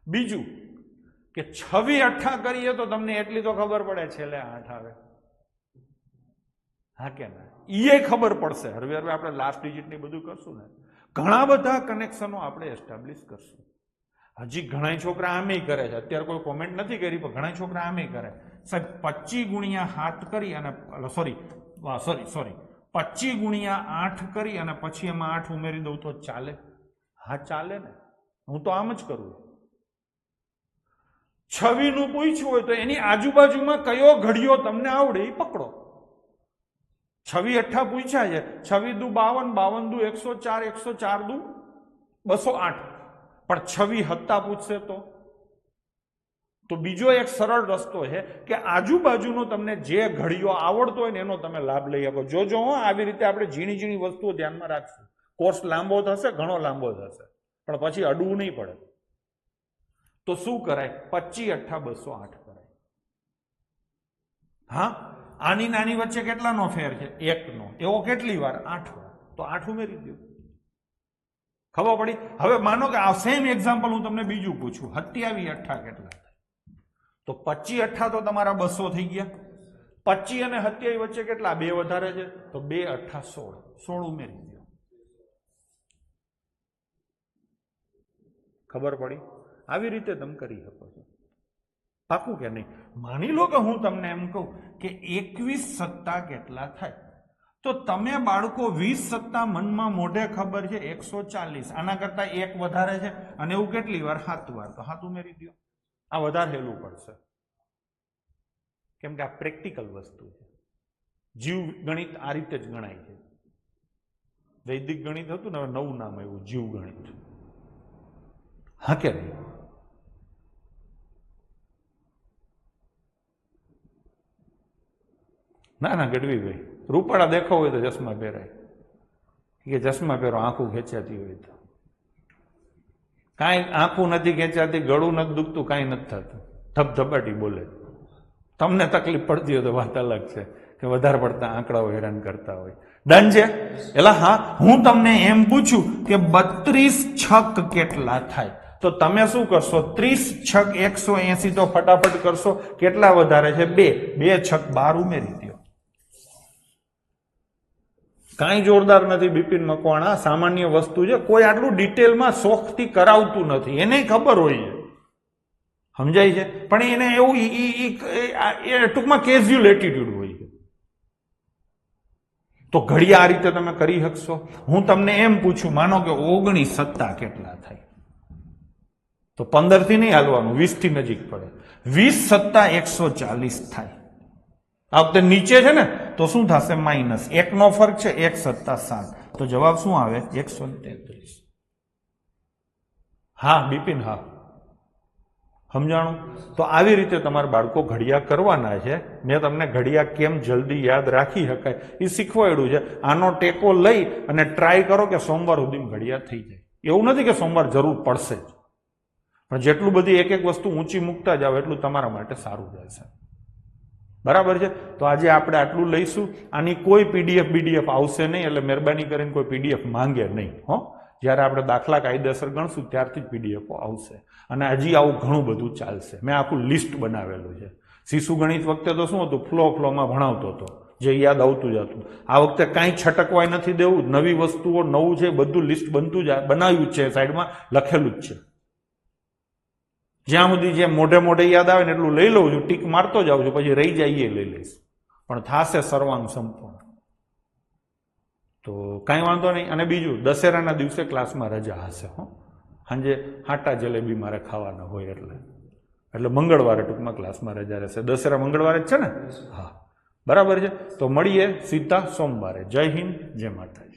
બીજું કે 26 8 કરીએ તો તમને એટલી તો ખબર પડે છેલ્લે 8 આવે. હા કે ના? એ ખબર પડશે. હવે આપણે લાસ્ટ ડિજિટ ની બધું કરશું ને, ઘણા બધા કનેક્શનો આપણે એસ્ટાબ્લિશ કરશું. હજી ઘણા છોકરા આમે કરે છે. અત્યારે કોઈ કોમેન્ટ નથી કરી પણ ઘણા છોકરા આમે કરે. સાહેબ 25 ગુણ્યા 7 કરી અને સોરી 25 ગુણ્યા 8 કરી અને પછી એમાં 8 ઉમેરી દઉં તો ચાલે? હા ચાલે ને. હું તો આમ જ કરું. 26 નું પૂછ્યું હોય તો એની આજુબાજુમાં કયો ઘડિયો તમને આવડે એ પકડો. 26 8 પૂછ્યા છે. 26 દુ 52, 52 દુ 104, 104 દુ 208. પણ 26 7 પૂછશે તો બીજો એક સરળ રસ્તો છે કે આજુબાજુનો તમને જે ઘડિયો આવડતો હોય ને એનો તમે લાભ લઈ શકો. જોજો આવી રીતે આપણે ઝીણી ઝીણી વસ્તુઓ ધ્યાનમાં રાખશું. કોર્સ લાંબો થશે, ઘણો લાંબો થશે, પણ પછી અડવું નહીં પડે. તો શું કરાય? 25 8 208 કરાય. હા, આની નાની વચ્ચે કેટલાનો ફેર છે? 1 નો. એવો કેટલી વાર? 8 વાર. તો 8 ઉમેરી દો. ખબર પડી? હવે માનો કે આ સેમ એક્ઝામ્પલ હું તમને બીજું પૂછું, 27 8 કેટલા થાય? તો 25 8 તો તમારા 200 થઈ ગયા. 25 અને 27 વચ્ચે કેટલા? 2 વધારે છે તો 2 8 16. 16 ઉમેરી દો. ખબર પડી? આવી રીતે તમે કરી શકો છો. પાકું કે નહીં? માની લો કે હું તમને એમ કહું કે 21 સત્તા કેટલા થાય, તો તમે બાળકો 20 સત્તા મનમાં મોઢે ખબર છે 140, આના કરતા 1 વધારે છે અને એવું કેટલી વાર? 7 વાર. તો 7 ઉમેરી દો. આ વધારે હેલું પડશે કેમ કે આ પ્રેક્ટિકલ વસ્તુ છે. જીવ ગણિત આ રીતે જ ગણાય છે. વૈદિક ગણિત હતું ને, હવે નવું નામ આવ્યું જીવ ગણિત. હા કે નહીં? ના ના ગઢવી ભાઈ, રૂપાળા દેખાવ હોય તો ચશ્મા પહેરાય. કે ચશ્મા પહેરો આંખું ખેંચાતી હોય તો. કાંઈ આંખું નથી ખેંચાતી, ગળું નથી દુખતું, કાંઈ નથી થતું. ધબધબાટી બોલે. તમને તકલીફ પડતી હોય તો વાત અલગ છે કે વધારે પડતા આંકડાઓ હેરાન કરતા હોય. ડન છે? એટલે હા, હું તમને એમ પૂછું કે 32 છક કેટલા થાય, તો તમે શું કરશો? 30 છક 180 તો ફટાફટ કરશો. કેટલા વધારે છે? 2. 2 છક 12 ઉમેરી દો. કાંઈ જોરદાર નથી બિપિન મકવાણા, સામાન્ય વસ્તુ છે. કોઈ આટલું ડિટેલમાં શોખથી કરાવતું નથી, એને ખબર હોય છે, સમજાય છે? પણ એને એવું ટૂંકમાં કેઝ્યુઅલ એટીટ્યુડ હોય છે. તો ઘડિયા આ રીતે તમે કરી શકશો. હું તમને એમ પૂછું, માનો કે 19 સત્તા કેટલા થાય, તો 15 થી નહીં હાલવાનું, 20 થી નજીક પડે. 20 સત્તા 140 થાય. આ વખતે નીચે છે ને, તો શું થશે? માઇનસ 1 નો ફરક છે, 1 સત્તા 7. તો જવાબ શું આવે? 133. હા બિપિન, હા સમજાણું? તો આવી રીતે તમારા બાળકો ઘડિયા કરવાના છે. મેં તમને ઘડિયા કેમ જલ્દી યાદ રાખી શકાય એ શીખવાડ્યું છે. આનો ટેકો લઈ અને ટ્રાય કરો કે સોમવાર સુધી ઘડિયા થઈ જાય. એવું નથી કે સોમવાર જરૂર પડશે જ, પણ જેટલું બધી એક એક વસ્તુ ઊંચી મૂકતા જાવ એટલું તમારા માટે સારું રહેશે. બરાબર છે? તો આજે આપણે આટલું લઈશું. આની કોઈ પીડીએફ આવશે નહીં, એટલે મહેરબાની કરીને કોઈ પીડીએફ માંગે નહીં હો. જ્યારે આપણે દાખલા કાયદેસર ગણશું ત્યારથી જ પીડીએફો આવશે. અને હજી આવું ઘણું બધું ચાલશે. મેં આખું લિસ્ટ બનાવેલું છે. શિશુ ગણિત વખતે તો શું હતું? ફ્લોમાં ભણાવતો હતો, જે યાદ આવતું જ હતું. આ વખતે કાંઈ છટકવાય નથી દેવું. નવી વસ્તુઓ, નવું છે, બધું લિસ્ટ બનતું જ બનાવ્યું છે, સાઈડમાં લખેલું જ છે. જ્યાં સુધી જે મોઢે મોઢે યાદ આવે ને એટલું લઈ લઉં છું, ટીક મારતો જાઉં છું, પછી રહી જાય એ લઈ લઈશ, પણ થાશે સર્વાંગ સંપૂર્ણ. તો કાંઈ વાંધો નહીં. અને બીજું, દશેરાના દિવસે ક્લાસમાં રજા હશે હો. સાંજે હાટા જલેબી મારે ખાવાના હોય, એટલે મંગળવારે ટૂંકમાં ક્લાસમાં રજા રહેશે. દશેરા મંગળવારે જ છે ને? હા બરાબર છે. તો મળીએ સીધા સોમવારે. જય હિન્દ, જય માતાજી.